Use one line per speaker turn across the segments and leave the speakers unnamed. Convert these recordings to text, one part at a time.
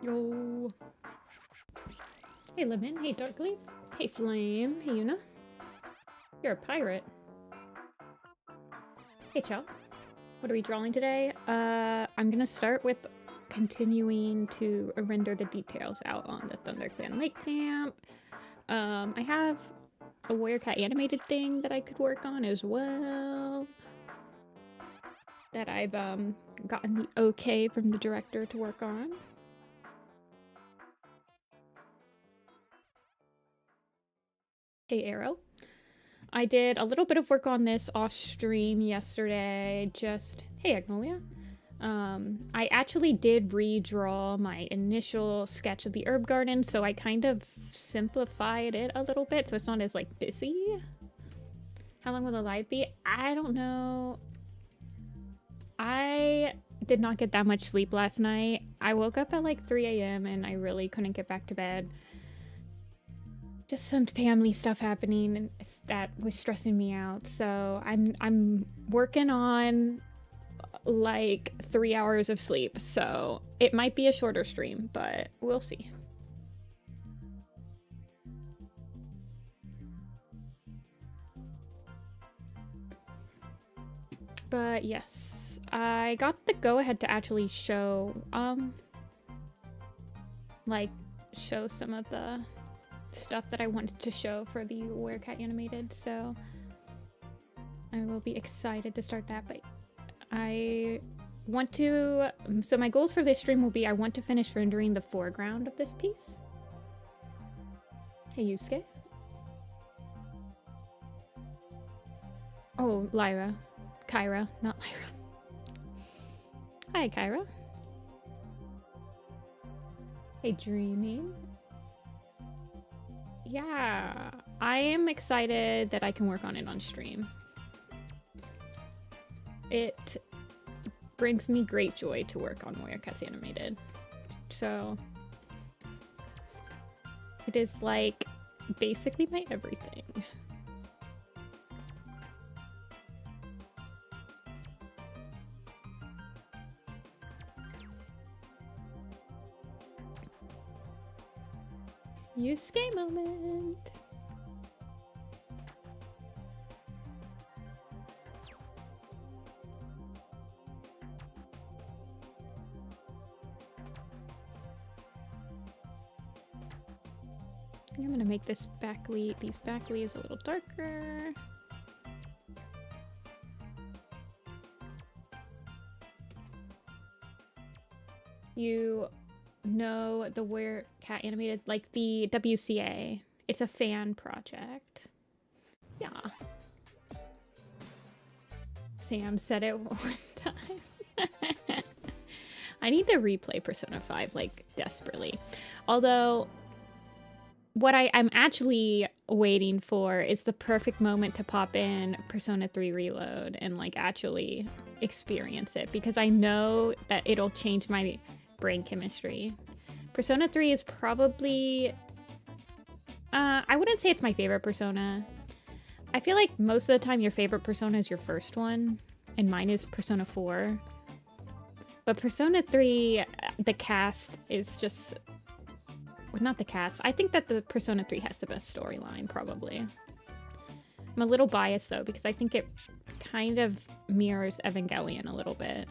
Yo. Hey Lemon, hey Darkleaf, hey Flame, hey Yuna. You're a pirate. Hey Chow. What are we drawing today? I'm gonna start with continuing to render the details out on the ThunderClan Lake Camp. I have a Warrior Cat animated thing that I could work on as well. That I've gotten the okay from the director to work on. Hey Arrow. I did a little bit of work on this off stream yesterday. Hey Agnolia. I actually did redraw my initial sketch of the herb garden, so I kind of simplified it a little bit so it's not as like busy. How long will the live be? I don't know. I did not get that much sleep last night. I woke up at like 3 a.m. and I really couldn't get back to bed. Just some family stuff happening and that was stressing me out. So I'm working on like 3 hours of sleep. So it might be a shorter stream, but we'll see. But yes, I got the go-ahead to actually show show some of the stuff that I wanted to show for the Warrior Cat animated, so I will be excited to start that. But I want to, so my goals for this stream will be I want to finish rendering the foreground of this piece. Hey Yusuke. Oh, Lyra. Kyra, not Lyra. Hi Kyra. Hey Dreaming. Yeah, I am excited that I can work on it on stream. It brings me great joy to work on Warrior Cats Animated. So it is like basically my everything. Yusuke moment. I'm gonna make these back leaves a little darker. You know the Warrior Cat animated, like the WCA. It's a fan project. Yeah. Sam said it one time. I need to replay Persona 5, like, desperately. Although, what I'm actually waiting for is the perfect moment to pop in Persona 3 Reload and, like, actually experience it. Because I know that it'll change my brain chemistry. Persona 3 is probably... I wouldn't say it's my favorite Persona. I feel like most of the time your favorite Persona is your first one. And mine is Persona 4. But Persona 3, the cast is just... Well, not the cast. I think that the Persona 3 has the best storyline, probably. I'm a little biased, though, because I think it kind of mirrors Evangelion a little bit.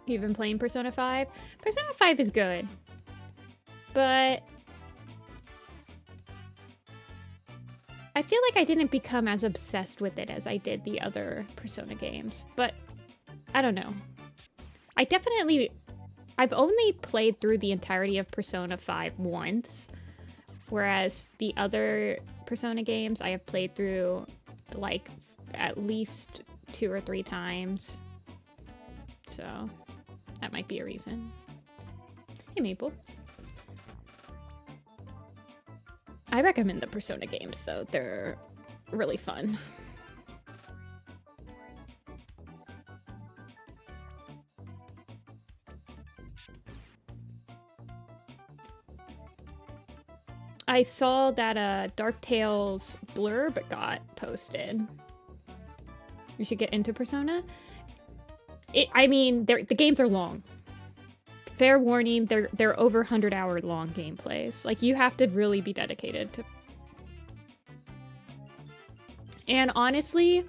You've been playing Persona 5? Persona 5 is good. But I feel like I didn't become as obsessed with it as I did the other Persona games. But I don't know. I've only played through the entirety of Persona 5 once. Whereas the other Persona games I have played through like at least 2 or 3 times. So that might be a reason. Hey Maple. I recommend the Persona games though. They're really fun. I saw that Dark Tales blurb got posted. You should get into Persona. I mean, the games are long. Fair warning, they're over 100-hour long gameplays. Like, you have to really be dedicated to. And honestly,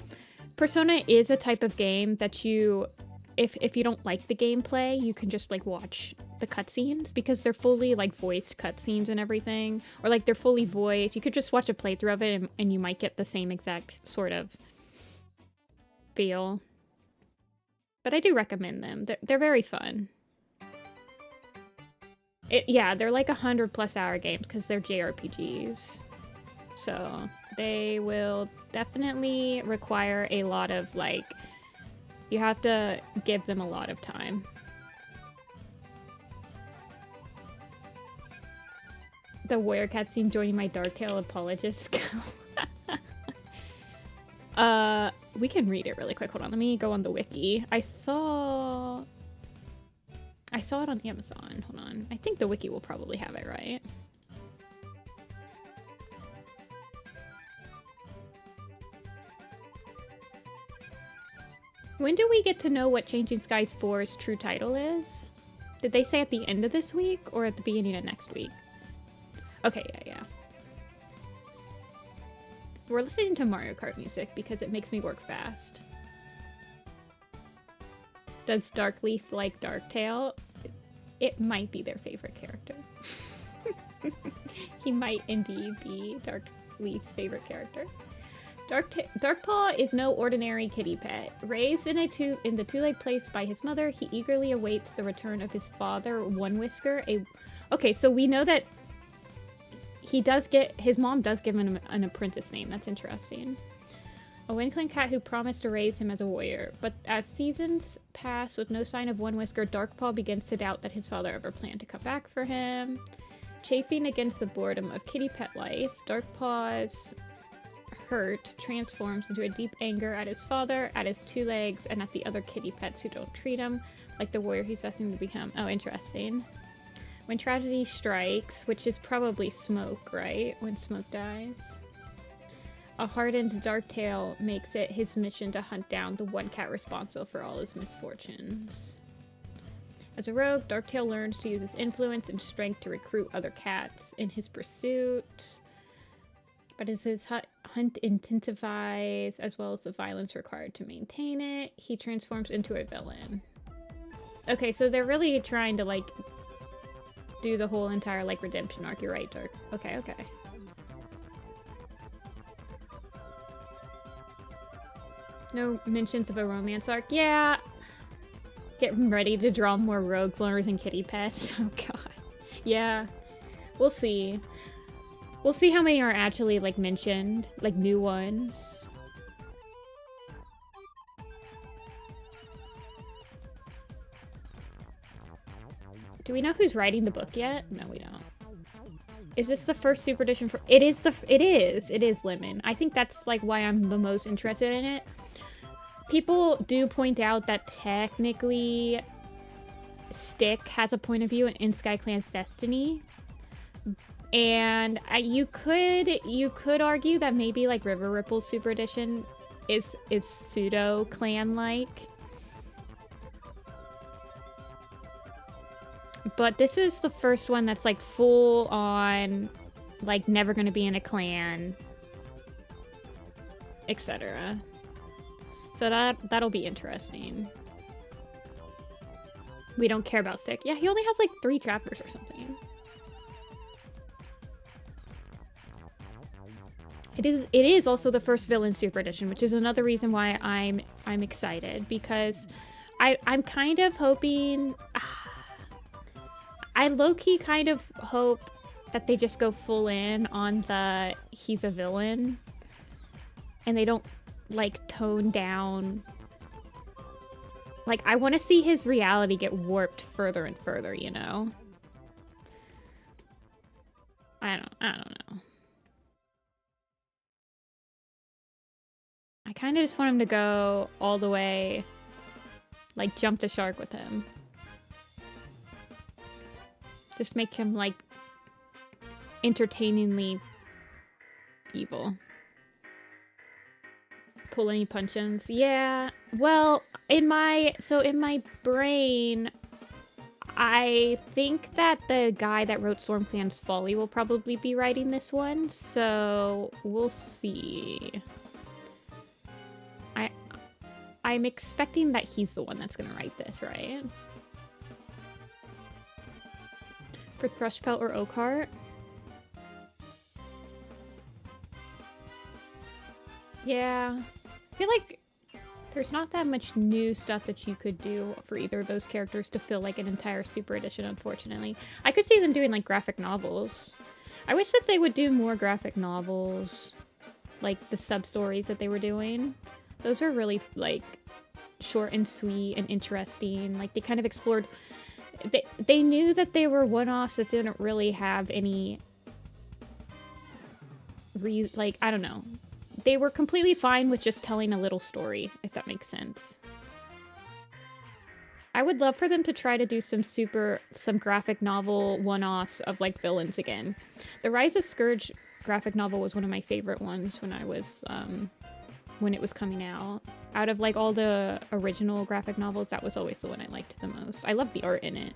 Persona is a type of game that you, if you don't like the gameplay, you can just like watch the cutscenes because they're fully like voiced cutscenes and everything, or like they're fully voiced. You could just watch a playthrough of it and you might get the same exact sort of feel. But I do recommend them. They're very fun. Yeah, they're like 100+ hour games because they're JRPGs. So they will definitely require a lot of like, you have to give them a lot of time. The Warrior Cats team joining my Dark Tale apologists. We can read it really quick. Hold on, let me go on the wiki. I saw it on Amazon. Hold on. I think the wiki will probably have it, right? When do we get to know what Changing Skies 4's true title is? Did they say at the end of this week or at the beginning of next week? Okay, yeah. We're listening to Mario Kart music because it makes me work fast. Does Darkleaf like Darktail? It might be their favorite character. He might indeed be Darkleaf's favorite character. Darkpaw is no ordinary kitty pet. Raised in the two-legged place by his mother, he eagerly awaits the return of his father, One Whisker. Okay, so we know that his mom does give him an apprentice name. That's interesting. A Wind-Clan cat who promised to raise him as a warrior. But as seasons pass with no sign of One Whisker, Darkpaw begins to doubt that his father ever planned to come back for him. Chafing against the boredom of kitty pet life, Darkpaw's hurt transforms into a deep anger at his father, at his two legs, and at the other kitty pets who don't treat him like the warrior he's destined to become. Oh, interesting. When tragedy strikes, which is probably Smoke, right? When Smoke dies. A hardened Darktail makes it his mission to hunt down the one cat responsible for all his misfortunes. As a rogue, Darktail learns to use his influence and strength to recruit other cats in his pursuit. But as his hunt intensifies, as well as the violence required to maintain it, he transforms into a villain. Okay, so they're really trying to, like, do the whole entire, like, redemption arc. You're right, Dark. Okay. No mentions of a romance arc. Yeah. Getting ready to draw more rogues, learners, and kitty pets. Oh, God. Yeah. We'll see. We'll see how many are actually, like, mentioned. Like, new ones. Do we know who's writing the book yet? No, we don't. Is this the first Super Edition for... It is, Lemon. I think that's, like, why I'm the most interested in it. People do point out that technically Stick has a point of view in SkyClan's Destiny. And you could argue that maybe, like, River Ripple's Super Edition is pseudo-clan-like. But this is the first one that's, like, full on, like, never gonna be in a clan, etc. So that'll be interesting. We don't care about Stick. Yeah, he only has, like, 3 chapters or something. It is also the first Villain Super Edition, which is another reason why I'm excited, because I'm kind of hoping... I low-key kind of hope that they just go full in on the he's a villain and they don't, like, tone down. Like, I want to see his reality get warped further and further, you know? I don't know. I kind of just want him to go all the way, like, jump the shark with him. Just make him, like, entertainingly evil. pull any punch-ins. Yeah, well, in my brain, I think that the guy that wrote StormClan's Folly will probably be writing this one, so we'll see. I'm expecting that he's the one that's gonna write this, right? For Thrushpelt or Oakheart? Yeah, I feel like there's not that much new stuff that you could do for either of those characters to fill like an entire Super Edition, unfortunately. I could see them doing like graphic novels. I wish that they would do more graphic novels, like the sub-stories that they were doing. Those are really like short and sweet and interesting. Like they kind of explored, they knew that they were one-offs that didn't really have any, like, I don't know. They were completely fine with just telling a little story, if that makes sense. I would love for them to try to do some graphic novel one-offs of like villains again. The Rise of Scourge graphic novel was one of my favorite ones when I was, when it was coming out. Out of like all the original graphic novels, that was always the one I liked the most. I love the art in it.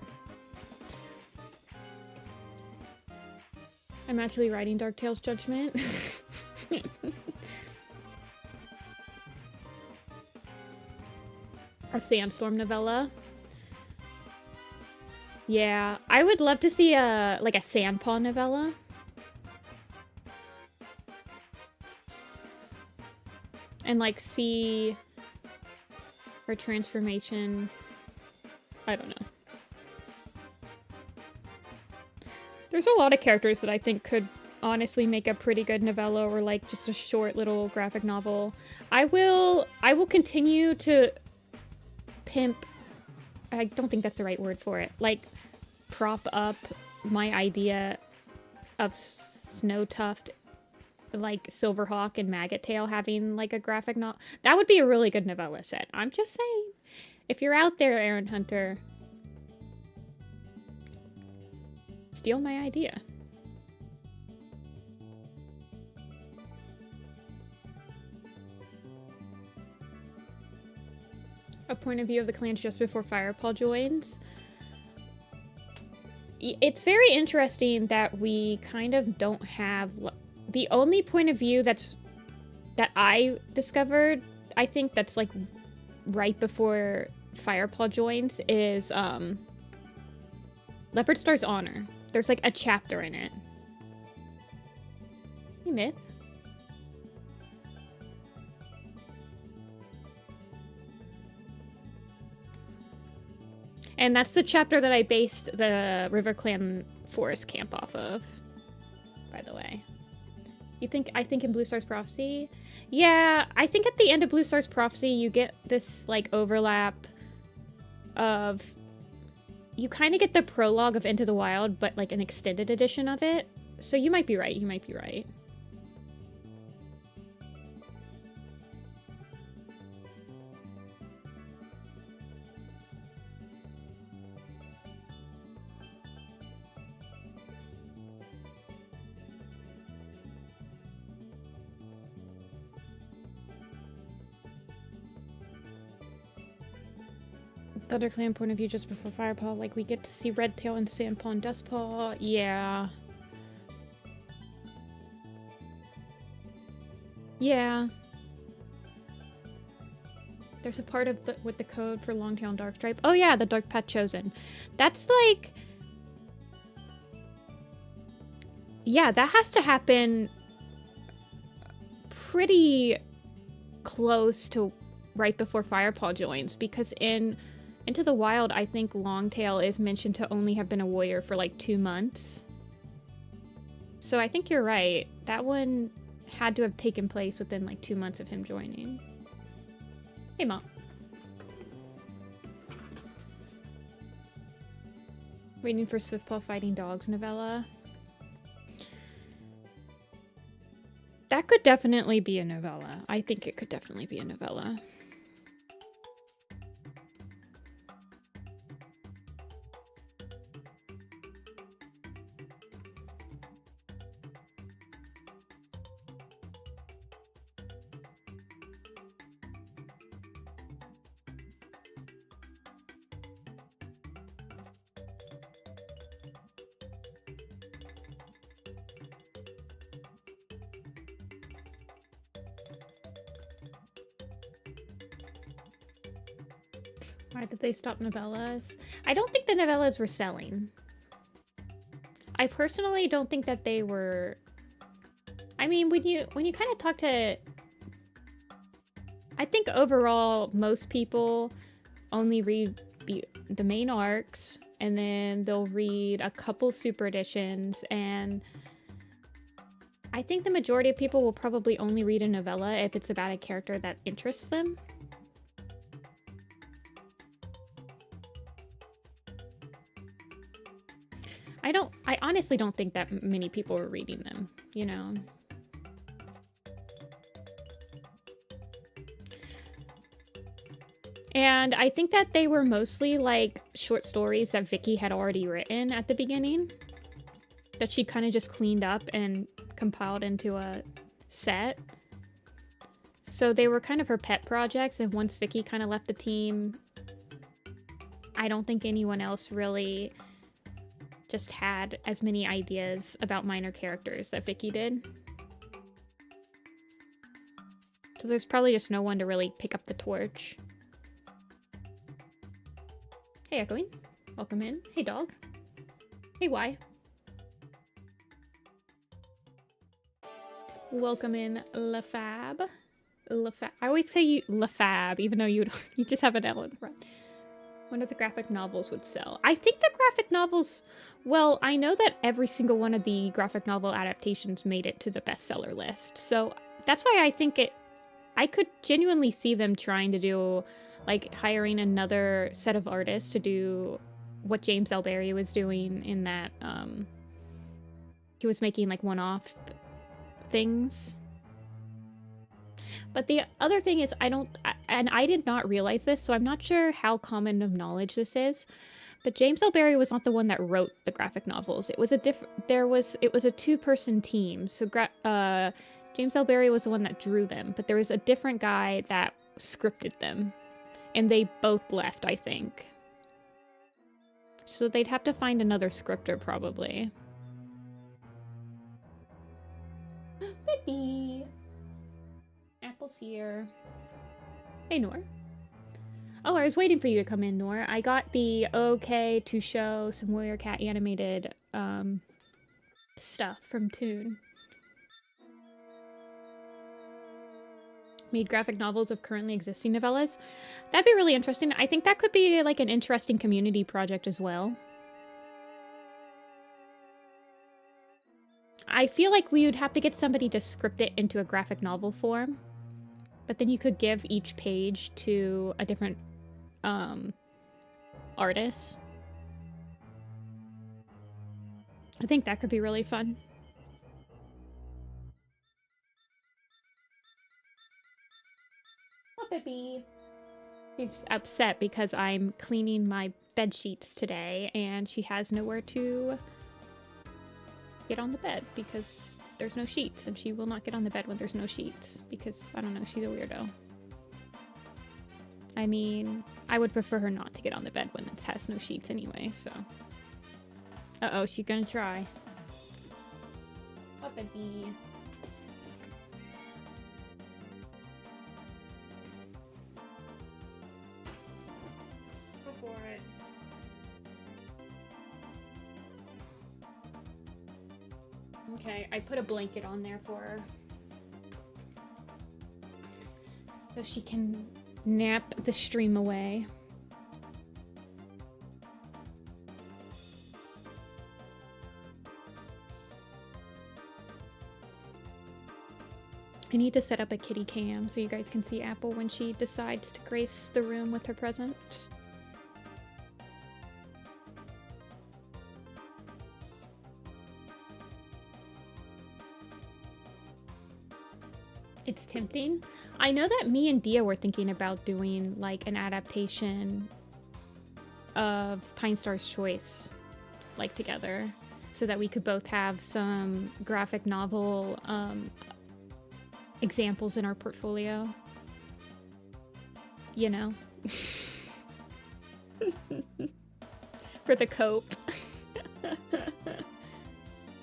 I'm actually writing Dark Tales Judgment. A Sandstorm novella. Yeah, I would love to see a Sandpaw novella. And like see her transformation. I don't know. There's a lot of characters that I think could honestly make a pretty good novella or like just a short little graphic novel. I will continue to pimp, I don't think that's the right word for it, like prop up my idea of Snowtuft, like Silverhawk and Maggot Tail having like a graphic novel. That would be a really good novella set. I'm just saying. If you're out there, Aaron Hunter, steal my idea. A point of view of the clans just before Firepaw joins. It's very interesting that we kind of don't have... The only point of view that I discovered, I think that's like right before Firepaw joins, is Leopard Star's Honor. There's like a chapter in it. Hey, Myth. And that's the chapter that I based the River Clan Forest Camp off of, by the way. I think in Blue Star's Prophecy? Yeah, I think at the end of Blue Star's Prophecy, you get this, like, overlap of... You kind of get the prologue of Into the Wild, but, like, an extended edition of it. So you might be right, you might be right. ThunderClan point of view just before Firepaw, like we get to see Redtail and Sandpaw and Dustpaw. Yeah. Yeah. There's a part of with the code for Longtail and Darkstripe. Oh yeah, the Dark Path Chosen. That's like... Yeah, that has to happen pretty close to right before Firepaw joins, because in Into the Wild, I think Longtail is mentioned to only have been a warrior for like 2 months. So I think you're right. That one had to have taken place within like 2 months of him joining. Hey, Mom. Waiting for Swiftpaw Fighting Dogs novella. That could definitely be a novella. I think it could definitely be a novella. Why did they stop novellas? I don't think the novellas were selling. I personally don't think that they were... I mean, when you kind of talk to... I think overall, most people only read the main arcs, and then they'll read a couple super editions, and I think the majority of people will probably only read a novella if it's about a character that interests them. I honestly don't think that many people were reading them, you know? And I think that they were mostly like short stories that Vicky had already written at the beginning, that she kind of just cleaned up and compiled into a set. So they were kind of her pet projects, and once Vicky kind of left the team, I don't think anyone else really just had as many ideas about minor characters that Vicky did. So there's probably just no one to really pick up the torch. Hey, Echoing. Welcome in. Hey, dog. Hey, Y. Welcome in, LaFab. LaFab. I always say you LaFab, even though you just have an L in the front. One of the graphic novels would sell. I think the graphic novels... Well, I know that every single one of the graphic novel adaptations made it to the bestseller list. So that's why I think I could genuinely see them trying to do, like, hiring another set of artists to do what James L. Barrie was doing in that, he was making, like, one-off things. But the other thing is, I did not realize this, so I'm not sure how common of knowledge this is, but James L. Barrie was not the one that wrote the graphic novels. It was a two-person team. So James L. Barrie was the one that drew them, but there was a different guy that scripted them, and they both left, I think. So they'd have to find another scripter, probably. Baby! Apple's here. Hey, Nor. Oh, I was waiting for you to come in, Nor. I got the okay to show some Warrior Cat animated stuff from Toon. Made graphic novels of currently existing novellas. That'd be really interesting. I think that could be like an interesting community project as well. I feel like we would have to get somebody to script it into a graphic novel form, but then you could give each page to a different artist. I think that could be really fun. Oh, baby. She's upset because I'm cleaning my bed sheets today, and she has nowhere to get on the bed because there's no sheets, and she will not get on the bed when there's no sheets because, I don't know, she's a weirdo. I mean, I would prefer her not to get on the bed when it has no sheets anyway, so. Uh-oh, she's gonna try. Oh, baby. Go for it. Okay, I put a blanket on there for her, so she can nap the stream away. I need to set up a kitty cam so you guys can see Apple when she decides to grace the room with her presence. It's tempting. I know that me and Dia were thinking about doing like an adaptation of Pine Star's Choice, like together, so that we could both have some graphic novel examples in our portfolio. You know? For the cope.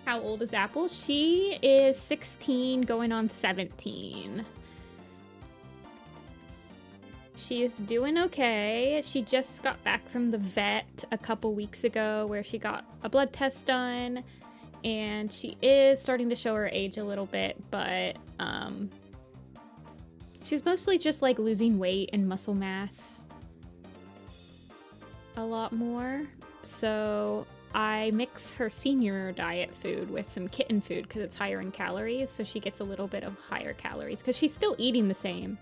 How old is Apple? She is 16 going on 17. she's doing okay. She just got back from the vet a couple weeks ago where she got a blood test done, and she is starting to show her age a little bit, but she's mostly just like losing weight and muscle mass a lot more. So I mix her senior diet food with some kitten food because it's higher in calories, so she gets a little bit of higher calories because she's still eating the same.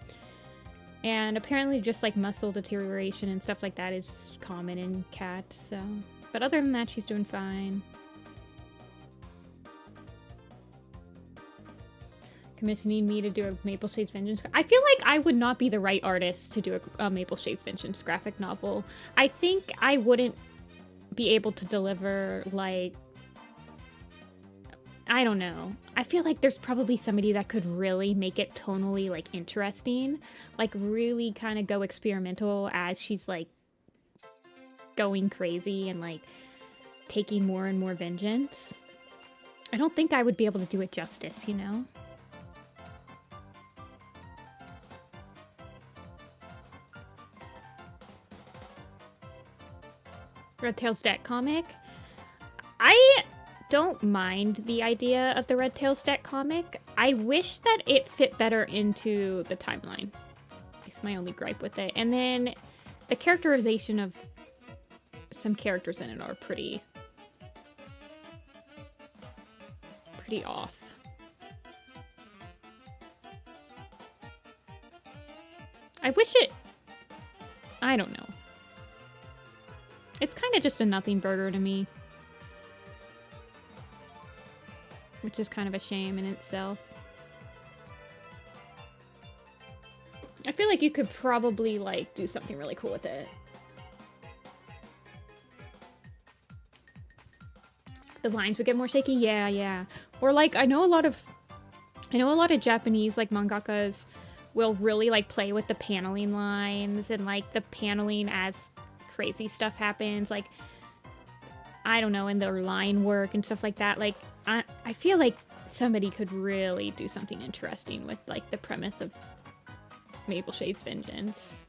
And apparently just like muscle deterioration and stuff like that is common in cats, so. But other than that, she's doing fine. Commissioning me to do a Maple Shades Vengeance. I feel like I would not be the right artist to do a Maple Shades Vengeance graphic novel. I think I wouldn't be able to deliver, like, I don't know. I feel like there's probably somebody that could really make it tonally, like, interesting. Like, really kind of go experimental as she's, like, going crazy and, like, taking more and more vengeance. I don't think I would be able to do it justice, you know? Red Tails deck comic. I don't mind the idea of the Red Tails deck comic. I wish that it fit better into the timeline. It's my only gripe with it. And then the characterization of some characters in it are pretty off. I wish it... I don't know. It's kind of just a nothing burger to me. Which is kind of a shame in itself. I feel like you could probably, like, do something really cool with it. The lines would get more shaky? Yeah, yeah. Or, like, I know a lot of Japanese, like, mangakas will really, like, play with the paneling lines and, like, the paneling as crazy stuff happens, like, I don't know, in their line work and stuff like that. Like, I feel like somebody could really do something interesting with, like, the premise of Maple Shades Vengeance.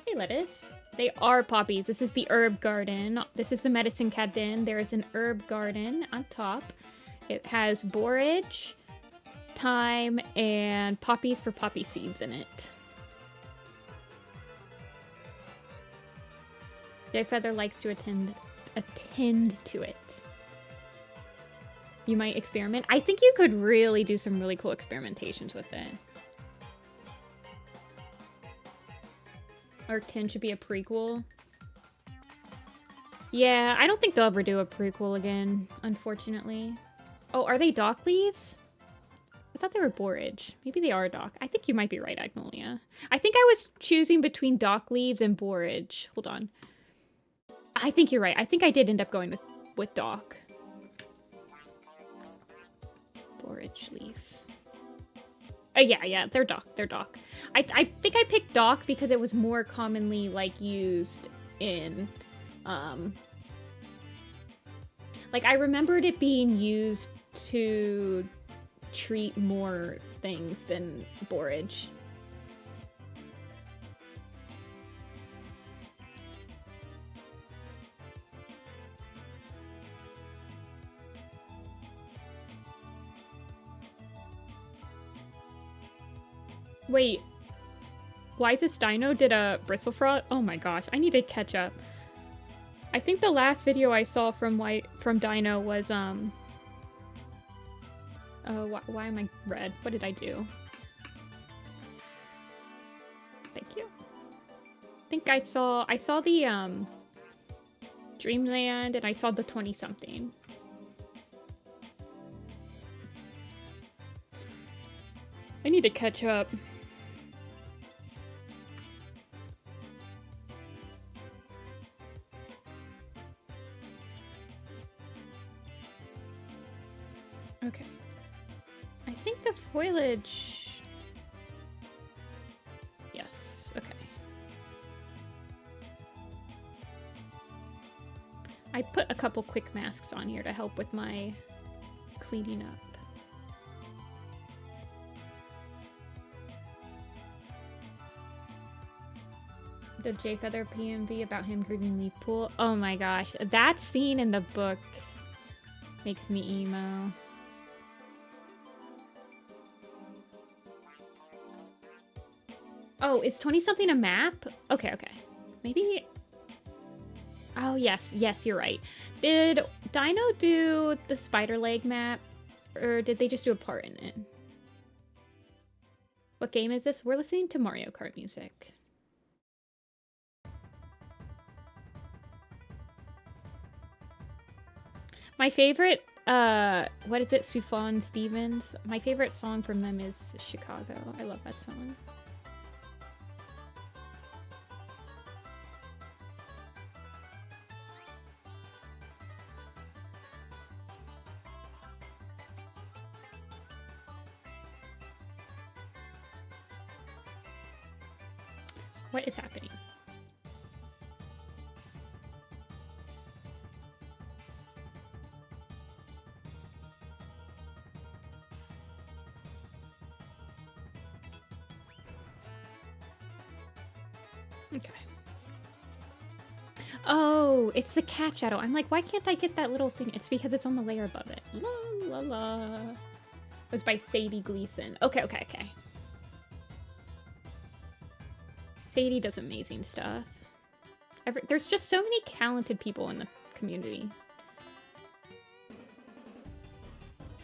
Hey, lettuce. They are poppies. This is the herb garden. This is the medicine cabin. There is an herb garden on top. It has borage, thyme, and poppies for poppy seeds in it. Feather likes to attend to it. You might experiment. I think you could really do some really cool experimentations with it. Arc 10 should be a prequel. Yeah, I don't think they'll ever do a prequel again, unfortunately. Oh, are they dock leaves? I thought they were borage. Maybe they are dock. I think you might be right, Agnolia. I think I was choosing between dock leaves and borage. Hold on. I think you're right. I think I did end up going with dock. Borage leaf. Oh, yeah, they're dock. They're dock. I think I picked dock because it was more commonly, like, used in, like, I remembered it being used to treat more things than borage. Wait, why is this Dino did a bristle frog? Oh my gosh, I need to catch up. I think the last video I saw from Dino was, oh, why am I red? What did I do? Thank you. I think I saw the, Dreamland, and I saw the 20-something. I need to catch up. Okay. I think the foliage... Yes, okay. I put a couple quick masks on here to help with my cleaning up. The J Feather PMV about him grieving Leaf Pool. Oh my gosh. That scene in the book makes me emo. Oh, is 20-something a map? Okay, okay. Maybe... Oh, yes. Yes, you're right. Did Dino do the spider leg map? Or did they just do a part in it? What game is this? We're listening to Mario Kart music. My favorite, what is it? Sufjan Stevens? My favorite song from them is Chicago. I love that song. What is happening? Okay. Oh, it's the cat shadow. I'm like, why can't I get that little thing? It's because it's on the layer above it. La la la. It was by Sadie Gleason. Okay, okay, okay. Sadie does amazing stuff. There's just so many talented people in the community.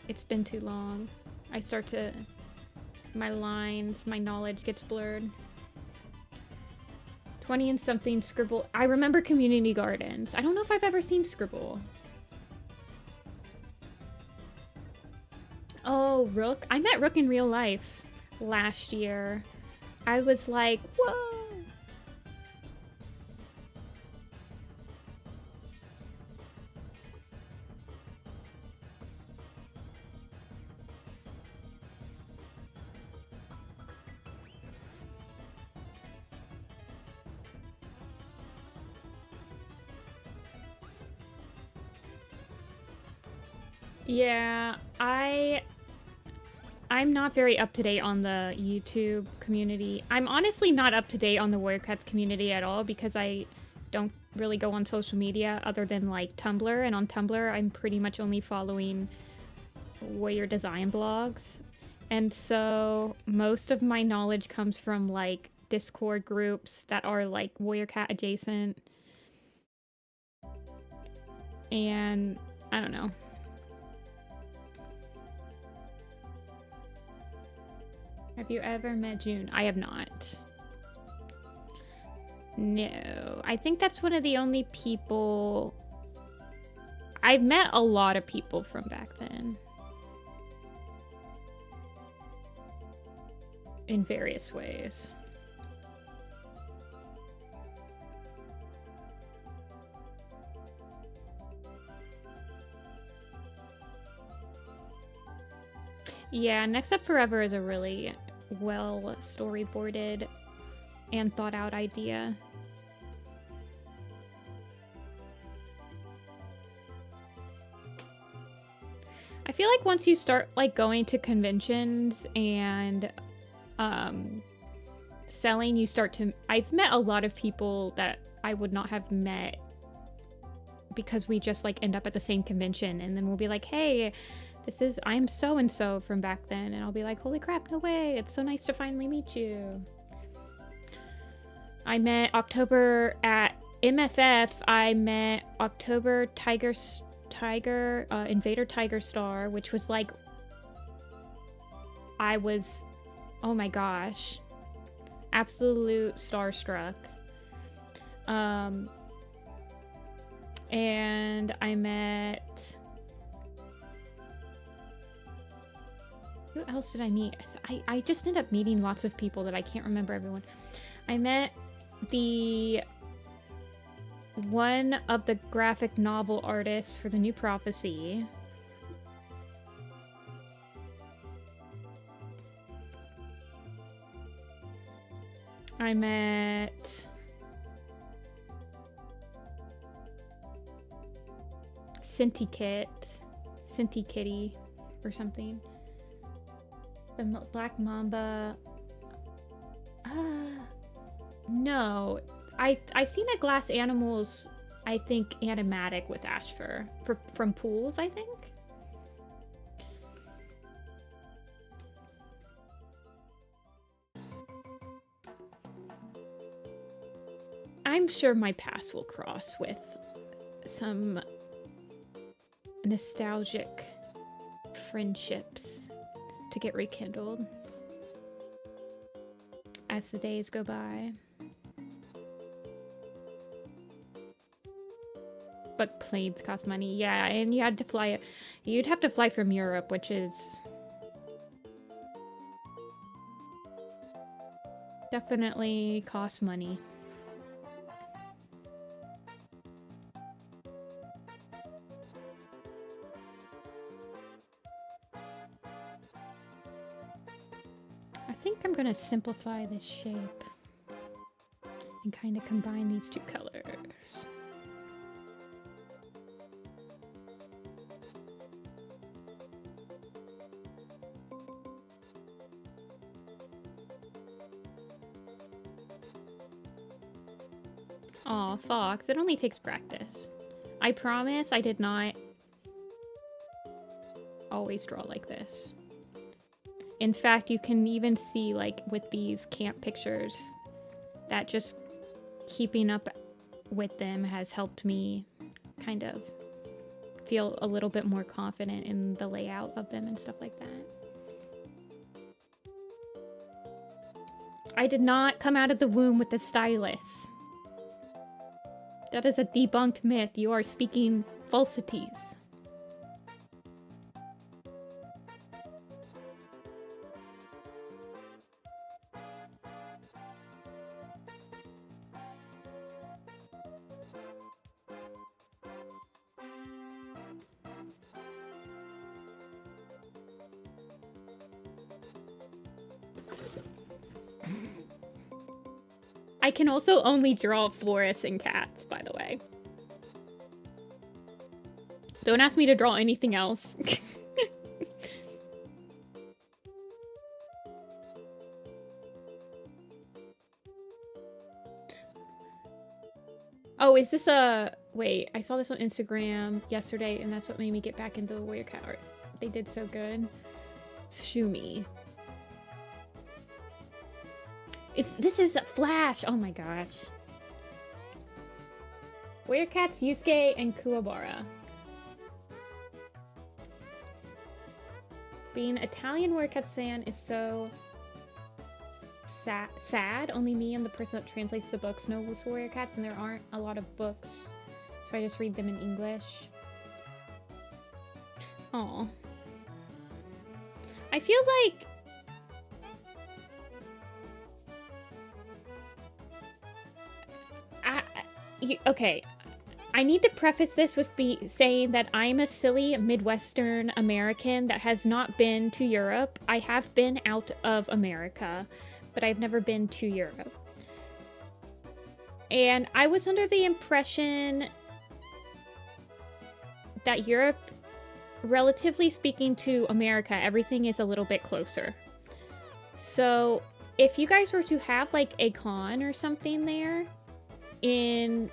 It's been too long. I start to... My lines, my knowledge gets blurred. 20 and something Scribble. I remember Community Gardens. I don't know if I've ever seen Scribble. Oh, Rook. I met Rook in real life last year. I was like, whoa. Yeah, I'm not very up to date on the YouTube community. I'm honestly not up to date on the Warrior Cats community at all because I don't really go on social media other than like Tumblr, and on Tumblr I'm pretty much only following warrior design blogs. And so most of my knowledge comes from like Discord groups that are like Warrior Cat adjacent. And I don't know. Have you ever met June? I have not. No. I think that's one of the only people... I've met a lot of people from back then. In various ways. Yeah, Next Up Forever is a really well storyboarded and thought out idea. I feel like once you start like going to conventions and selling, you start to... I've met a lot of people that I would not have met because we just like end up at the same convention, and then we'll be like, hey, I'm so-and-so from back then, and I'll be like, holy crap, no way, it's so nice to finally meet you. I met October at MFF. I met October Invader Tiger Star, which was like, I was, oh my gosh, absolute starstruck. And I met... Who else did I meet? I just end up meeting lots of people that I can't remember everyone. I met one of the graphic novel artists for the New Prophecy. I met... Cinti Kitty or something. The Black Mamba. No. I've seen a glass animals, I think, animatic with ash fur from pools, I think. I'm sure my paths will cross with some nostalgic friendships to get rekindled as the days go by. But planes cost money. Yeah, and you had to fly, you'd have to fly from Europe, which is definitely costs money. I think I'm gonna simplify this shape and kind of combine these two colors. Aw, Fox, it only takes practice. I promise I did not always draw like this. In fact, you can even see, like, with these camp pictures, that just keeping up with them has helped me kind of feel a little bit more confident in the layout of them and stuff like that. I did not come out of the womb with a stylus. That is a debunked myth. You are speaking falsities. I can also only draw forests and cats, by the way. Don't ask me to draw anything else. Oh, is this a... Wait, I saw this on Instagram yesterday, and that's what made me get back into the Warrior Cat art. They did so good. Shumi. This is Flash! Oh my gosh. Warrior Cats, Yusuke, and Kuwabara. Being Italian Warrior Cats fan is so sad. Only me and the person that translates the books know Warrior Cats, and there aren't a lot of books, so I just read them in English. Aw. I feel like... okay, I need to preface this with saying that I'm a silly Midwestern American that has not been to Europe. I have been out of America, but I've never been to Europe. And I was under the impression that Europe, relatively speaking to America, everything is a little bit closer. So if you guys were to have like a con or something there, in,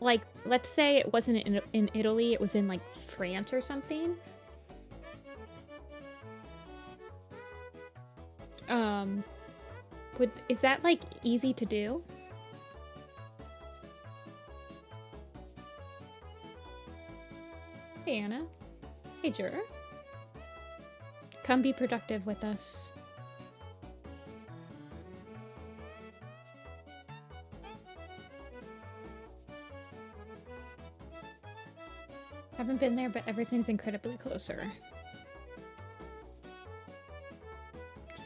like, let's say it wasn't in Italy, it was in, like, France or something. Is that, like, easy to do? Hey, Anna. Hey, Jura. Come be productive with us. Haven't been there, but everything's incredibly closer.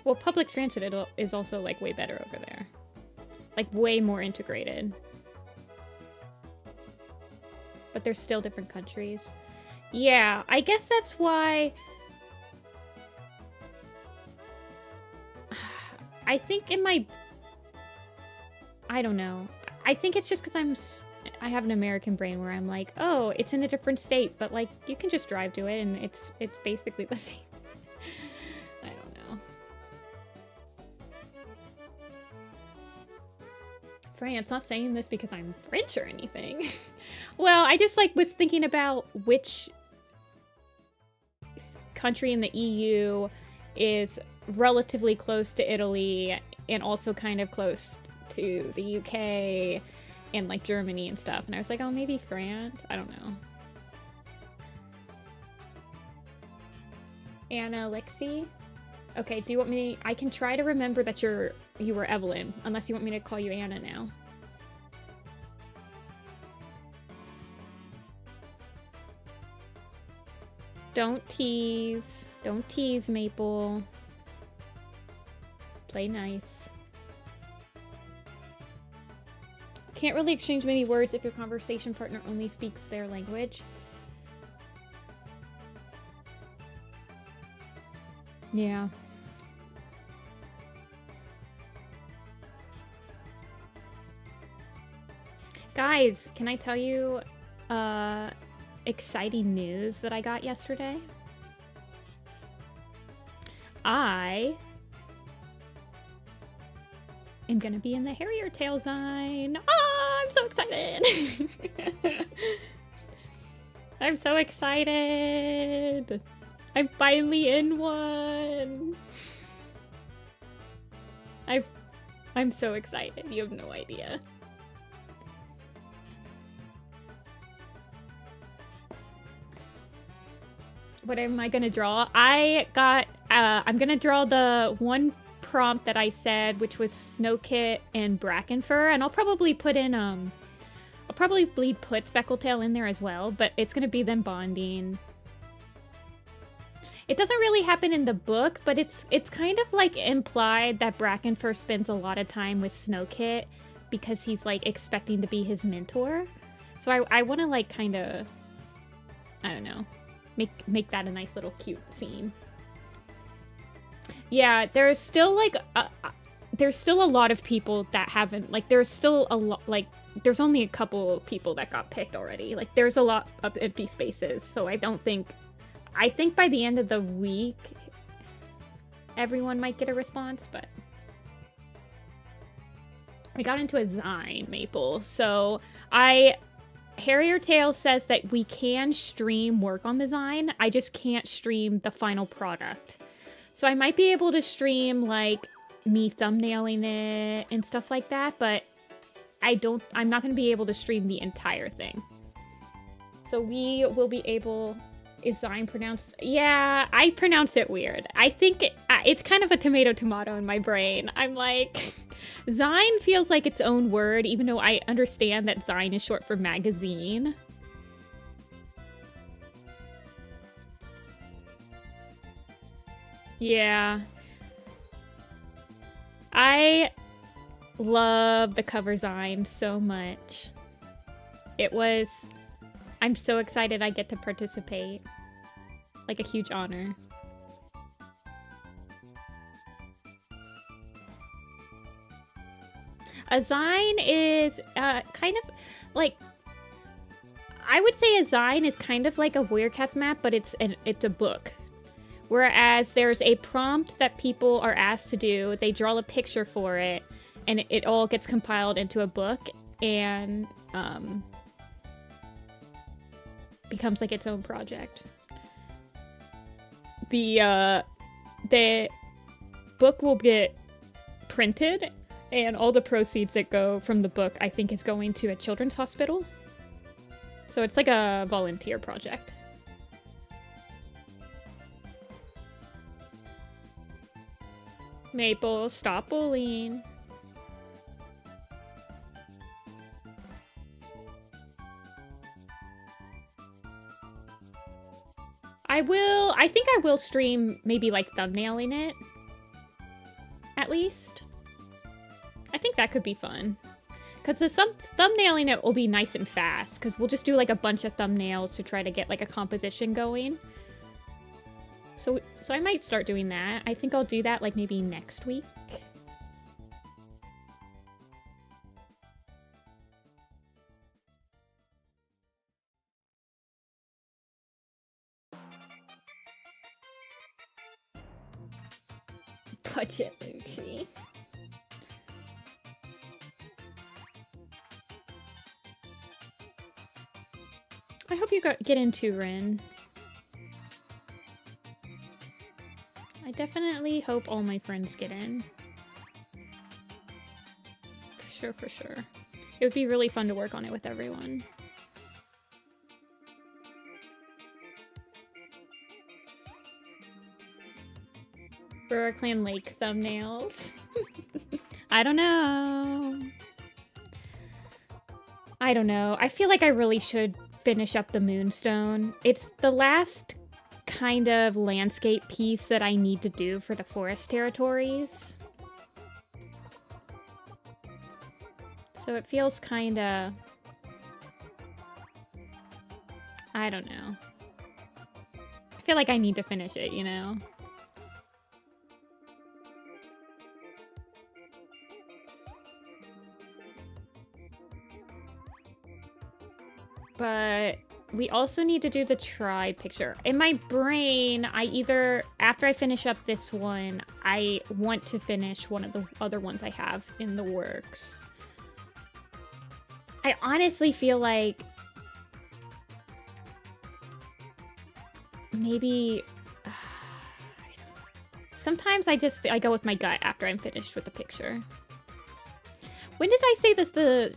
Well, public transit is also, like, way better over there. Like, way more integrated. But they're still different countries. Yeah, I guess that's why... I think in my... I don't know. I think it's just because I have an American brain where I'm like, oh, it's in a different state, but like you can just drive to it and it's basically the same. I don't know. France. Not saying this because I'm French or anything. Well, I just like was thinking about which country in the EU is relatively close to Italy and also kind of close to the UK and like Germany and stuff. And I was like, oh, maybe France? I don't know. Anna Lexi? Okay, do you want me... I can try to remember that you were Evelyn, unless you want me to call you Anna now. Don't tease. Don't tease, Maple. Play nice. Can't really exchange many words if your conversation partner only speaks their language. Yeah. Guys, can I tell you exciting news that I got yesterday? I am gonna be in the Harrier Tail Zine. Oh, I'm so excited! I'm so excited! I'm finally in one! I'm so excited. You have no idea. What am I gonna draw? I got, I'm gonna draw the one prompt that I said, which was Snowkit and Brackenfur, and I'll probably put in, I'll probably put Speckletail in there as well, but it's gonna be them bonding. It doesn't really happen in the book, but it's kind of like implied that Brackenfur spends a lot of time with Snowkit because he's like expecting to be his mentor. So I want to like kind of, I don't know, make that a nice little cute scene. Yeah, there's still like there's still a lot of people that haven't, like there's still a lot, like there's only a couple people that got picked already. Like there's a lot of empty spaces, so I think by the end of the week everyone might get a response, but I got into a Zine, Maple. So Harrier Tales says that we can stream work on the Zine. I just can't stream the final product. So I might be able to stream like me thumbnailing it and stuff like that, but I'm not going to be able to stream the entire thing. So we will be able... Is Zine pronounced? Yeah, I pronounce it weird. I think it's kind of a tomato in my brain. I'm like, Zine feels like its own word, even though I understand that Zine is short for magazine. Yeah. I love the cover Zine so much. I'm so excited I get to participate. Like a huge honor. A Zine is kind of like... I would say a Zine is kind of like a Weircast map, but it's a book. Whereas there's a prompt that people are asked to do, they draw a picture for it, and it all gets compiled into a book, and becomes like its own project. The book will get printed, and all the proceeds that go from the book, I think, is going to a children's hospital. So it's like a volunteer project. Maple, stop bullying. I think I will stream maybe like thumbnailing it. At least. I think that could be fun. Because the thumbnailing it will be nice and fast. Because we'll just do like a bunch of thumbnails to try to get like a composition going. So I might start doing that. I think I'll do that like maybe next week. Budget Lucy. I hope you get into Rin. I definitely hope all my friends get in. For sure, for sure. It would be really fun to work on it with everyone. ThunderClan Lake thumbnails. I don't know. I don't know. I feel like I really should finish up the Moonstone. It's the last kind of landscape piece that I need to do for the forest territories. So it feels kind of... I don't know. I feel like I need to finish it, you know? But we also need to do the tribe picture. In my brain, I either, after I finish up this one, I want to finish one of the other ones I have in the works. I honestly feel like maybe sometimes I go with my gut after I'm finished with the picture. When did I say this the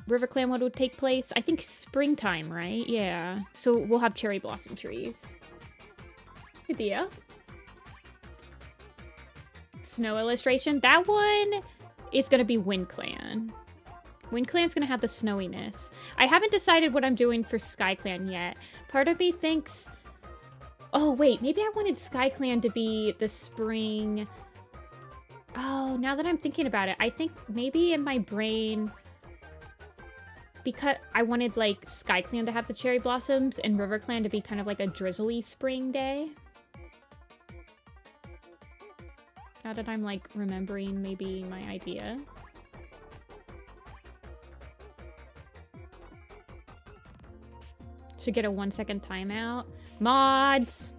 RiverClan one would take place? I think springtime, right? Yeah. So we'll have cherry blossom trees. Good idea. Snow illustration. That one is going to be WindClan. WindClan's going to have the snowiness. I haven't decided what I'm doing for SkyClan yet. Part of me thinks... Oh, wait. Maybe I wanted SkyClan to be the spring... Oh, now that I'm thinking about it, I think maybe in my brain... Because I wanted, like, SkyClan to have the cherry blossoms and RiverClan to be kind of like a drizzly spring day. Now that I'm, like, remembering maybe my idea. Should get a 1-second timeout. Mods!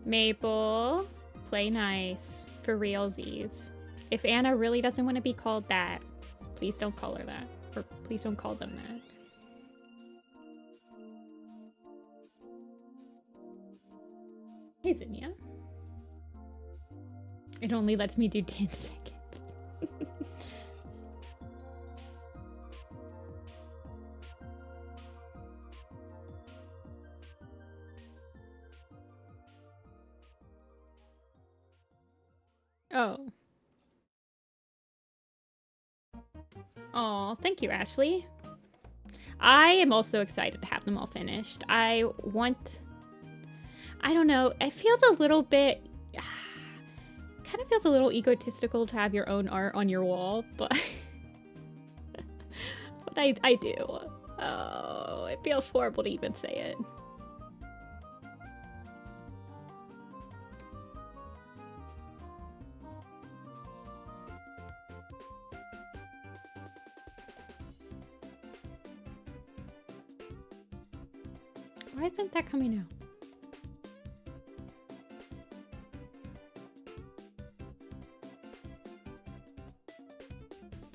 Maple, play nice. For realsies. If Anna really doesn't want to be called that, please don't call her that. Or please don't call them that. Hey, Zinnia. It only lets me do 10 seconds. Oh. Oh, thank you, Ashley. I am also excited to have them all finished. I don't know. It feels a little bit... kind of feels a little egotistical to have your own art on your wall, but... but I do. Oh, it feels horrible to even say it. Why isn't that coming out?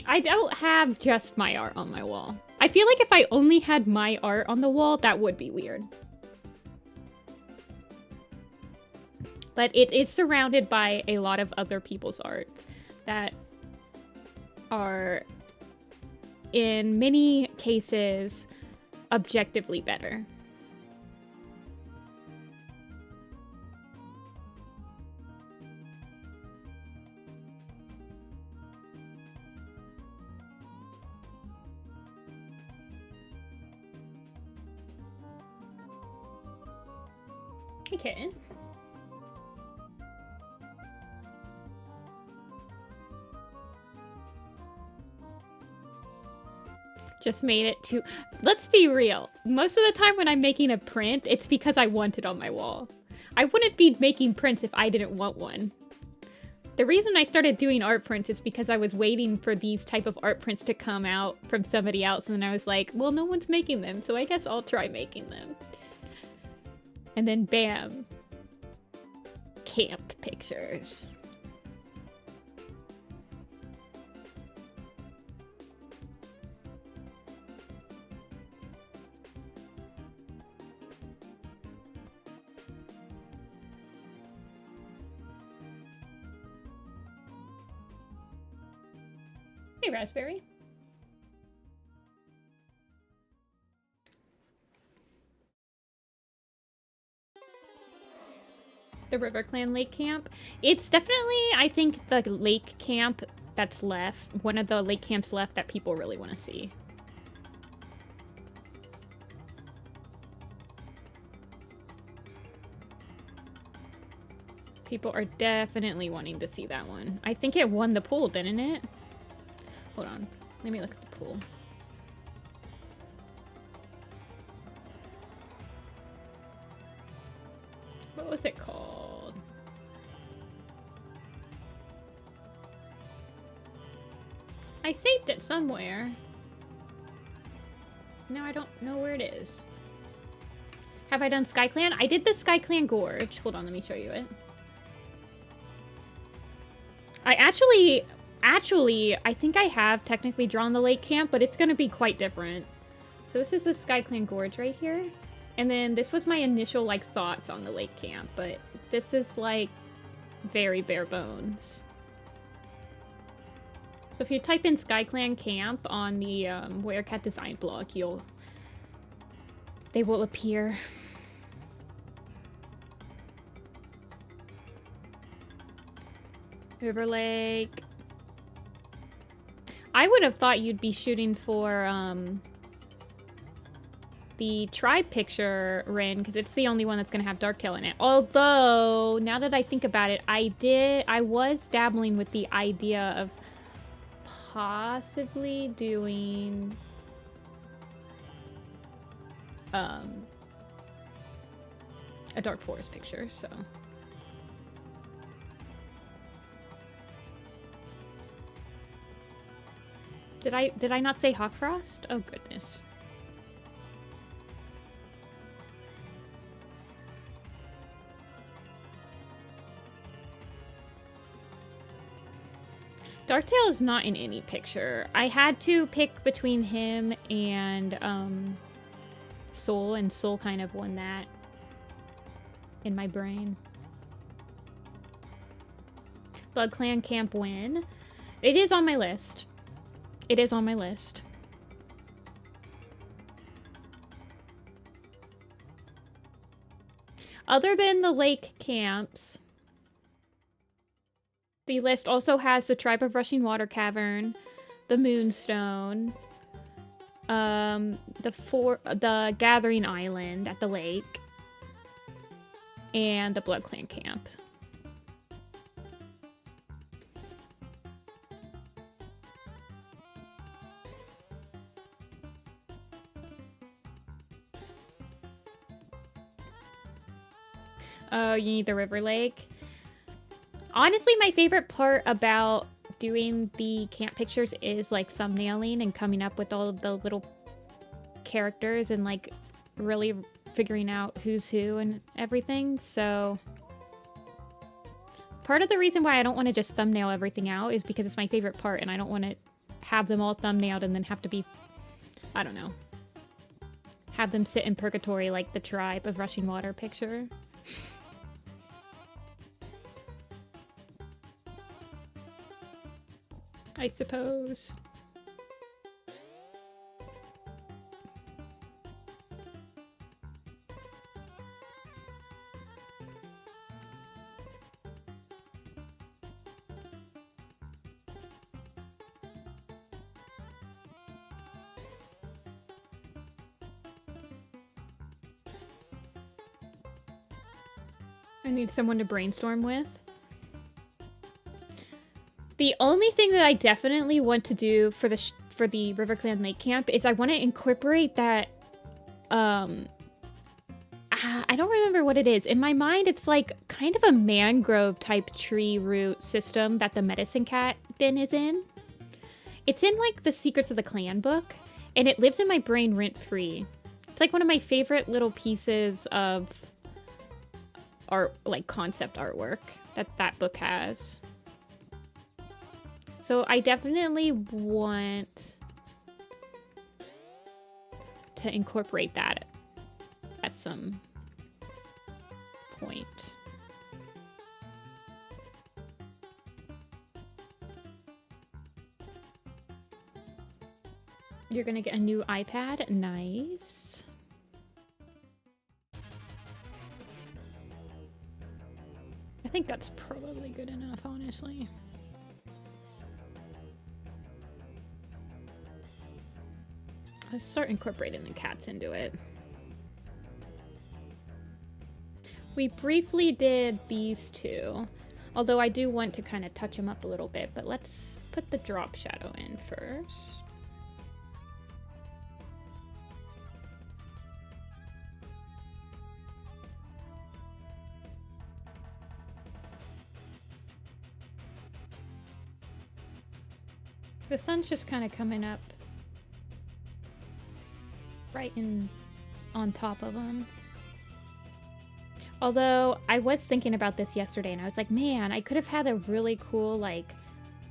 I don't have just my art on my wall. I feel like if I only had my art on the wall, that would be weird. But it is surrounded by a lot of other people's art that are, in many cases, objectively better. Okay. Just made it to... Let's be real. Most of the time when I'm making a print, it's because I want it on my wall. I wouldn't be making prints if I didn't want one. The reason I started doing art prints is because I was waiting for these type of art prints to come out from somebody else, and then I was like, well, no one's making them, so I guess I'll try making them. And then bam. camp pictures. Hey, Raspberry. The RiverClan Lake Camp. It's definitely, I think, the lake camp that's left. One of the lake camps left that people really want to see. People are definitely wanting to see that one. I think it won the pool, didn't it? Hold on. Let me look at the pool. What was it called? I saved it somewhere. Now I don't know where it is. Have I done SkyClan? I did the SkyClan Gorge. Hold on, let me show you it. I actually, I think I have technically drawn the lake camp, but it's going to be quite different. So this is the SkyClan Gorge right here. And then this was my initial, like, thoughts on the lake camp, but this is, like, very bare bones. So if you type in SkyClan Camp on the Werecat Design blog, they will appear. River Lake. I would have thought you'd be shooting for, the tribe picture, Rin, because it's the only one that's going to have Darktail in it. Although, now that I think about it, I was dabbling with the idea of possibly doing a Dark Forest picture, so. Did I not say Hawkfrost? Oh goodness. Darktail is not in any picture. I had to pick between him and Soul, and Soul kind of won that in my brain. Blood Clan Camp win. It is on my list. It is on my list. Other than the lake camps, the list also has the Tribe of Rushing Water Cavern, the Moonstone, the Gathering Island at the lake, and the Blood Clan Camp. Oh, you need the River Lake. Honestly, my favorite part about doing the camp pictures is like thumbnailing and coming up with all of the little characters and like really figuring out who's who and everything. So part of the reason why I don't want to just thumbnail everything out is because it's my favorite part and I don't want to have them all thumbnailed and then have to be, I don't know, have them sit in purgatory like the Tribe of Rushing Water picture. I suppose. I need someone to brainstorm with. The only thing that I definitely want to do for the RiverClan Lake Camp is I want to incorporate that, I don't remember what it is. In my mind, it's like kind of a mangrove type tree root system that the Medicine Cat Den is in. It's in like the Secrets of the Clan book, and it lives in my brain rent-free. It's like one of my favorite little pieces of art, like concept artwork that book has. So I definitely want to incorporate that at some point. You're gonna get a new iPad. Nice. I think that's probably good enough, honestly. Let's start incorporating the cats into it. We briefly did these two, although I do want to kind of touch them up a little bit, but let's put the drop shadow in first. The sun's just kind of coming up right on top of them. Although I was thinking about this yesterday and I was like, man, I could have had a really cool like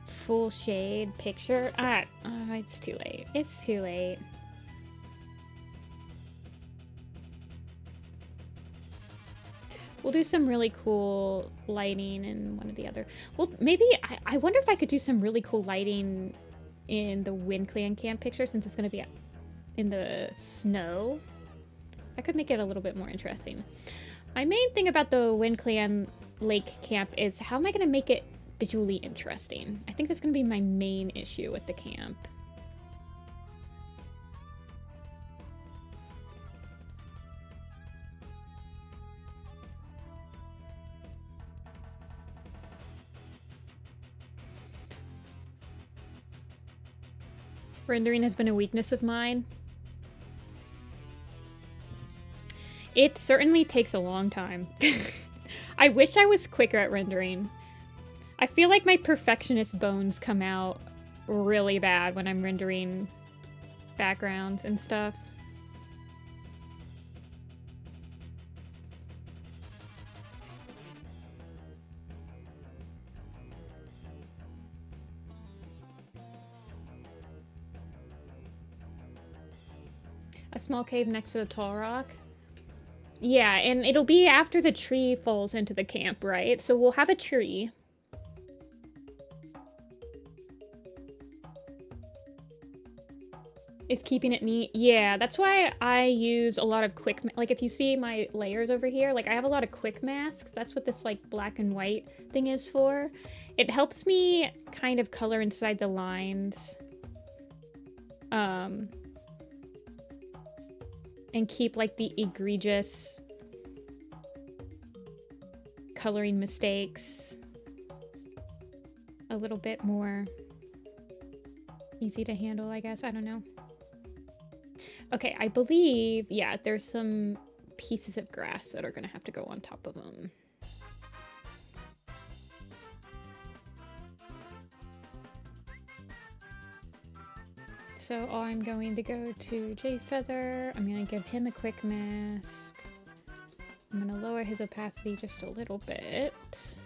full shade picture. It's too late. It's too late. We'll do some really cool lighting in one of the other. Well, maybe I wonder if I could do some really cool lighting in the Wind Clan camp picture, since it's going to be in the snow. I could make it a little bit more interesting. My main thing about the Wind Clan lake camp is how am I going to make it visually interesting? I think that's going to be my main issue with the camp. Rendering has been a weakness of mine. It certainly takes a long time. I wish I was quicker at rendering. I feel like my perfectionist bones come out really bad when I'm rendering backgrounds and stuff. A small cave next to the tall rock. Yeah, and it'll be after the tree falls into the camp, right? So we'll have a tree. It's keeping it neat. Yeah, that's why I use a lot of quick... Like, if you see my layers over here, like, I have a lot of quick masks. That's what this, like, black and white thing is for. It helps me kind of color inside the lines. And keep, like, the egregious coloring mistakes a little bit more easy to handle, I guess. I don't know. Okay, I believe, yeah, there's some pieces of grass that are gonna have to go on top of them. So I'm going to go to J Feather. I'm going to give him a quick mask. I'm going to lower his opacity just a little bit.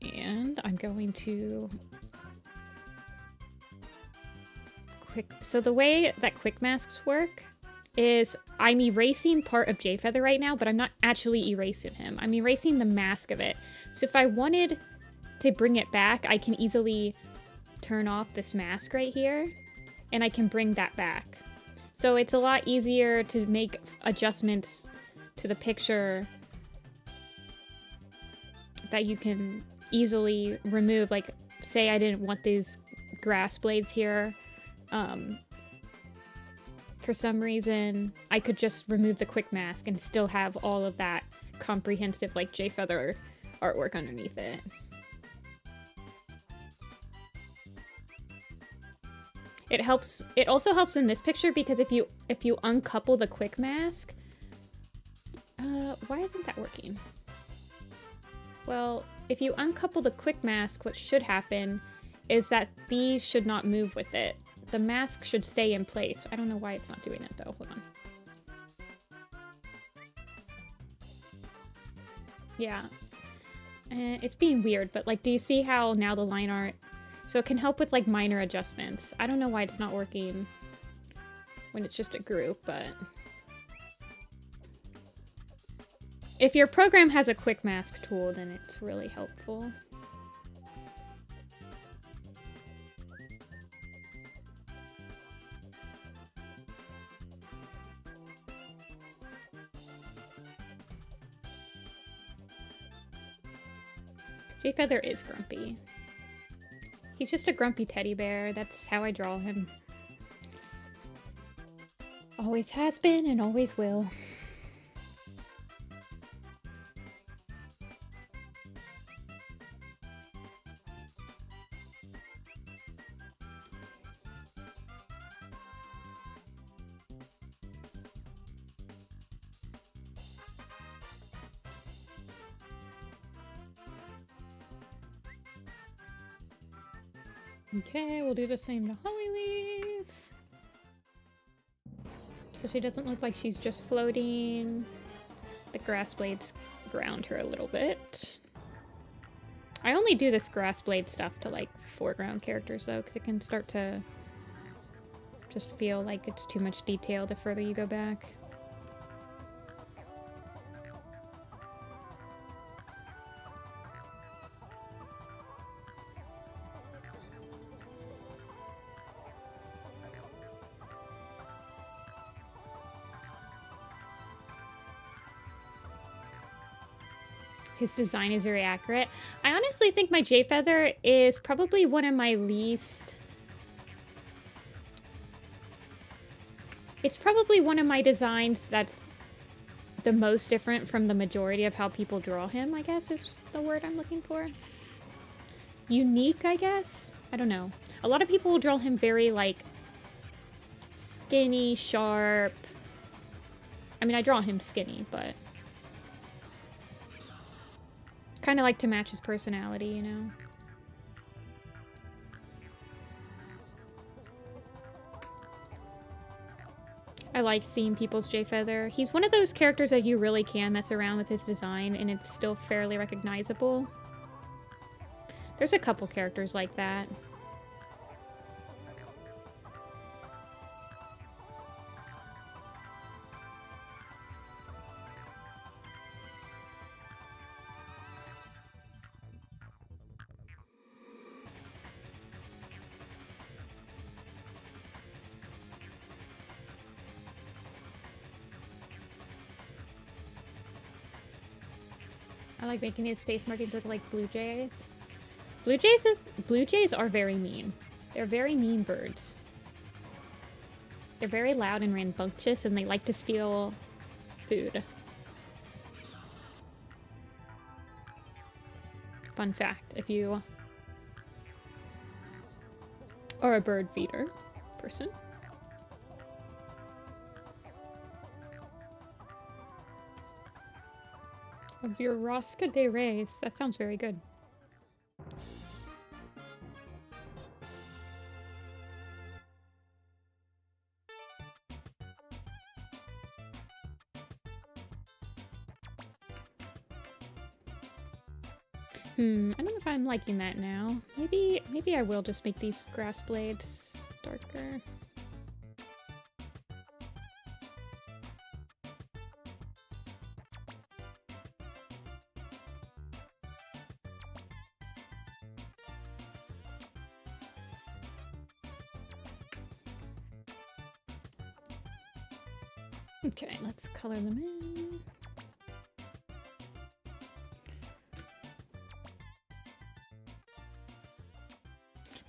And I'm going to... So the way that quick masks work is I'm erasing part of J Feather right now, but I'm not actually erasing him. I'm erasing the mask of it. So if I wanted to bring it back, I can easily turn off this mask right here and I can bring that back. So it's a lot easier to make adjustments to the picture that you can easily remove. Like, say I didn't want these grass blades here for some reason, I could just remove the quick mask and still have all of that comprehensive, like, J Feather artwork underneath it. It helps. It also helps in this picture because if you uncouple the quick mask, why isn't that working? Well, if you uncouple the quick mask, what should happen is that these should not move with it. The mask should stay in place. I don't know why it's not doing it though. Hold on. Yeah. It's being weird, but like, do you see how now the line art... So it can help with like minor adjustments. I don't know why it's not working when it's just a group, but... If your program has a quick mask tool, then it's really helpful. J-Feather is grumpy. He's just a grumpy teddy bear. That's how I draw him. Always has been and always will. Okay, we'll do the same to Hollyleaf. So she doesn't look like she's just floating. The grass blades ground her a little bit. I only do this grass blade stuff to like foreground characters though, because it can start to just feel like it's too much detail the further you go back. His design is very accurate. I honestly think my J-Feather is probably one of my least... It's probably one of my designs that's the most different from the majority of how people draw him, I guess is the word I'm looking for. Unique, I guess? I don't know. A lot of people draw him very, like, skinny, sharp. I mean, I draw him skinny, but... kind of like to match his personality, you know? I like seeing people's J-Feather. He's one of those characters that you really can mess around with his design and it's still fairly recognizable. There's a couple characters like that. I like making his face markings look like blue jays. Blue jays are very mean. They're very mean birds. They're very loud and rambunctious, and they like to steal food. Fun fact, if you are a bird feeder person. Of your Rosca de Reyes. That sounds very good. I don't know if I'm liking that now. Maybe I will just make these grass blades darker. Okay, let's color them in.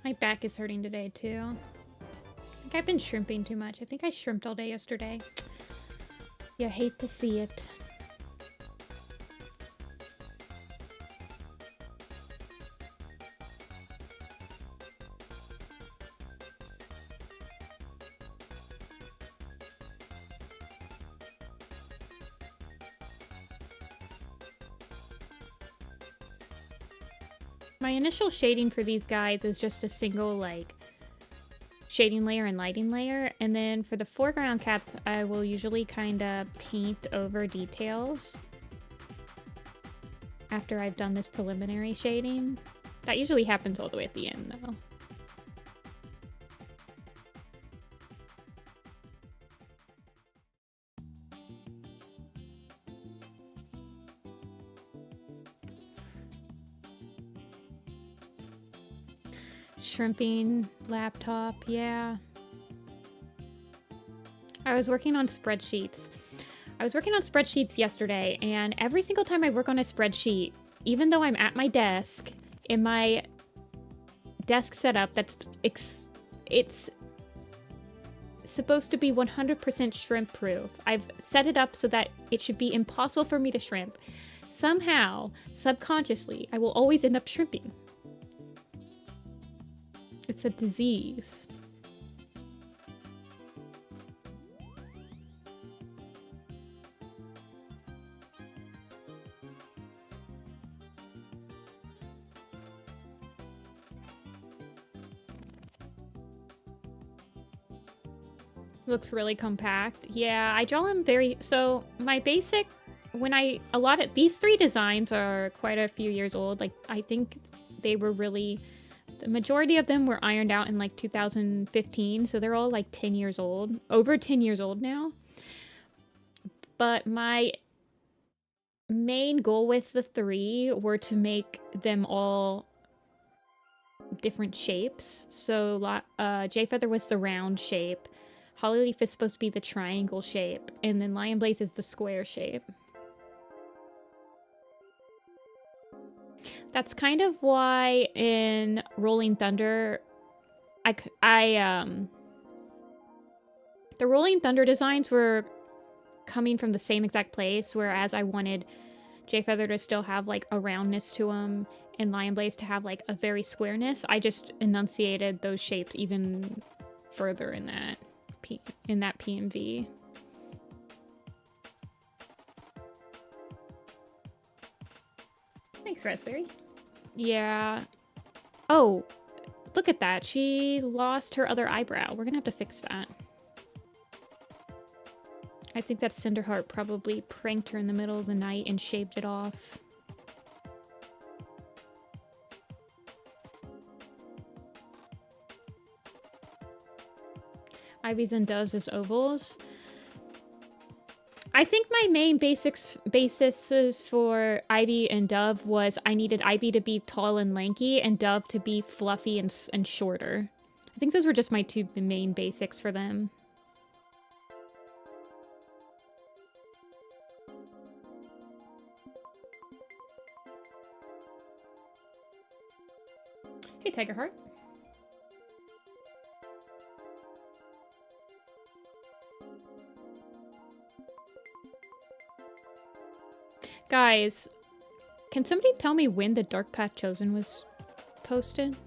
My back is hurting today too. I think I've been shrimping too much. I think I shrimped all day yesterday. You hate to see it. My initial shading for these guys is just a single, like, shading layer and lighting layer. And then for the foreground cats, I will usually kind of paint over details. after I've done this preliminary shading. That usually happens all the way at the end, though. Shrimping laptop, yeah. I was working on spreadsheets. Yesterday, and every single time I work on a spreadsheet, even though I'm at my desk, in my desk setup, it's supposed to be 100% shrimp proof. I've set it up so that it should be impossible for me to shrimp. Somehow, subconsciously, I will always end up shrimping. It's a disease. Looks really compact. Yeah, I draw them very... So, my basic... these three designs are quite a few years old. Like, I think they were really... The majority of them were ironed out in, like, 2015. So, they're all, like, 10 years old. Over 10 years old now. But my main goal with the three were to make them all different shapes. So, J-Feather was the round shape. Hollyleaf is supposed to be the triangle shape, and then Lion Blaze is the square shape. That's kind of why in Rolling Thunder, the Rolling Thunder designs were coming from the same exact place, whereas I wanted J-Feather to still have like a roundness to them, and Lion Blaze to have like a very squareness. I just enunciated those shapes even further in that PMV. Thanks, Raspberry. Yeah. Oh, look at that. She lost her other eyebrow. We're gonna have to fix that. I think that Cinderheart probably pranked her in the middle of the night and shaved it off. Ivies and Doves as ovals. I think my main basis for Ivy and Dove was I needed Ivy to be tall and lanky and Dove to be fluffy and shorter. I think those were just my two main basics for them. Hey, Tigerheart. Guys, can somebody tell me when the Dark Path Chosen was posted?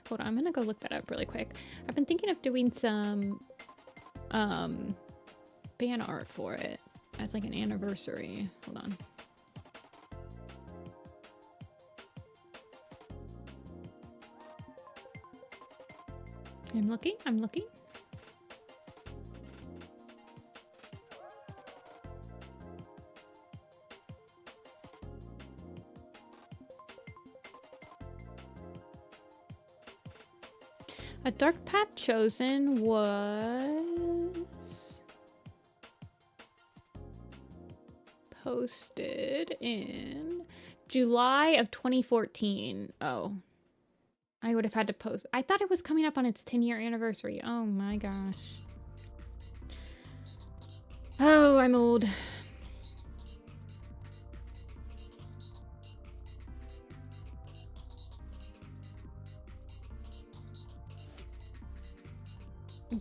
Hold on, I'm gonna go look that up really quick. I've been thinking of doing some fan art for it as like an anniversary. Hold on. I'm looking. A Dark Path Chosen was posted in July of 2014. Oh, I would have had to post. I thought it was coming up on its 10-year anniversary. Oh my gosh. Oh, I'm old.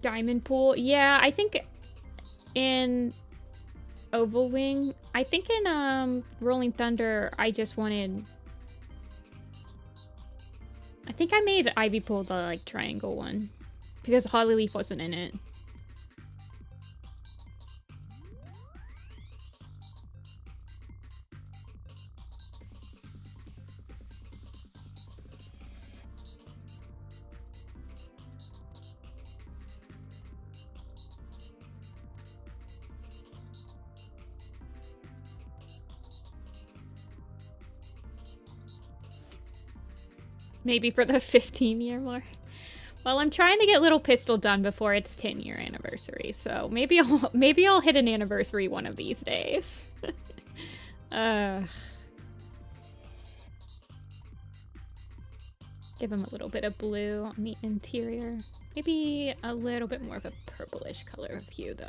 Diamond Pool. Yeah, I think in Oval Wing, I think in Rolling Thunder, I just wanted... I think I made Ivy Pool the like triangle one because Hollyleaf wasn't in it. Maybe for the 15-year mark. Well, I'm trying to get Little Pistol done before its 10-year anniversary, so maybe I'll hit an anniversary one of these days. Give him a little bit of blue on the interior. Maybe a little bit more of a purplish color of hue, though.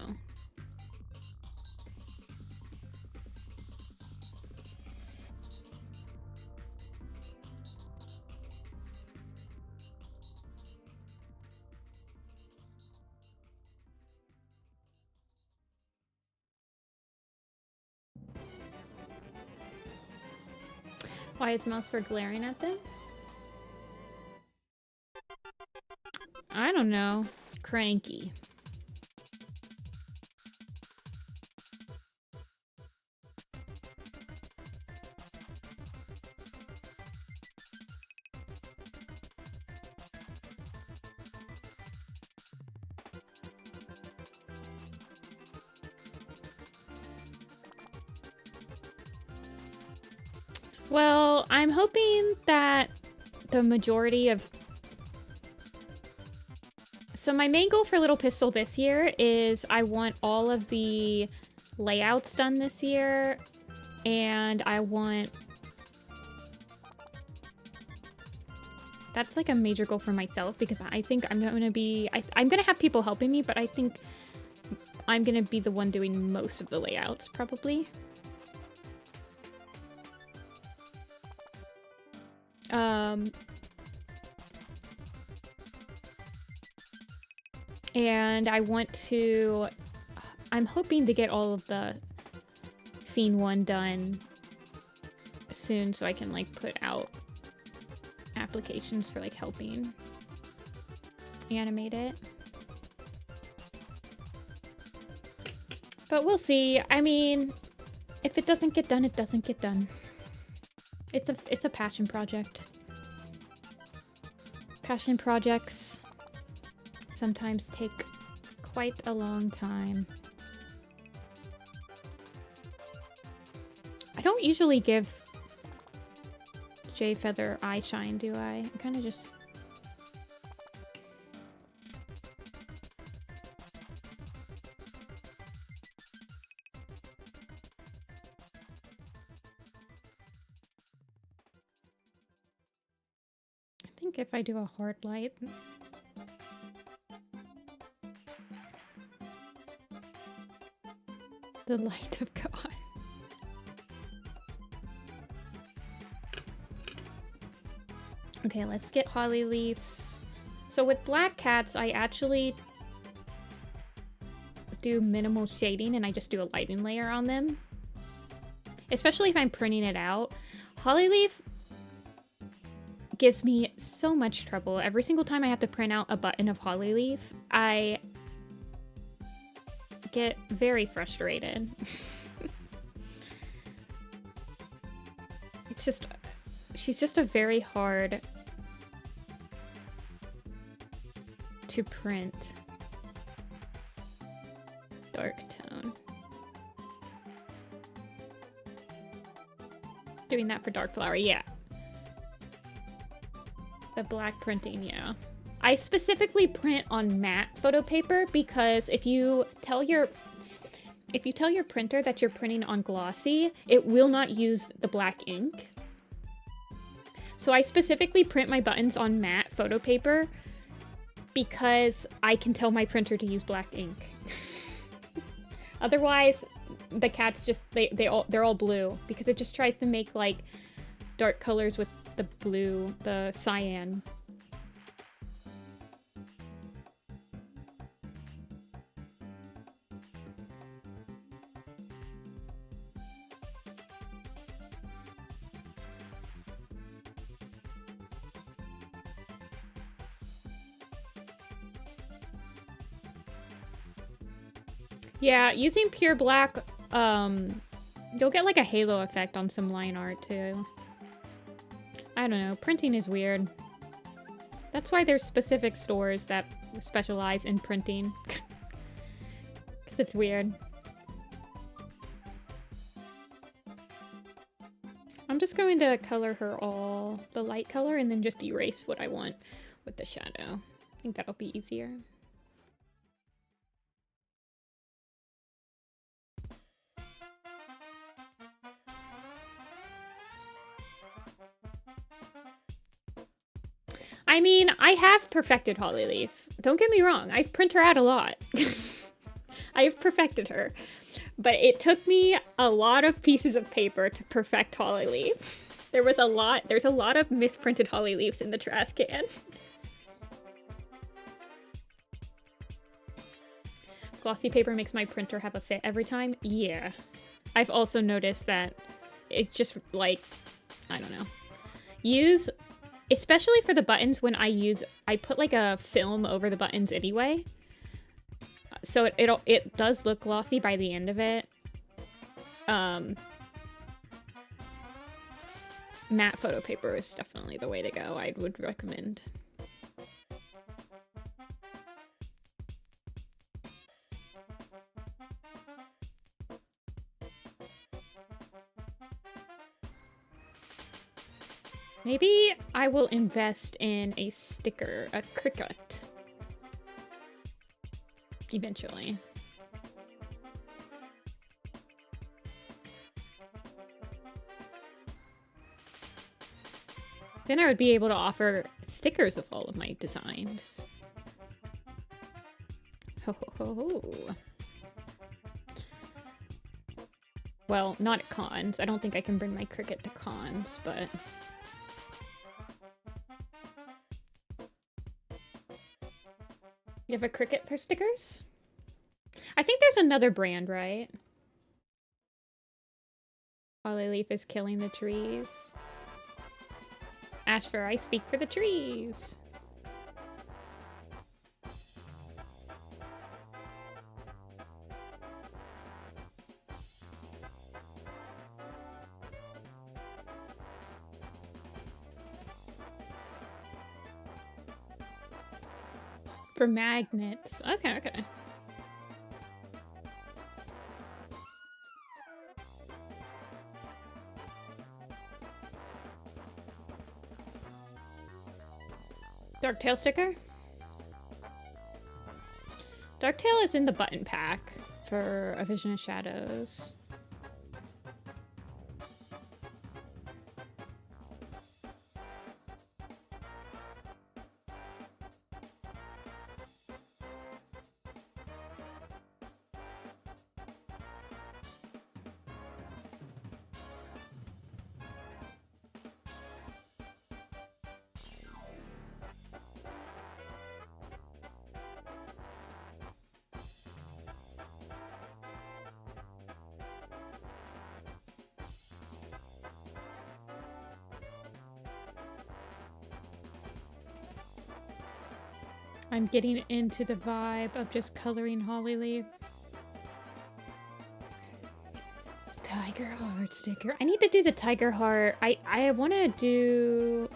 Why is Mouseford glaring at them? I don't know. Cranky. Well, I'm hoping that the majority of... So my main goal for Little Pistol this year is I want all of the layouts done this year, and I want... That's like a major goal for myself, because I think I'm going to be... I'm going to have people helping me, but I think I'm going to be the one doing most of the layouts, probably. And I want to... I'm hoping to get all of the Scene 1 done soon so I can, like, put out applications for, like, helping animate it. But we'll see. I mean, if it doesn't get done, it doesn't get done. It's a passion project. Passion projects sometimes take quite a long time. I don't usually give Jay Feather eye shine, do I? I kind of just... I think if I do a hard light... The light of God. Okay, let's get holly leaves. So with black cats, I actually do minimal shading and I just do a lighting layer on them. Especially if I'm printing it out. Holly leaf gives me so much trouble. Every single time I have to print out a button of holly leaf, I get very frustrated. It's just, she's just a very hard to print dark tone. Doing that for dark flower, yeah. The black printing, yeah. I specifically print on matte photo paper because if you tell your printer that you're printing on glossy, it will not use the black ink. So I specifically print my buttons on matte photo paper because I can tell my printer to use black ink. Otherwise, the cats just they're all blue because it just tries to make like dark colors with the blue, the cyan. Yeah, using pure black, you'll get like a halo effect on some line art too. I don't know, printing is weird. That's why there's specific stores that specialize in printing. 'Cause it's weird. I'm just just going to color her all the light color and then just erase what I want with the shadow. I think that'll be easier. I mean, I have perfected Hollyleaf. Don't get me wrong, I've printed her out a lot. I've perfected her. But it took me a lot of pieces of paper to perfect Hollyleaf. There's a lot of misprinted Hollyleafs in the trash can. Glossy paper makes my printer have a fit every time? Yeah. I've also noticed that it just, like, I don't know. Especially for the buttons, when I put like a film over the buttons anyway. So it does look glossy by the end of it. Matte photo paper is definitely the way to go. I would recommend. Maybe I will invest in a sticker, a Cricut. Eventually. Then I would be able to offer stickers of all of my designs. Ho ho ho ho. Well, not at cons. I don't think I can bring my Cricut to cons, but... You have a Cricut for stickers? I think there's another brand, right? Hollyleaf is killing the trees. Ashfur, I speak for the trees. For magnets. Okay, okay. Darktail sticker? Darktail is in the button pack for A Vision of Shadows. I'm getting into the vibe of just coloring Hollyleaf. Tiger heart sticker. I need to do the tiger heart. I want to do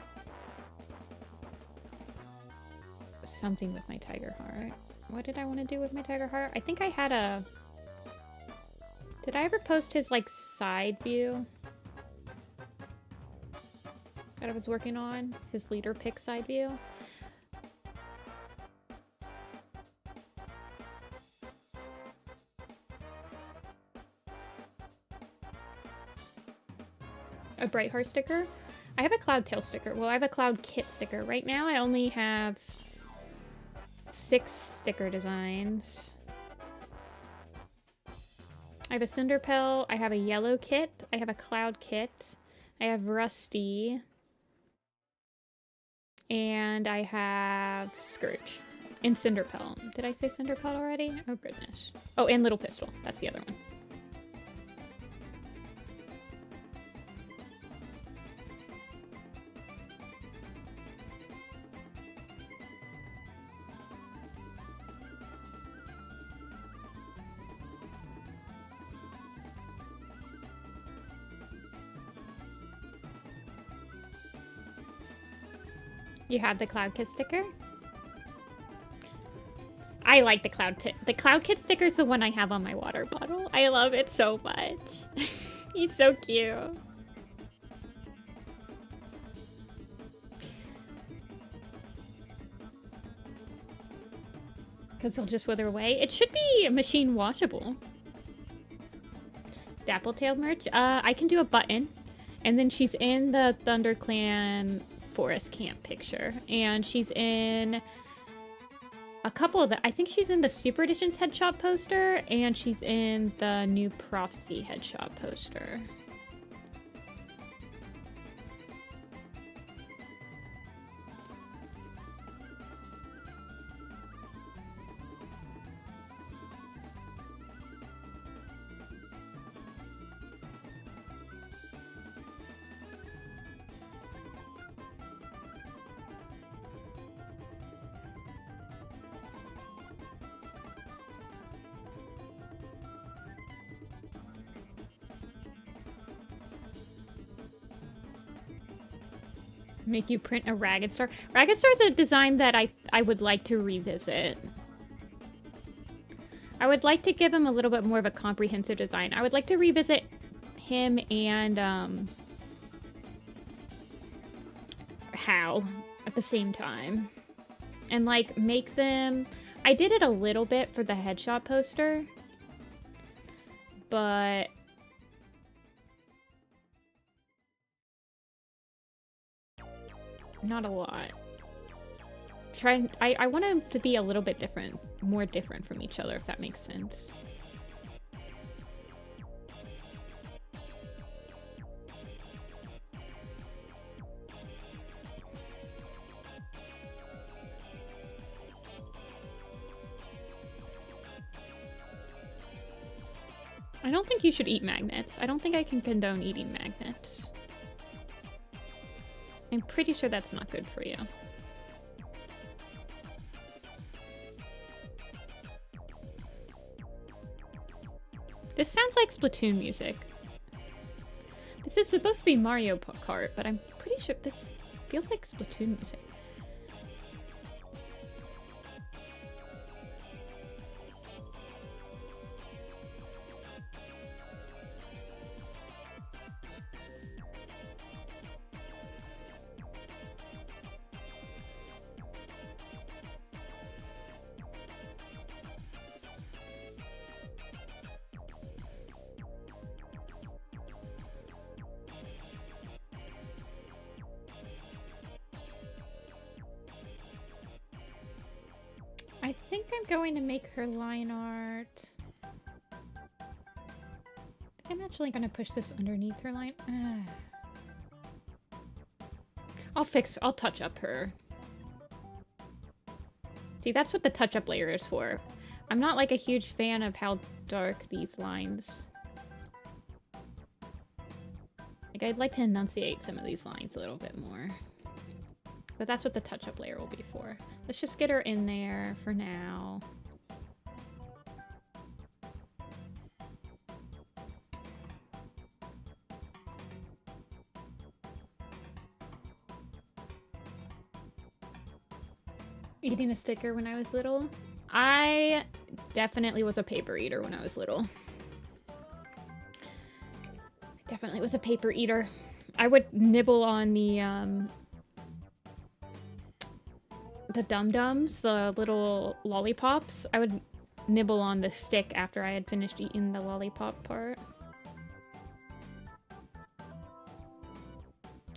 something with my tiger heart. What did I want to do with my tiger heart? I think I had a... Did I ever post his, like, side view that I was working on? His leader pick side view? A bright heart sticker? I have a cloud tail sticker. Well, I have a cloud kit sticker. Right now I only have 6 sticker designs. I have a Cinderpell, I have a yellow kit, I have a cloud kit, I have Rusty, and I have Scourge. And Cinderpell. Did I say Cinderpell already? Oh goodness. Oh, and Little Pistol. That's the other one. You have the Cloud Kit sticker? I like the Cloud Kit. The Cloud Kit sticker is the one I have on my water bottle. I love it so much. He's so cute. Because he'll just wither away. It should be machine washable. Dappletail merch. I can do a button. And then she's in the ThunderClan forest camp picture. And she's in a couple of the... I think she's in the Super Editions headshot poster. And she's in the new Prophecy headshot poster. Make you print a Ragged Star. Ragged Star is a design that I would like to revisit. I would like to give him a little bit more of a comprehensive design. I would like to revisit him and Hal at the same time. And like make them... I did it a little bit for the headshot poster. But... not a lot. I want them to be a little bit different, more different from each other, if that makes sense. I don't think you should eat magnets. I don't think I can condone eating magnets. I'm pretty sure that's not good for you. This sounds like Splatoon music. This is supposed to be Mario Kart, but I'm pretty sure this feels like Splatoon music. I think I'm going to make her line art. I think I'm actually going to push this underneath her line. I'll touch up her. See, that's what the touch-up layer is for. I'm not like a huge fan of how dark these lines. Like, I'd like to enunciate some of these lines a little bit more. But that's what the touch-up layer will be for. Let's just get her in there for now. Eating a sticker when I was little? I definitely was a paper eater when I was little. Definitely was a paper eater. I would nibble on the dum-dums, the little lollipops. I would nibble on the stick after I had finished eating the lollipop part.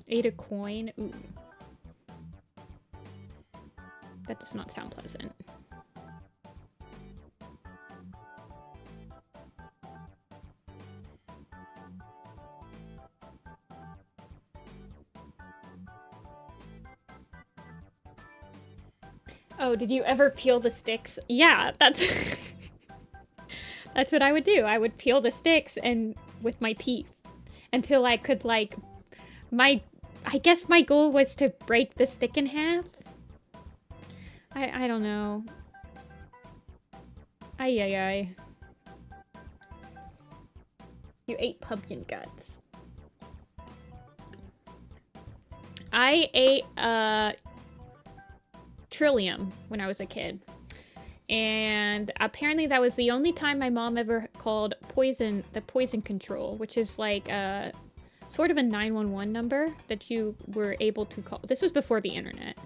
Ate a coin. Ooh. That does not sound pleasant. Oh, did you ever peel the sticks? Yeah, that's that's what I would do. I would peel the sticks and with my teeth until I could like I guess my goal was to break the stick in half. I don't know. Ay. You ate pumpkin guts. I ate Trillium when I was a kid. And apparently that was the only time my mom ever called the poison control, which is like a sort of a 911 number that you were able to call. This was before the internet.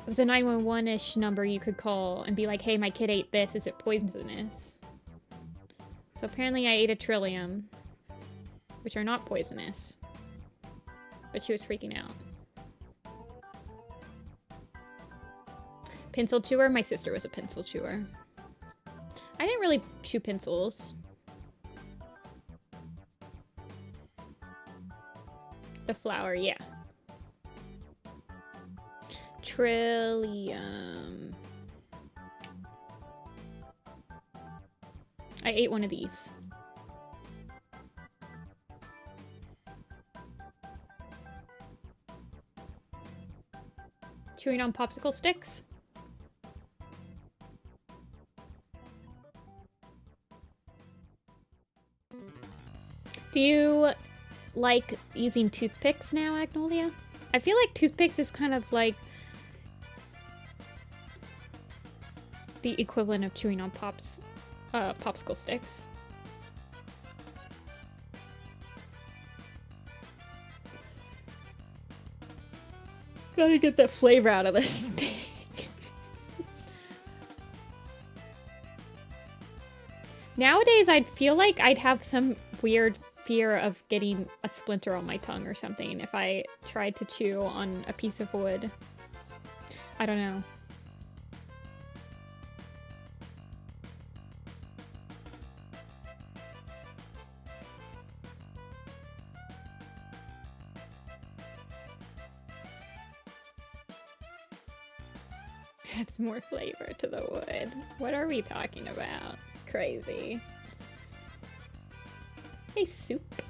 It was a 911-ish number you could call and be like, hey, my kid ate this. Is it poisonous? So apparently I ate a trillium, which are not poisonous. But she was freaking out. Pencil chewer? My sister was a pencil chewer. I didn't really chew pencils. The flower, yeah. Trillium. I ate one of these. Chewing on popsicle sticks? Do you like using toothpicks now, Agnolia? I feel like toothpicks is kind of like the equivalent of chewing on popsicle sticks. Gotta get that flavor out of this stick. Nowadays, I'd feel like I'd have some weird fear of getting a splinter on my tongue or something if I tried to chew on a piece of wood. I don't know. Adds more flavor to the wood. What are we talking about? Crazy. Hey, soup.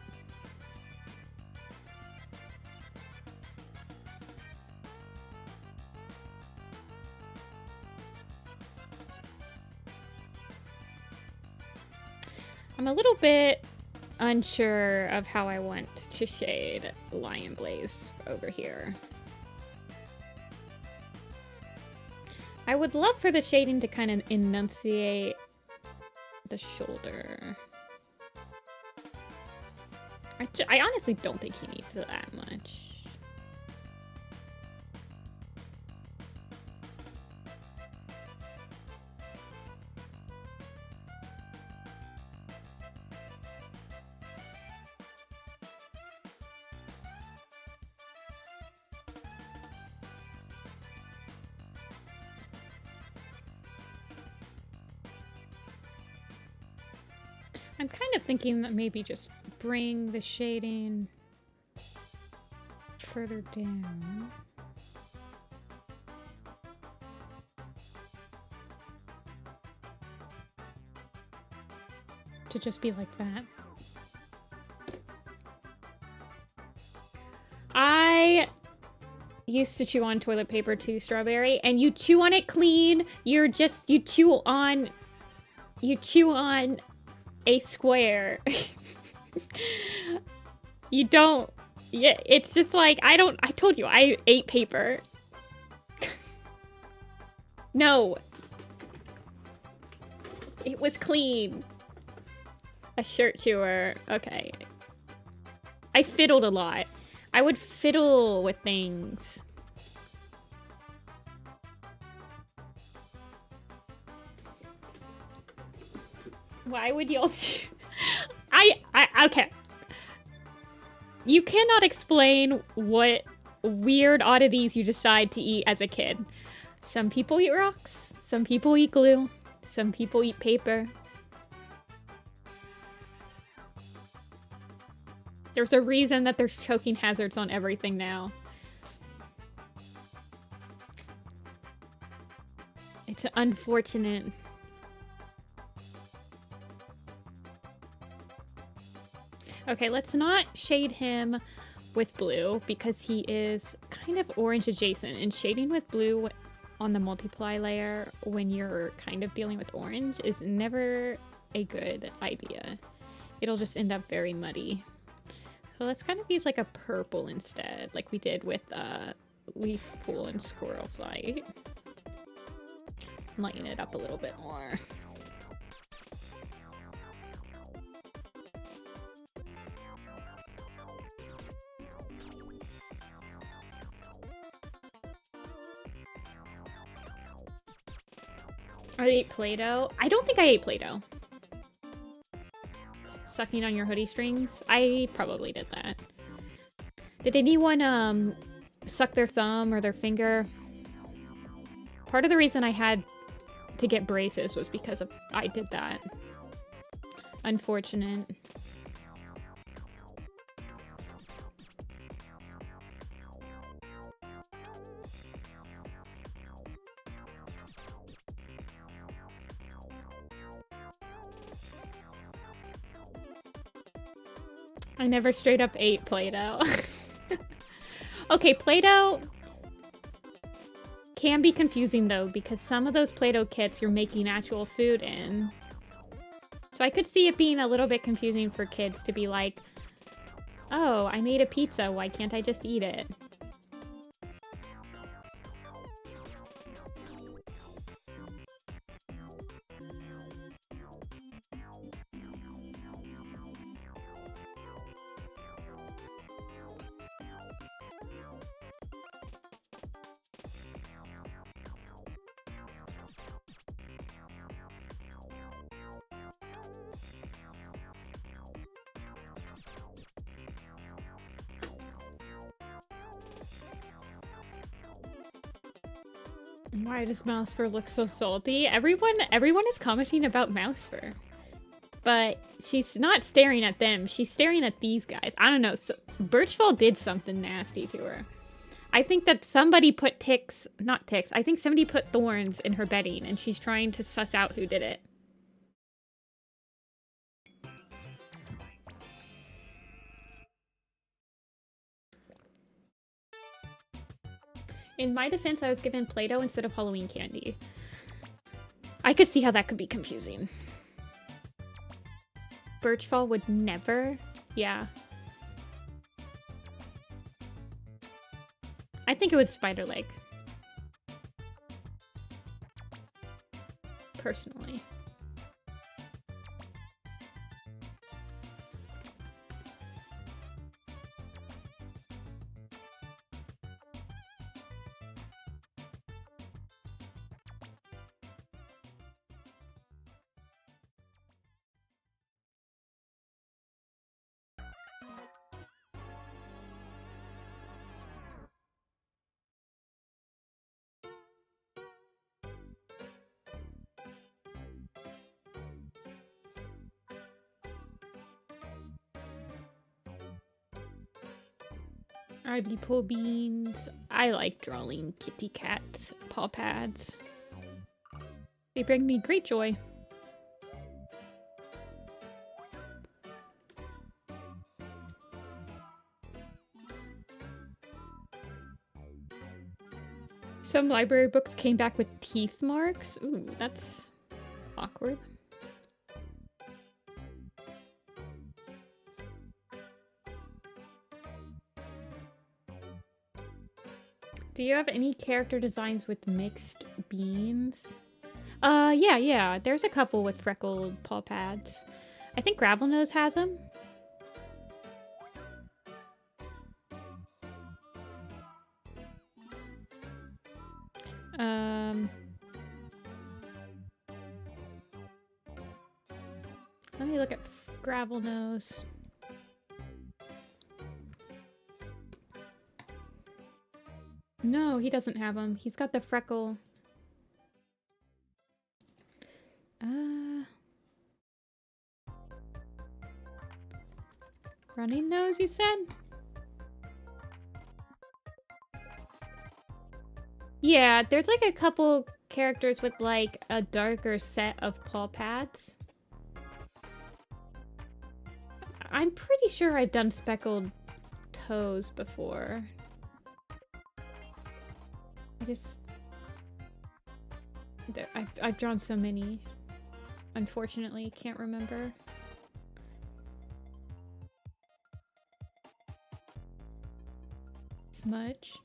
I'm a little bit unsure of how I want to shade Lion Blaze over here. I would love for the shading to kind of enunciate the shoulder. I honestly don't think he needs that much. I'm kind of thinking that maybe just bring the shading further down. To just be like that. I used to chew on toilet paper too, Strawberry, and you chew on it clean. You chew on a square. You don't, yeah, it's just like, I told you, I ate paper. No. It was clean. A shirt chewer, okay. I fiddled a lot. I would fiddle with things. Why would y'all okay. You cannot explain what weird oddities you decide to eat as a kid. Some people eat rocks, some people eat glue, some people eat paper. There's a reason that there's choking hazards on everything now. It's unfortunate. Okay, let's not shade him with blue because he is kind of orange adjacent, and shading with blue on the multiply layer when you're kind of dealing with orange is never a good idea. It'll just end up very muddy. So let's kind of use like a purple instead, like we did with leaf pool and squirrel flight. Lighten it up a little bit more. I ate Play-Doh. I don't think I ate Play-Doh. Sucking on your hoodie strings? I probably did that. Did anyone suck their thumb or their finger? Part of the reason I had to get braces was because I did that. Unfortunate. I never straight up ate Play-Doh. Okay, Play-Doh can be confusing though, because some of those Play-Doh kits you're making actual food in. So I could see it being a little bit confusing for kids to be like, oh, I made a pizza, why can't I just eat it? Why does mouse fur look so salty? Everyone is commenting about mouse fur. But she's not staring at them. She's staring at these guys. I don't know. So, Birchfall did something nasty to her. I think that somebody put not ticks. I think somebody put thorns in her bedding and she's trying to suss out who did it. In my defense, I was given Play-Doh instead of Halloween candy. I could see how that could be confusing. Birchfall would never? Yeah. I think it was Spider Leg. Personally. Ivy pull beans. I like drawing kitty cat paw pads. They bring me great joy. Some library books came back with teeth marks. Ooh, that's awkward. Do you have any character designs with mixed beans? Yeah. There's a couple with freckled paw pads. I think Gravelnose has them. Let me look at Gravelnose. No, he doesn't have them. He's got the freckle. Running nose, you said? Yeah, there's like a couple characters with like a darker set of paw pads. I'm pretty sure I've done speckled toes before. I've drawn so many. Unfortunately, can't remember. Smudge.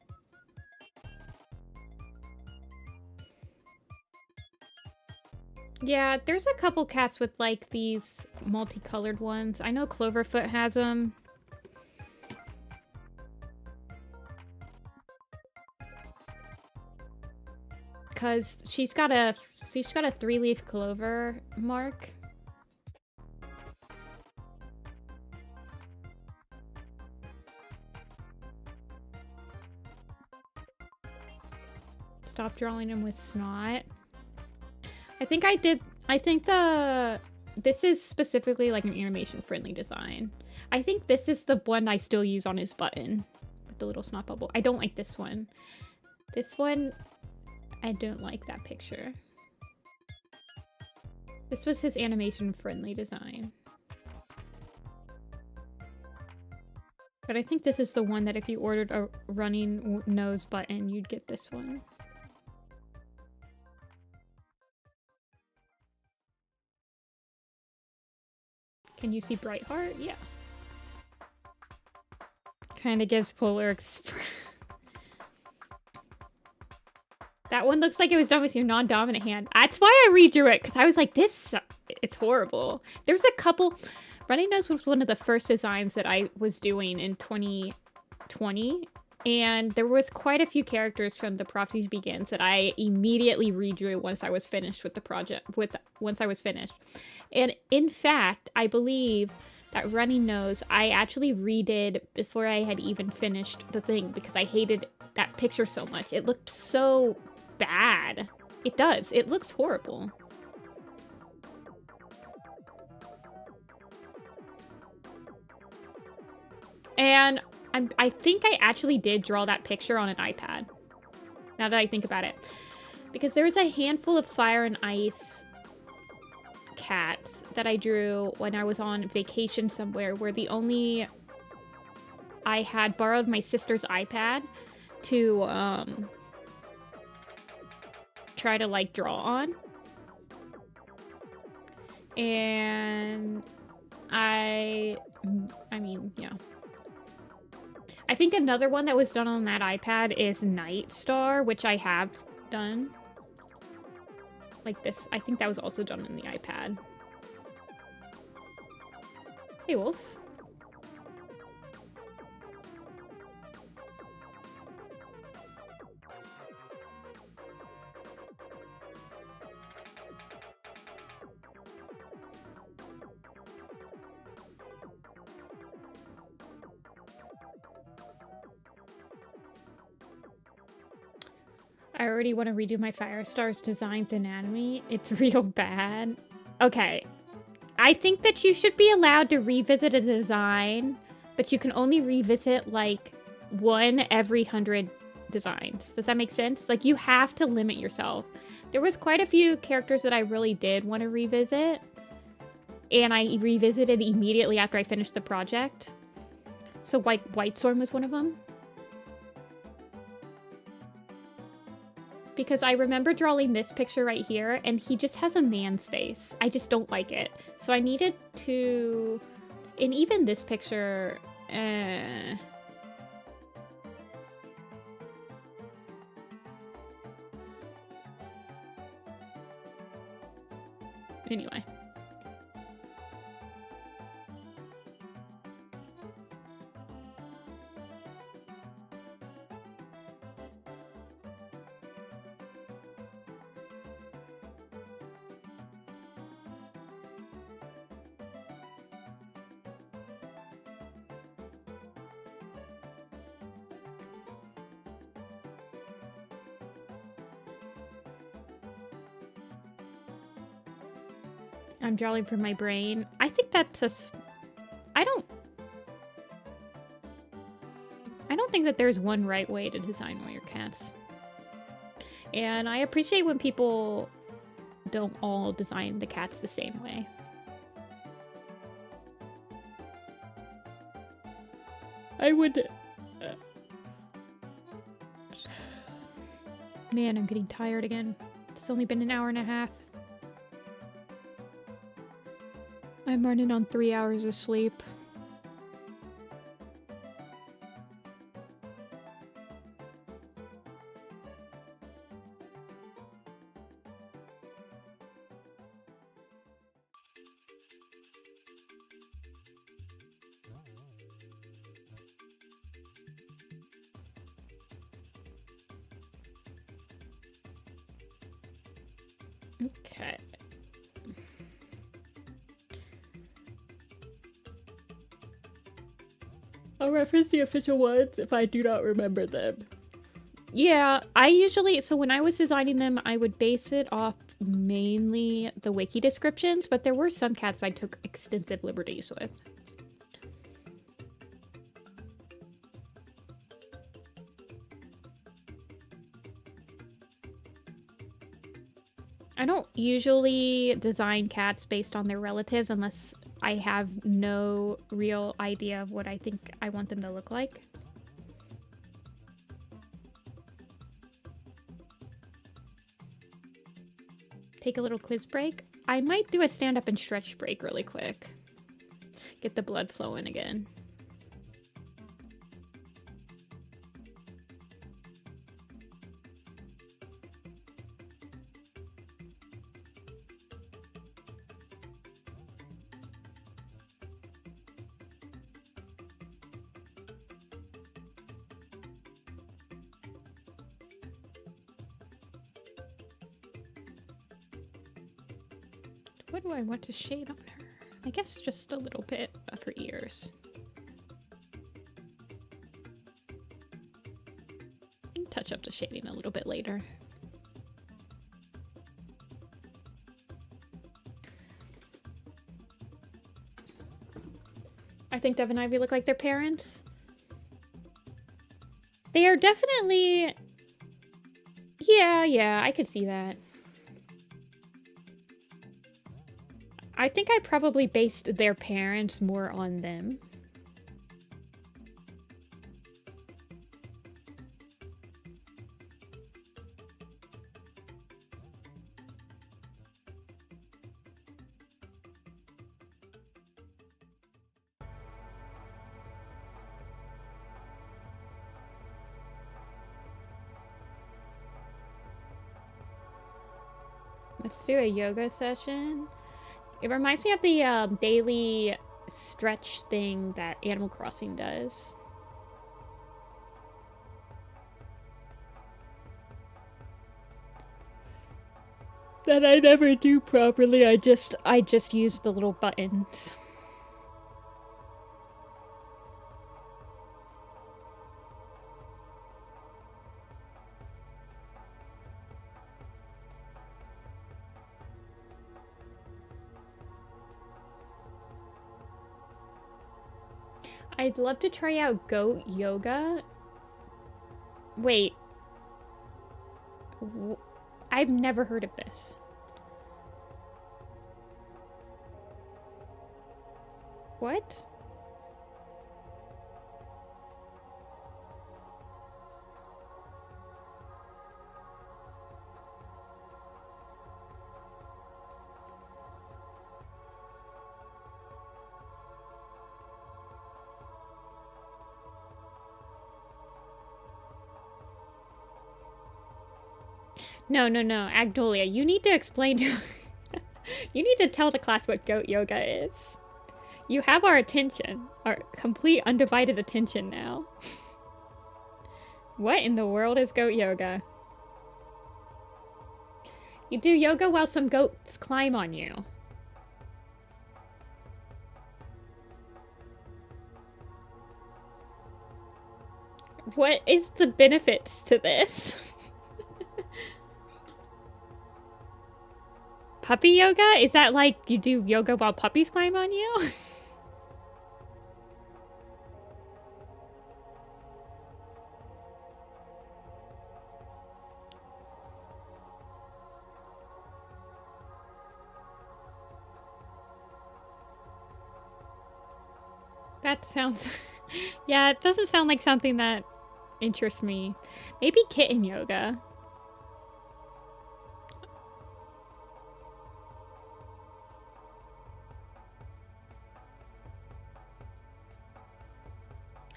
Yeah, there's a couple cats with like these multicolored ones. I know Cloverfoot has them. Because she's got a So each got a 3-leaf clover mark. Stop drawing them with snot. I think this is specifically like an animation friendly design. I think this is the one I still use on his button with the little snot bubble. I don't like this one. This one, I don't like that picture. This was his animation friendly design. But I think this is the one that if you ordered a running nose button, you'd get this one. Can you see Brightheart? Yeah. Kind of gives Polar Express. That one looks like it was done with your non-dominant hand. That's why I redrew it, because I was like, this, it's horrible. There's a couple... Running Nose was one of the first designs that I was doing in 2020, and there was quite a few characters from the Prophecy Begins that I immediately redrew once I was finished with the project, once I was finished. And in fact, I believe that Running Nose, I actually redid before I had even finished the thing because I hated that picture so much. It looked so bad. It does. It looks horrible. And I think I actually did draw that picture on an iPad, now that I think about it. Because there was a handful of Fire and Ice cats that I drew when I was on vacation somewhere, where I had borrowed my sister's iPad to try to like draw on. And I mean, yeah. I think another one that was done on that iPad is Night Star, which I have done. Like this. I think that was also done on the iPad. Hey, Wolf. I already want to redo my Firestar's designs anatomy. It's real bad. Okay. I think that you should be allowed to revisit a design, but you can only revisit like one every 100 designs. Does that make sense? Like you have to limit yourself. There was quite a few characters that I really did want to revisit, and I revisited immediately after I finished the project. So White Storm was one of them. Because I remember drawing this picture right here, and he just has a man's face. I just don't like it. So I needed to... And even this picture... Anyway. I'm drawing from my brain. I think that's I don't think that there's one right way to design warrior cats. And I appreciate when people don't all design the cats the same way. I would... Man, I'm getting tired again. It's only been an hour and a half. I'm running on 3 hours of sleep. Okay. I'll reference the official ones if I do not remember them. Yeah, I usually, so when I was designing them, I would base it off mainly the wiki descriptions, but there were some cats I took extensive liberties with. I don't usually design cats based on their relatives unless I have no real idea of what I think I want them to look like. Take a little quiz break. I might do a stand up and stretch break really quick. Get the blood flowing again. What do I want to shade on her? I guess just a little bit of her ears. Touch up the shading a little bit later. I think Dev and Ivy look like their parents. They are definitely... Yeah, I could see that. I think I probably based their parents more on them. Let's do a yoga session. It reminds me of the daily stretch thing that Animal Crossing does. That I never do properly. I just use the little buttons. I'd love to try out goat yoga. Wait. I've never heard of this. What? No, Agdolia, you need to explain to... You need to tell the class what goat yoga is. You have our attention. Our complete undivided attention now. What in the world is goat yoga? You do yoga while some goats climb on you. What is the benefits to this? Puppy yoga? Is that like you do yoga while puppies climb on you? That sounds... Yeah, it doesn't sound like something that interests me. Maybe kitten yoga.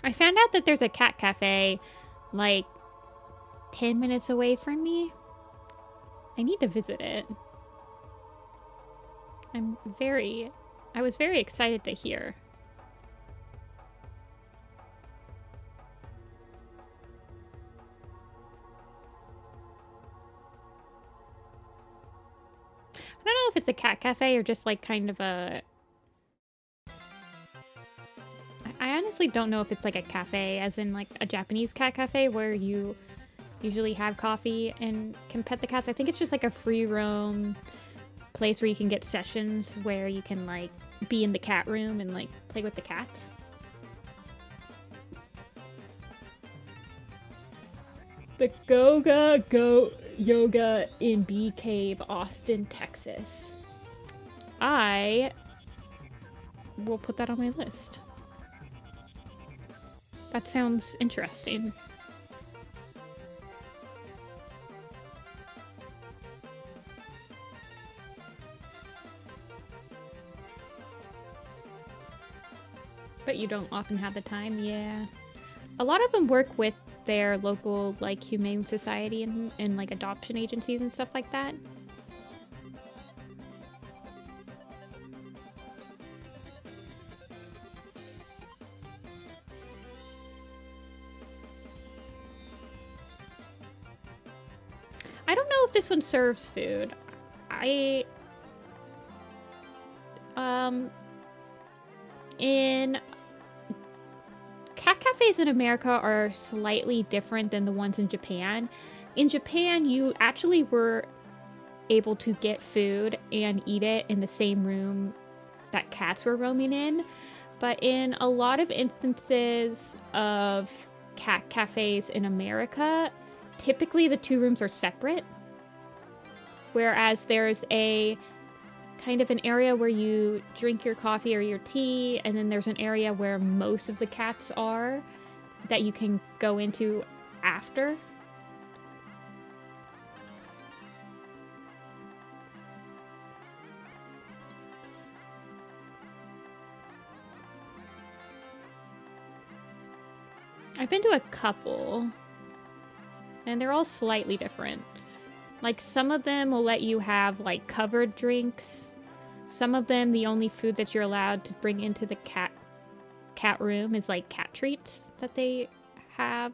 I found out that there's a cat cafe like 10 minutes away from me. I need to visit it. I was very excited to hear. know if it's a cat cafe or just like kind of a... I honestly don't know if it's like a cafe, as in like a Japanese cat cafe where you usually have coffee and can pet the cats. I think it's just like a free roam place where you can get sessions where you can like be in the cat room and like play with the cats. The Goga Go Yoga in Bee Cave, Austin, Texas. I will put that on my list. That sounds interesting. But you don't often have the time, yeah. A lot of them work with their local, like, humane society and like, adoption agencies and stuff like that. I don't know if this one serves food. In cat cafes in America are slightly different than the ones in Japan. In Japan, you actually were able to get food and eat it in the same room that cats were roaming in. But in a lot of instances of cat cafes in America, typically the two rooms are separate. Whereas there's a kind of an area where you drink your coffee or your tea, and then there's an area where most of the cats are that you can go into after. I've been to a couple, and they're all slightly different. Like, some of them will let you have, like, covered drinks. Some of them, the only food that you're allowed to bring into the cat room is, like, cat treats that they have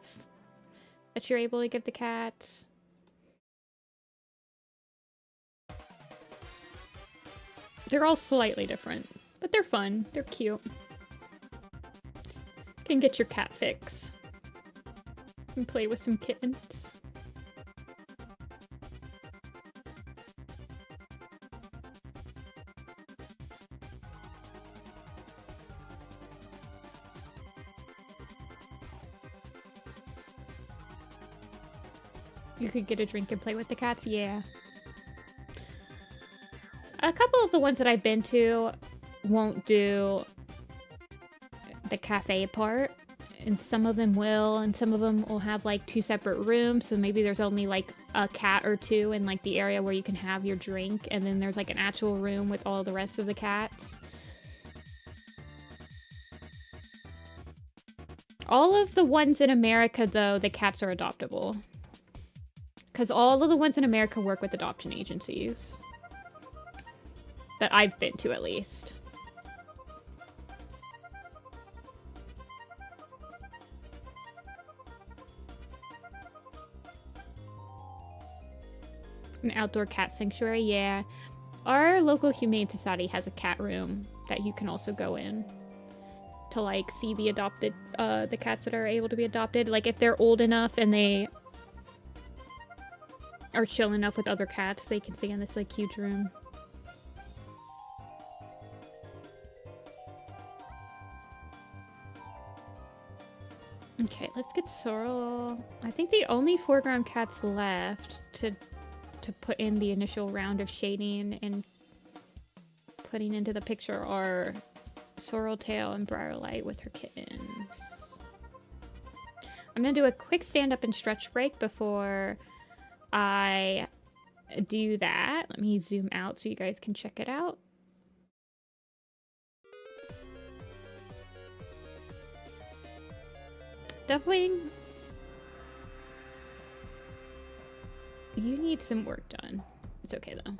that you're able to give the cats. They're all slightly different, but they're fun. They're cute. You can get your cat fix and play with some kittens. You could get a drink and play with the cats? Yeah. A couple of the ones that I've been to won't do the cafe part, and some of them will, and some of them will have like two separate rooms, so maybe there's only like a cat or two in like the area where you can have your drink, and then there's like an actual room with all the rest of the cats. All of the ones in America, though, the cats are adoptable. Because all of the ones in America work with adoption agencies. That I've been to, at least. An outdoor cat sanctuary, yeah. Our local humane society has a cat room that you can also go in to, like, see the adopted, the cats that are able to be adopted. Like, if they're old enough and they are chill enough with other cats, they can stay in this, like, huge room. Okay, let's get Sorrel. I think the only foreground cats left to put in the initial round of shading and putting into the picture are Sorreltail and Briarlight with her kittens. I'm gonna do a quick stand-up and stretch break before I do that. Let me zoom out so you guys can check it out. Duffwing, you need some work done. It's okay though.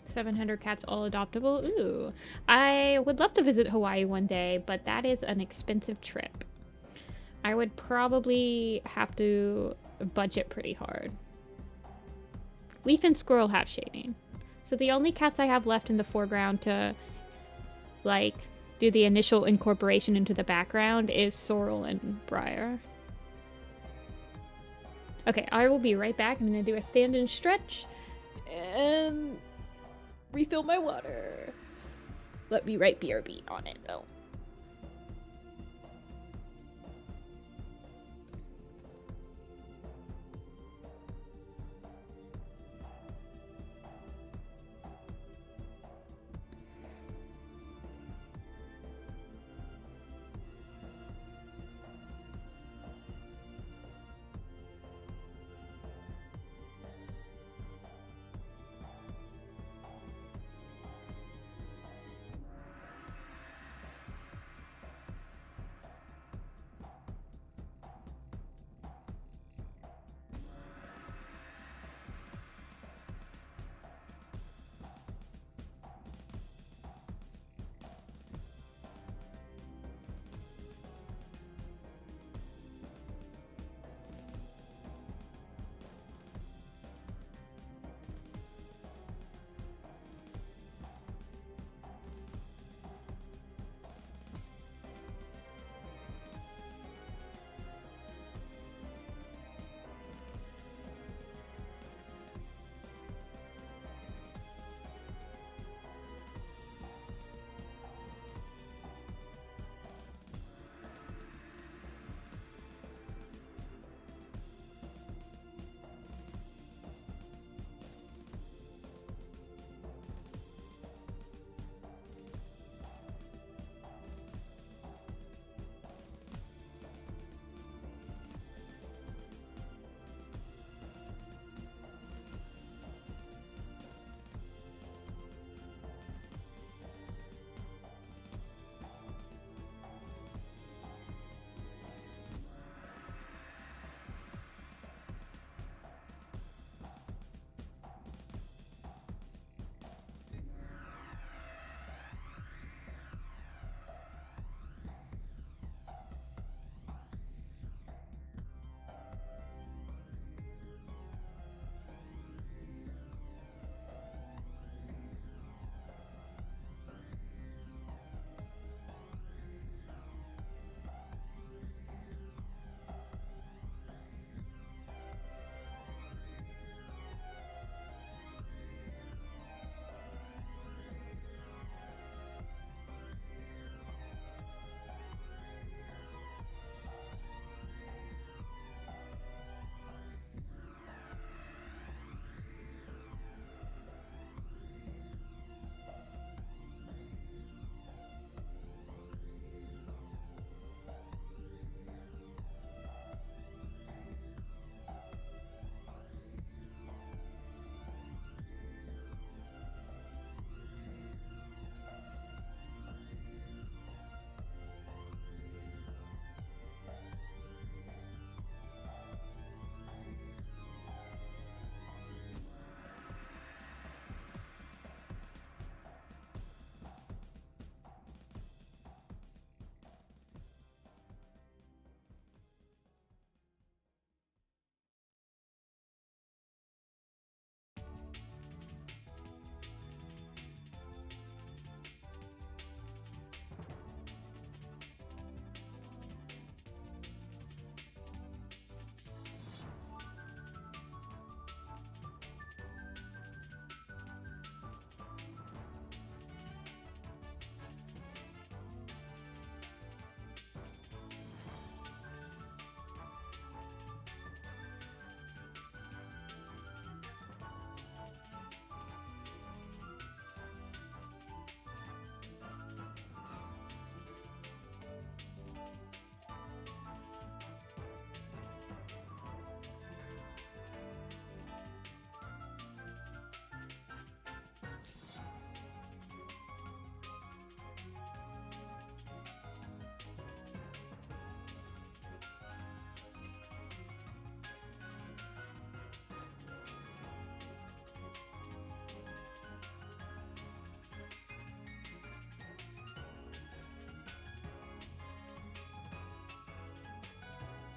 700 cats all adoptable. Ooh, I would love to visit Hawaii one day, but that is an expensive trip. I would probably have to budget pretty hard. Leaf and Squirrel have shading. So the only cats I have left in the foreground to, like, do the initial incorporation into the background is Sorrel and Briar. Okay, I will be right back. I'm gonna do a stand and stretch and refill my water. Let me write BRB on it though.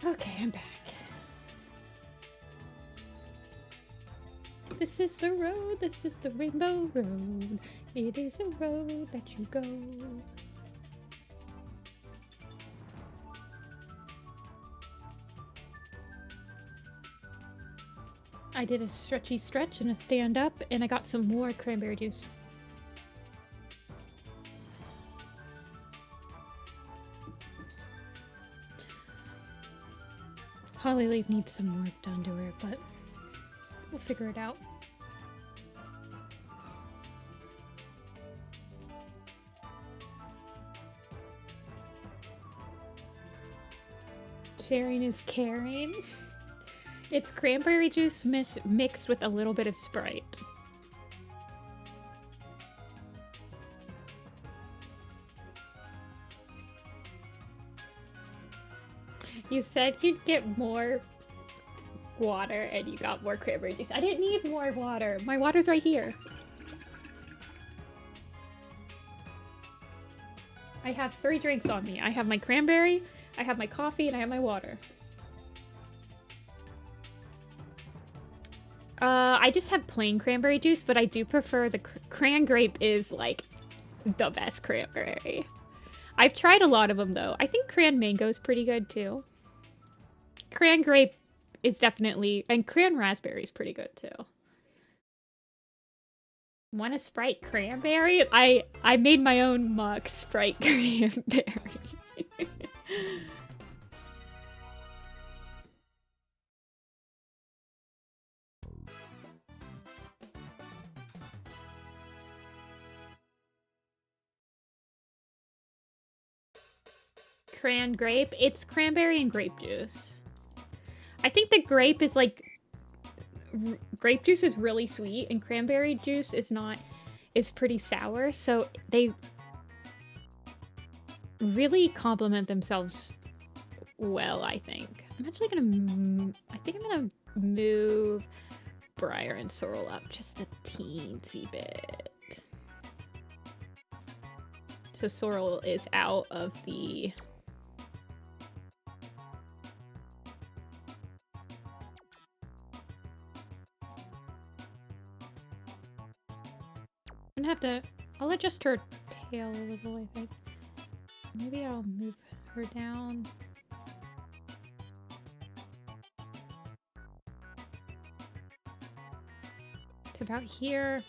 Okay, I'm back. This is the road, this is the rainbow road. It is a road that you go. I did a stretchy stretch and a stand up, and I got some more cranberry juice. Holly Leaf needs some work done to her, but we'll figure it out. Sharing is caring. It's cranberry juice mixed with a little bit of Sprite. You said you'd get more water and you got more cranberry juice. I didn't need more water. My water's right here. I have 3 drinks on me. I have my cranberry, I have my coffee, and I have my water. I just have plain cranberry juice, but I do prefer the cran grape is like the best cranberry. I've tried a lot of them though. I think cran mango is pretty good too. Cran grape is definitely, and cran raspberry is pretty good too. Want a Sprite cranberry? I made my own mock Sprite cranberry. Cran grape. It's cranberry and grape juice. I think the grape is like... grape juice is really sweet and cranberry juice is not... is pretty sour, so they really complement themselves well, I think. I'm actually gonna... I think I'm gonna move Briar and Sorrel up just a teensy bit. So Sorrel is out of the... I'm gonna have to... I'll adjust her tail a little, I think. Maybe I'll move her down. To about here.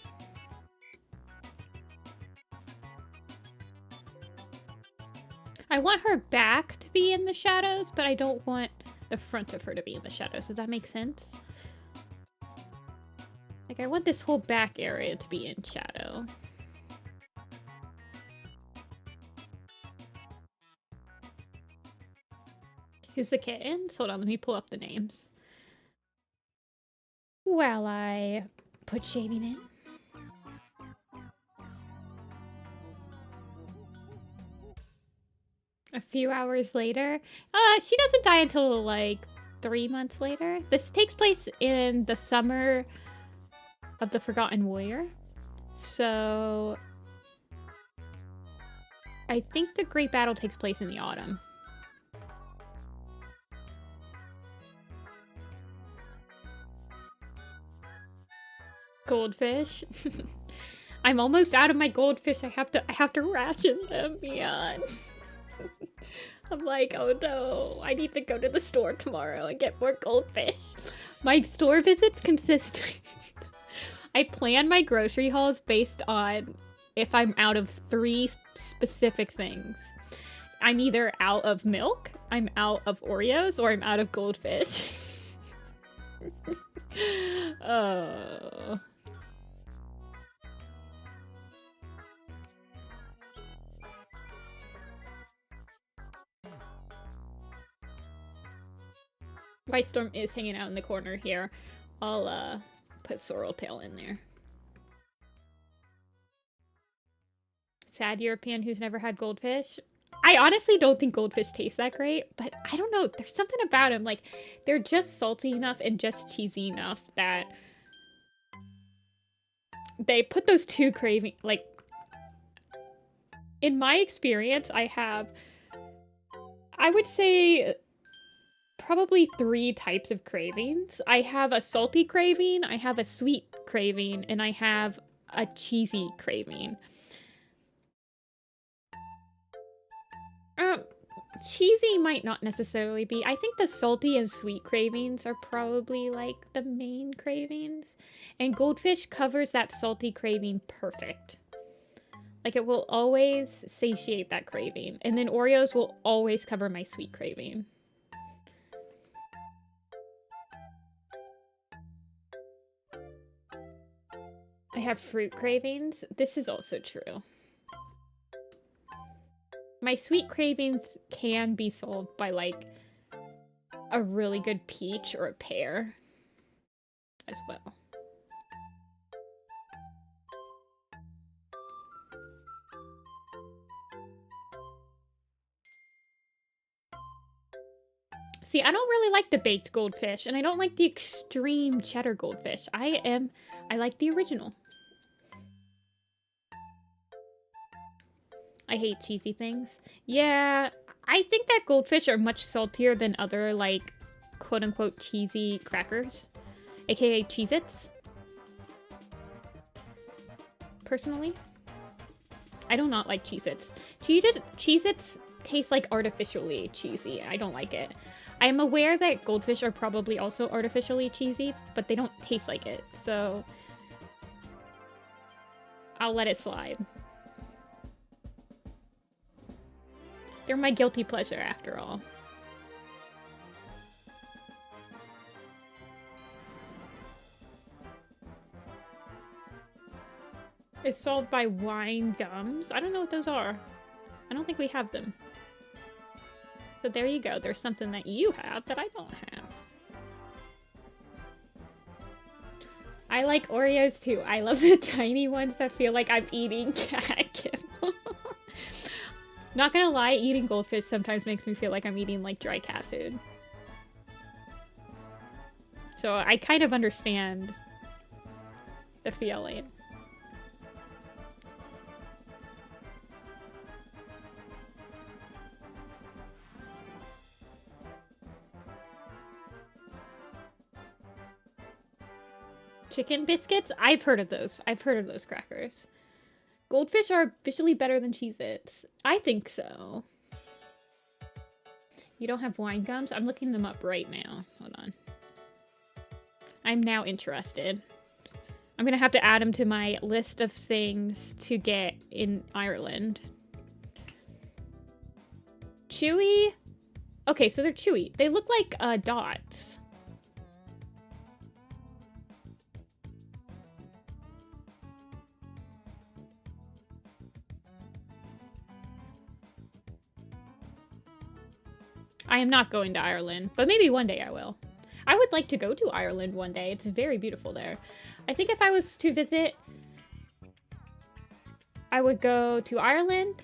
I want her back to be in the shadows, but I don't want the front of her to be in the shadows. Does that make sense? Like, I want this whole back area to be in shadow. Who's the kittens? Hold on, let me pull up the names. While I put shading in. A few hours later. She doesn't die until, like, 3 months later. This takes place in the summer of the Forgotten Warrior. So... I think the Great Battle takes place in the autumn. Goldfish. I'm almost out of my goldfish. I have to ration them, man. I'm like, oh no, I need to go to the store tomorrow and get more goldfish. My store visits consist... I plan my grocery hauls based on if I'm out of 3 specific things. I'm either out of milk, I'm out of Oreos, or I'm out of goldfish. Oh... White Storm is hanging out in the corner here. I'll put Sorrel Tail in there. Sad European who's never had goldfish. I honestly don't think goldfish taste that great, but I don't know. There's something about them. Like, they're just salty enough and just cheesy enough that they put those two craving... Like, in my experience, I would say... probably 3 types of cravings. I have a salty craving, I have a sweet craving, and I have a cheesy craving. Cheesy might not necessarily be. I think the salty and sweet cravings are probably like the main cravings. And goldfish covers that salty craving perfect. Like it will always satiate that craving. And then Oreos will always cover my sweet craving. I have fruit cravings. This is also true. My sweet cravings can be solved by like a really good peach or a pear as well. See, I don't really like the baked goldfish, and I don't like the extreme cheddar goldfish. I like the original. I hate cheesy things. Yeah, I think that goldfish are much saltier than other, like, quote-unquote cheesy crackers. AKA Cheez-Its. Personally. I do not like Cheez-Its. Cheez-Its taste like artificially cheesy. I don't like it. I am aware that goldfish are probably also artificially cheesy, but they don't taste like it, so I'll let it slide. They're my guilty pleasure, after all. It's solved by wine gums. I don't know what those are. I don't think we have them. But there you go. There's something that you have that I don't have. I like Oreos too. I love the tiny ones that feel like I'm eating cat kibble. Not gonna lie, eating goldfish sometimes makes me feel like I'm eating like dry cat food. So I kind of understand the feeling. Chicken biscuits? I've heard of those. I've heard of those crackers. Goldfish are visually better than Cheez-Its. I think so. You don't have wine gums? I'm looking them up right now. Hold on. I'm now interested. I'm gonna have to add them to my list of things to get in Ireland. Chewy? Okay, so they're chewy. They look like dots. I am not going to Ireland, but maybe one day I will. I would like to go to Ireland one day. It's very beautiful there. I think if I was to visit, I would go to Ireland,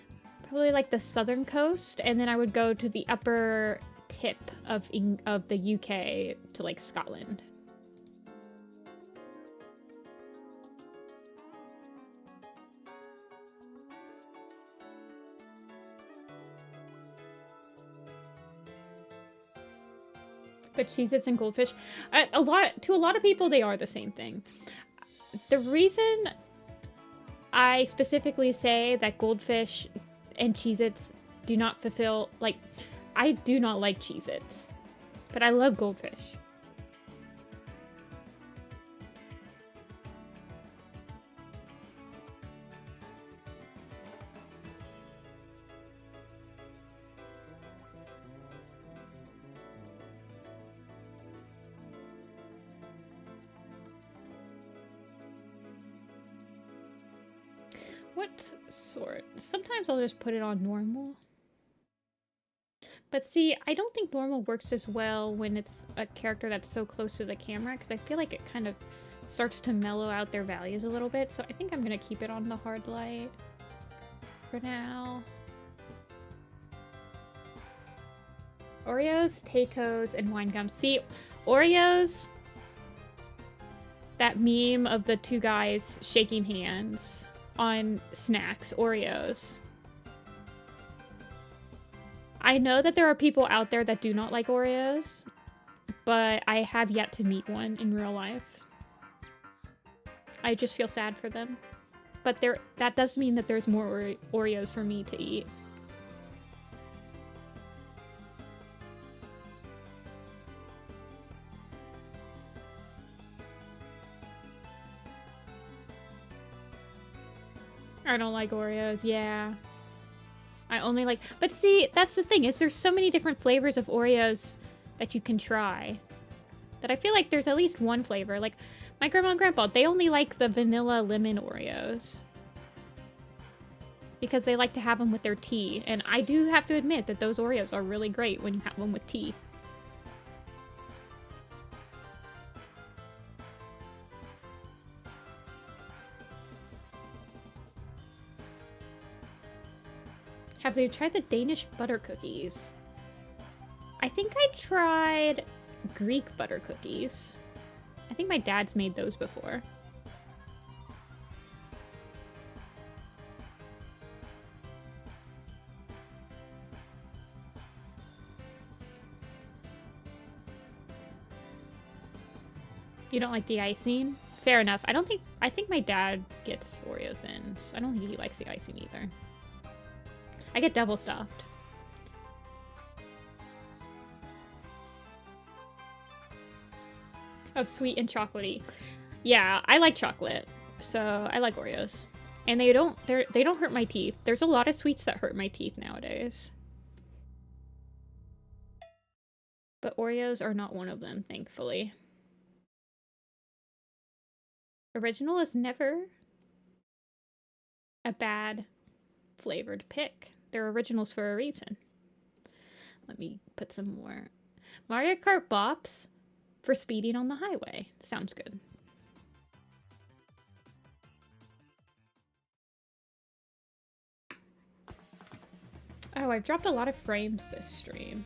probably like the southern coast, and then I would go to the upper tip of the UK to like Scotland. But Cheez-Its and goldfish, to a lot of people, they are the same thing. The reason I specifically say that goldfish and Cheez-Its do not fulfill, like, I do not like Cheez-Its, but I love goldfish. What sort? Sometimes I'll just put it on normal. But see, I don't think normal works as well when it's a character that's so close to the camera, because I feel like it kind of starts to mellow out their values a little bit. So I think I'm going to keep it on the hard light for now. Oreos, Tatoes, and wine gums. See, Oreos, that meme of the two guys shaking hands on snacks, Oreos. I know that there are people out there that do not like Oreos, but I have yet to meet one in real life. I just feel sad for them. But that does mean that there's more Oreos for me to eat. I don't like Oreos, yeah. I only like... But see, that's the thing, is there's so many different flavors of Oreos that you can try. That I feel like there's at least one flavor. Like, my grandma and grandpa, they only like the vanilla lemon Oreos. Because they like to have them with their tea. And I do have to admit that those Oreos are really great when you have them with tea. Have you tried the Danish butter cookies? I think I tried Greek butter cookies. I think my dad's made those before. You don't like the icing? Fair enough. I think my dad gets Oreo Thins. I don't think he likes the icing either. I get double stuffed. Of sweet and chocolatey. Yeah, I like chocolate, so I like Oreos. And they don't hurt my teeth. There's a lot of sweets that hurt my teeth nowadays. But Oreos are not one of them, thankfully. Original is never a bad flavored pick. They're originals for a reason. Let me put some more. Mario Kart Bops for speeding on the highway. Sounds good. Oh, I've dropped a lot of frames this stream.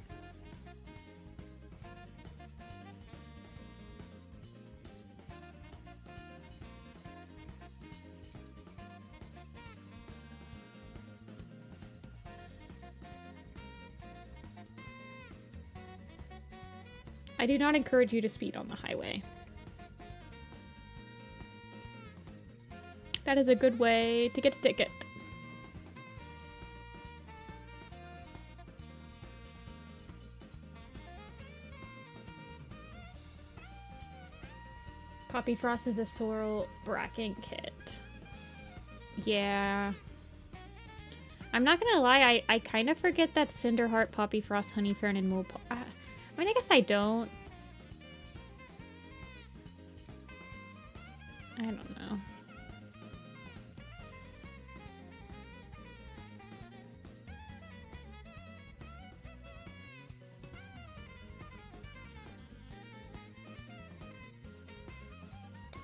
I do not encourage you to speed on the highway. That is a good way to get a ticket. Poppy Frost is a sorrel bracking kit. Yeah. I'm not gonna lie, I kind of forget that Cinderheart, Poppy Frost, Honey Fern, and Mole... I mean, I guess I don't. I don't know.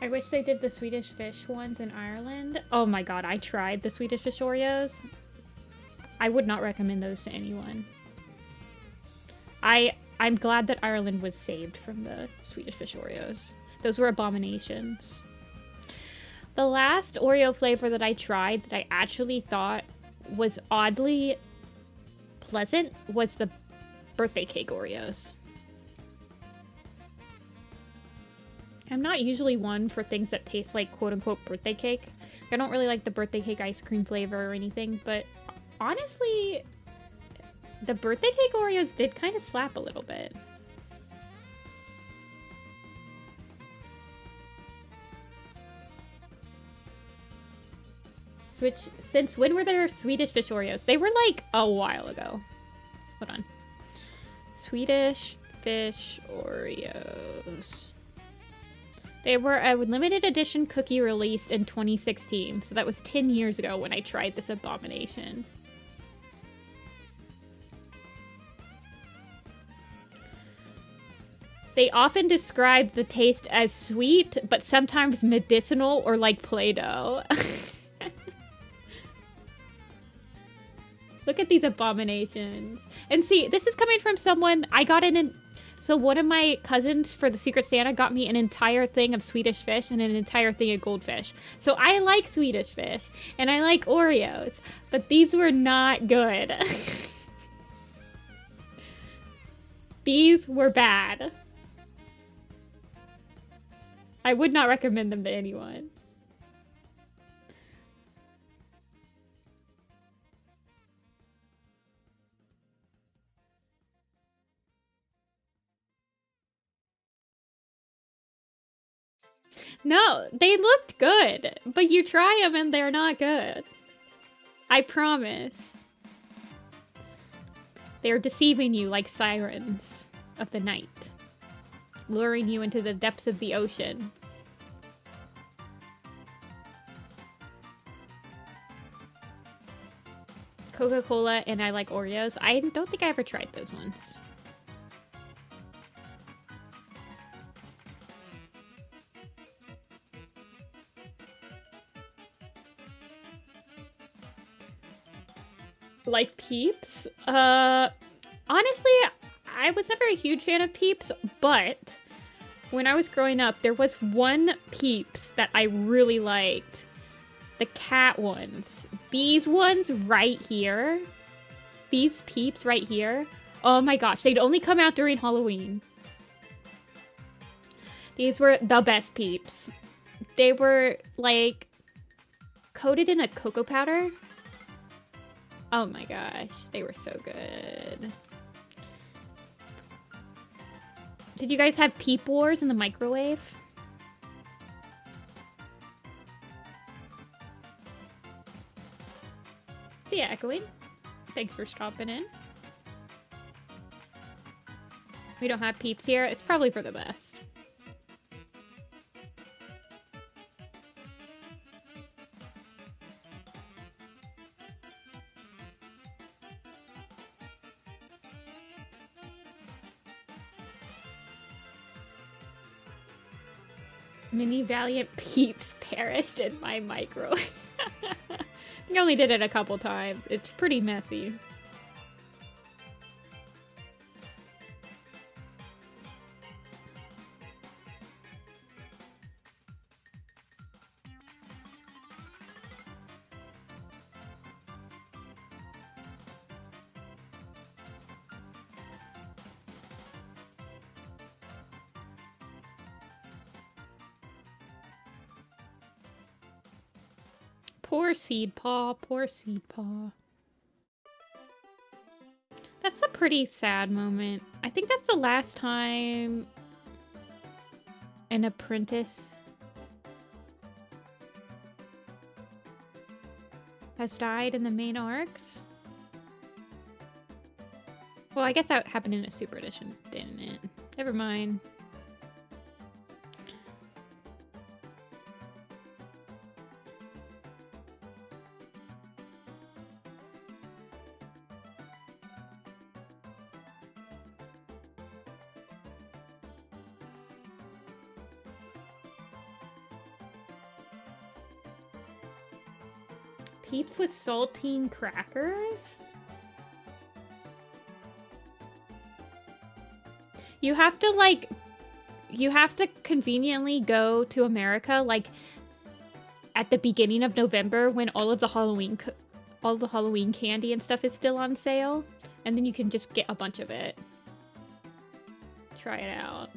I wish they did the Swedish Fish ones in Ireland. Oh my god, I tried the Swedish Fish Oreos. I would not recommend those to anyone. I'm glad that Ireland was saved from the Swedish Fish Oreos. Those were abominations. The last Oreo flavor that I tried that I actually thought was oddly pleasant was the birthday cake Oreos. I'm not usually one for things that taste like quote-unquote birthday cake. I don't really like the birthday cake ice cream flavor or anything, but honestly, the birthday cake Oreos did kind of slap a little bit. Since when were there Swedish Fish Oreos? They were like a while ago. Hold on. Swedish Fish Oreos. They were a limited edition cookie released in 2016, so that was 10 years ago when I tried this abomination. They often describe the taste as sweet, but sometimes medicinal or like Play-Doh. Look at these abominations. And see, this is coming from someone, I got so one of my cousins for the Secret Santa got me an entire thing of Swedish Fish and an entire thing of Goldfish. So I like Swedish Fish, and I like Oreos, but these were not good. These were bad. I would not recommend them to anyone. No, they looked good, but you try them and they're not good. I promise. They're deceiving you like sirens of the night, luring you into the depths of the ocean. Coca-Cola and I like Oreos. I don't think I ever tried those ones. Like Peeps? Honestly, I was never a huge fan of Peeps, but when I was growing up, there was one Peeps that I really liked. The cat ones. These ones right here. These Peeps right here. Oh my gosh, they'd only come out during Halloween. These were the best Peeps. They were like coated in a cocoa powder. Oh my gosh, they were so good. Did you guys have Peep Wars in the microwave? So yeah, Echoing, thanks for stopping in. We don't have Peeps here. It's probably for the best. Mini Valiant Peeps perished in my microwave. I only did it a couple times. It's pretty messy. Poor Seed Paw, poor Seed Paw. That's a pretty sad moment. I think that's the last time an apprentice has died in the main arcs. Well, I guess that happened in a Super Edition, didn't it? Never mind. Peeps with saltine crackers? You have to, like, you have to conveniently go to America, like, at the beginning of November when all the Halloween candy and stuff is still on sale. And then you can just get a bunch of it. Try it out.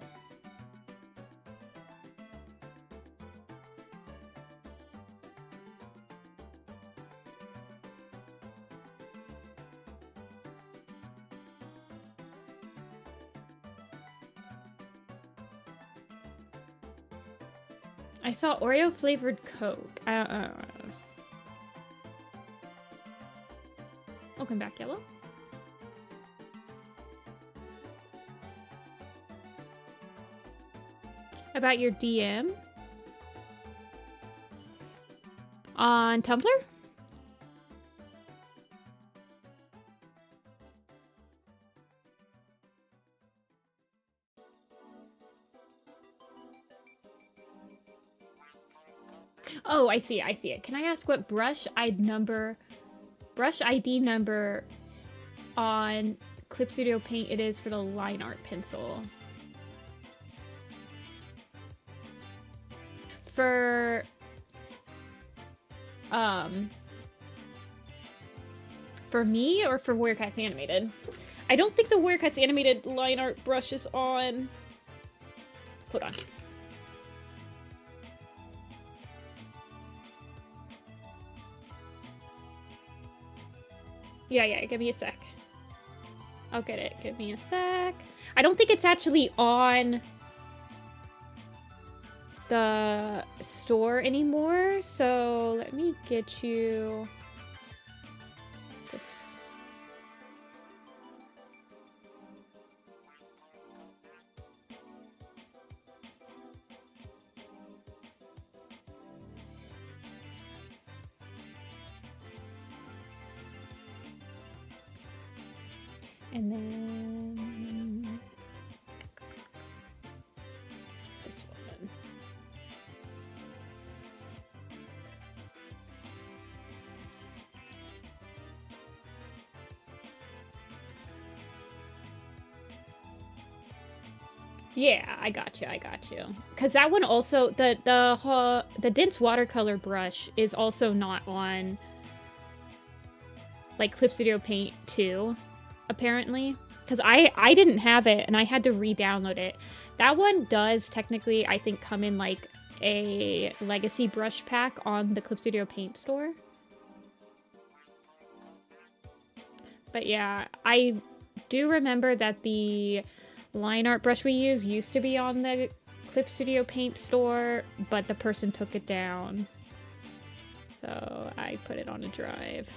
I saw Oreo flavored Coke. Welcome back, Yellow. About your DM on Tumblr? Oh, I see it. Can I ask what brush ID number on Clip Studio Paint it is for the line art pencil? For me or for Warcats Animated? I don't think the Werecuts animated line art brush is on. Hold on. Yeah, give me a sec. I'll get it. Give me a sec. I don't think it's actually on the store anymore, so let me get you this. And then this one. Yeah, I got you. Because that one also, the dense watercolor brush is also not on, like, Clip Studio Paint 2, apparently. Because I didn't have it, and I had to re-download it. That one does technically, I think, come in, like, a legacy brush pack on the Clip Studio Paint store. But yeah, I do remember that the line art brush we use used to be on the Clip Studio Paint store, but the person took it down. So I put it on a drive.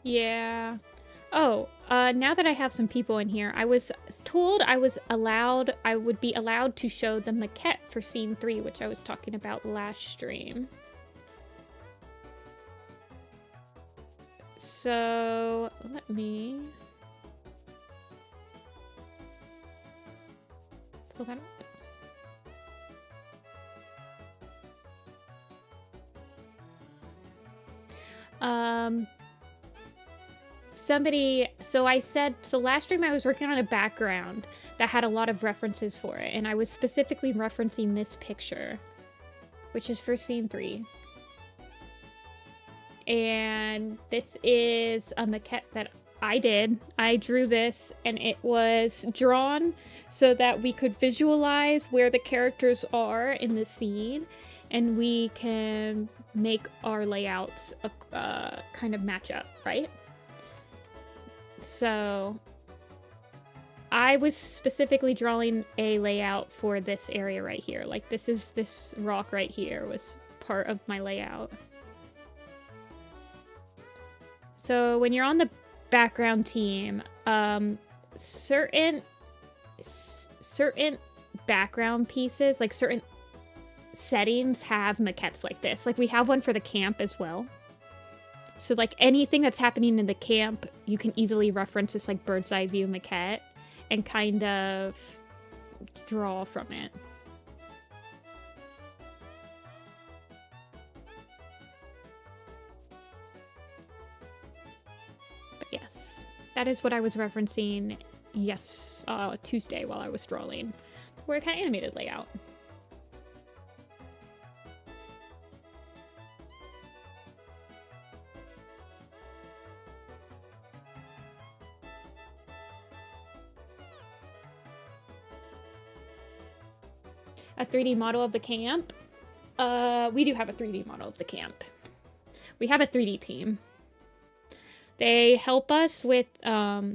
Yeah. Oh, now that I have some people in here, I was told I would be allowed to show the maquette for scene 3, which I was talking about last stream. So, let me pull that up. So last stream I was working on a background that had a lot of references for it, and I was specifically referencing this picture, which is for scene 3. And this is a maquette that I did. I drew this, and it was drawn so that we could visualize where the characters are in the scene, and we can make our layouts kind of match up, right? So I was specifically drawing a layout for this area right here. Like, this rock right here was part of my layout. So when you're on the background team, certain background pieces, like certain settings, have maquettes like this. Like, we have one for the camp as well. So, like, anything that's happening in the camp, you can easily reference this, like, bird's eye view maquette and kind of draw from it. But yes, that is what I was referencing, Tuesday while I was drawing the Werecut animated layout. A 3D model of the camp? We do have a 3D model of the camp. We have a 3D team. They help us with, well,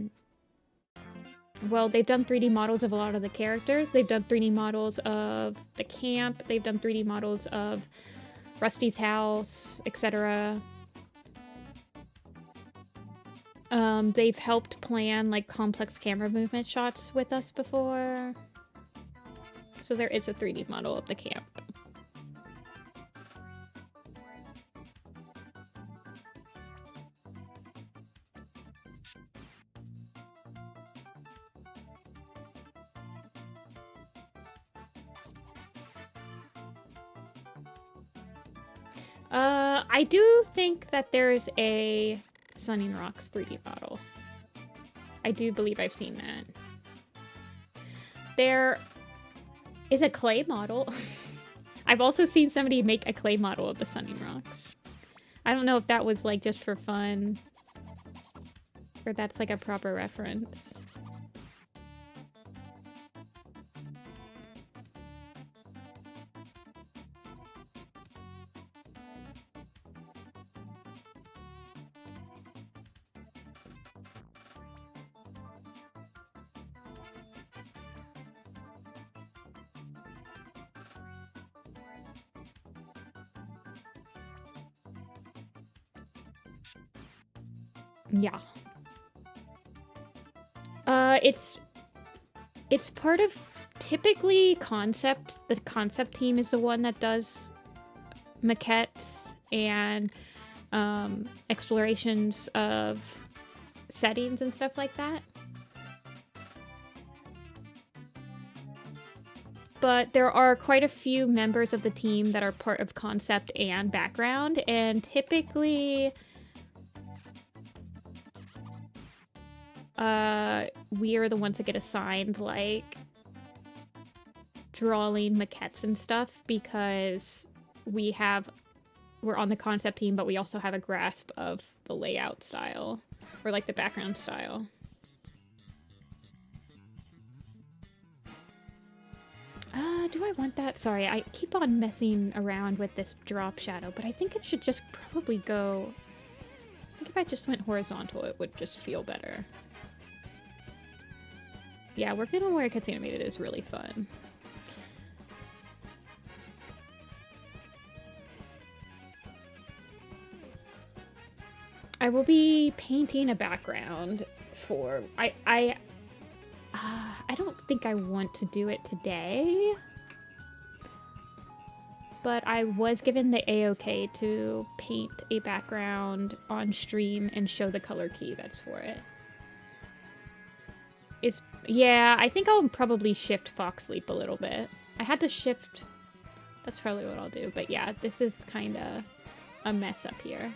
they've done 3D models of a lot of the characters. They've done 3D models of the camp. They've done 3D models of Rusty's house, etc. They've helped plan, like, complex camera movement shots with us before. So there is a 3D model of the camp. I do think that there's a Sunning Rocks 3D model. I do believe I've seen that. There is a clay model. I've also seen somebody make a clay model of the Sunning Rocks. I don't know if that was like just for fun or that's like a proper reference. Yeah. It's part of typically concept. The concept team is the one that does maquettes and explorations of settings and stuff like that. But there are quite a few members of the team that are part of concept and background, and typically we are the ones that get assigned, like, drawing maquettes and stuff, because we're on the concept team, but we also have a grasp of the layout style, or, like, the background style. Do I want that? Sorry, I keep on messing around with this drop shadow, but I think it should just probably go... I think if I just went horizontal, it would just feel better. Yeah, working on where it gets animated is really fun. I will be painting a background for... I don't think I want to do it today. But I was given the A-OK to paint a background on stream and show the color key that's for it. Yeah, I think I'll probably shift Fox Sleep a little bit. I had to shift... That's probably what I'll do. But yeah, this is kind of a mess up here.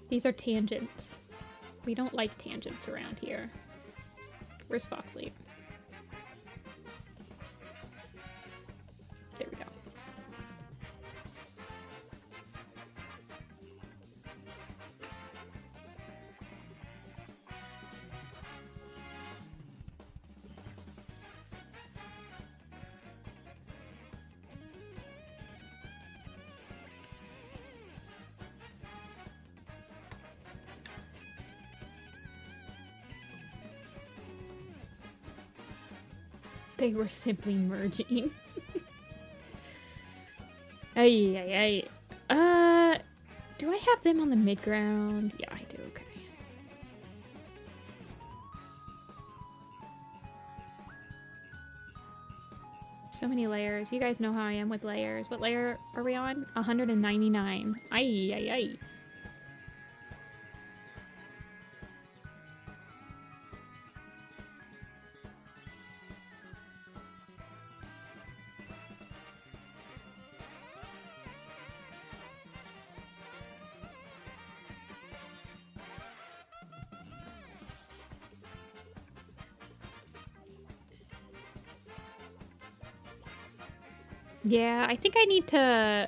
These are tangents. We don't like tangents around here. Where's Fox Sleep? There we go. They were simply merging. Ay. Do I have them on the mid-ground? Yeah, I do, okay. So many layers. You guys know how I am with layers. What layer are we on? 199. Ay. Yeah, I think I need to...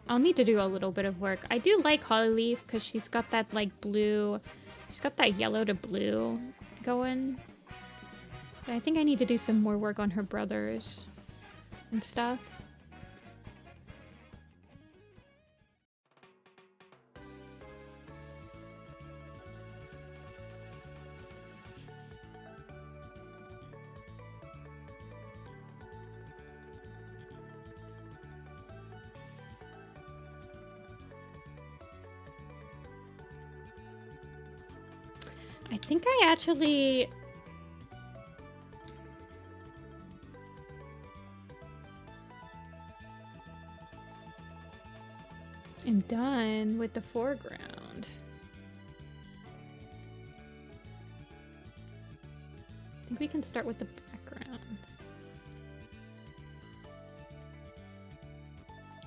I'll need to do a little bit of work. I do like Hollyleaf because she's got that, like, blue... She's got that yellow to blue going. But I think I need to do some more work on her brothers and stuff. I think I actually... am done with the foreground. think we can start with the background.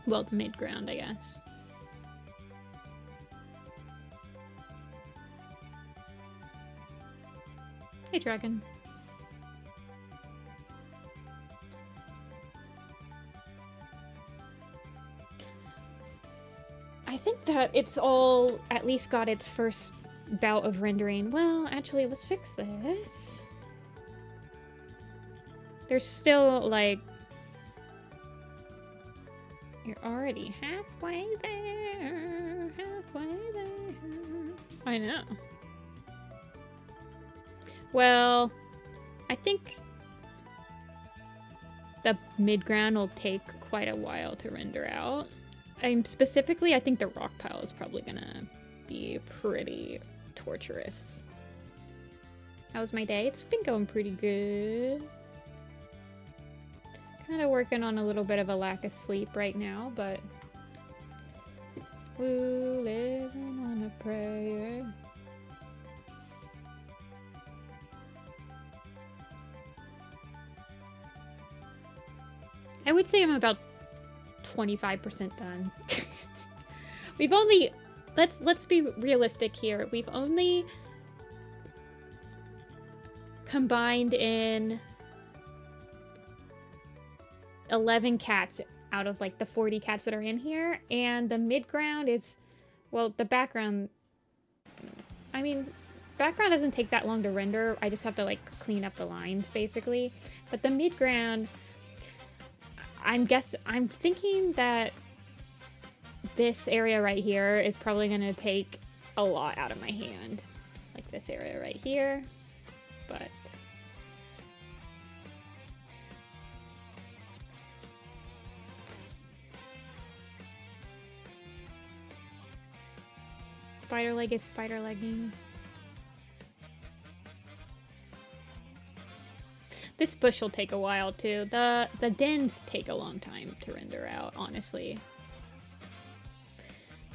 Well, the mid-ground, I guess. Hey, Dragon. I think that it's all at least got its first bout of rendering. Well, actually, let's fix this. There's still, like... You're already halfway there. Halfway there. I know. Well, I think the mid-ground will take quite a while to render out. Specifically, I think the rock pile is probably gonna be pretty torturous. How was my day? It's been going pretty good. Kind of working on a little bit of a lack of sleep right now, but... Woo, living on a prayer. I would say I'm about 25% done. We've only... Let's be realistic here. We've only combined in 11 cats out of like the 40 cats that are in here, and the mid-ground is, well, the background, I mean, background doesn't take that long to render. I just have to like clean up the lines basically. But the mid-ground, I'm thinking that this area right here is probably going to take a lot out of my hand. Like this area right here. But... spider leg is spider legging. This bush will take a while too. The dens take a long time to render out, honestly.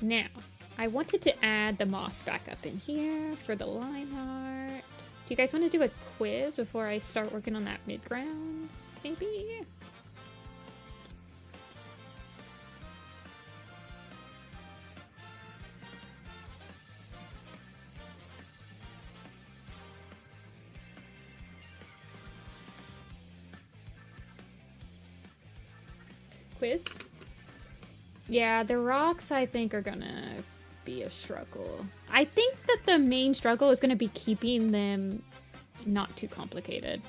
Now, I wanted to add the moss back up in here for the line art. Do you guys want to do a quiz before I start working on that mid-ground? Maybe? Quiz? Yeah, the rocks, I think, are gonna be a struggle. I think that the main struggle is gonna be keeping them not too complicated.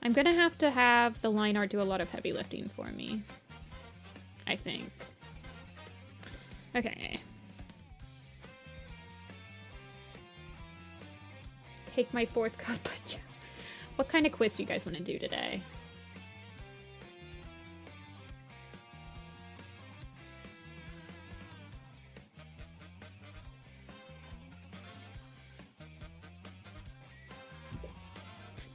I'm gonna have to have the line art do a lot of heavy lifting for me. I think. Okay. Take my 4th cup. What kind of quiz do you guys want to do today?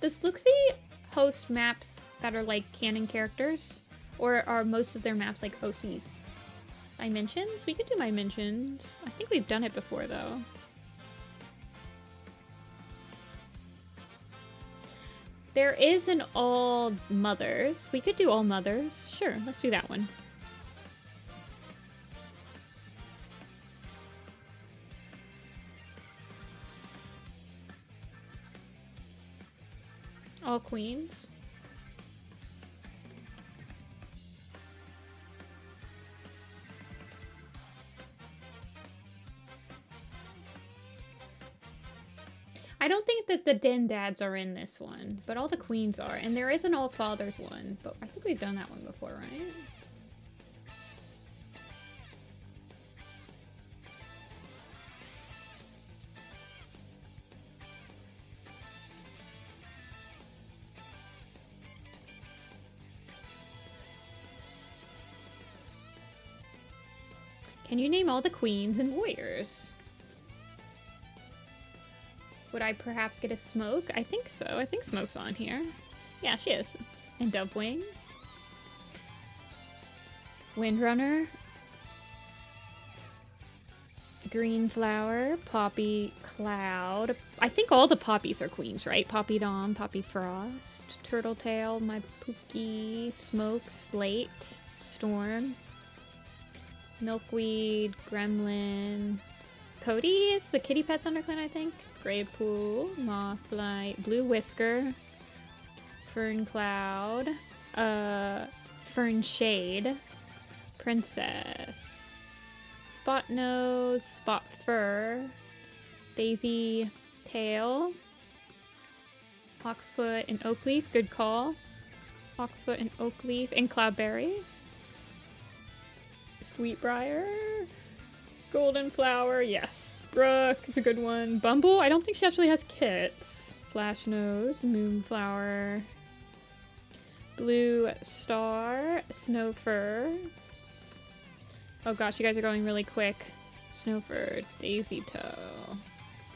Does Luxie host maps that are like canon characters? Or are most of their maps like OCs? Dimensions? We could do Dimensions. I think we've done it before though. There is an all mothers. We could do all mothers. Sure, let's do that one. All queens. I don't think that the den dads are in this one, but all the queens are. And there is an all fathers one, but I think we've done that one before, right? Can you name all the queens and warriors? Would I perhaps get a Smoke? I think so. I think Smoke's on here. Yeah, she is. And Dovewing. Windrunner. Green flower, poppy cloud. I think all the poppies are queens, right? Poppy Dom, Poppy Frost, Turtle Tail, my Pookie, Smoke, Slate, Storm, Milkweed, Gremlin, Cody is the kitty pet ThunderClan, I think. Grey Pool, Mothlight, Blue Whisker, Fern Cloud, Fern Shade, Princess, Spot Nose, Spot Fur, Daisy Tail, Hawkfoot and Oakleaf, good call. Hawkfoot and Oakleaf, and Cloudberry. Sweetbriar, Golden Flower, yes. Brooke is a good one. Bumble, I don't think she actually has kits. Flash Nose, Moonflower, Blue Star, Snowfur. Oh gosh, you guys are going really quick. Snowfur, Daisy Toe,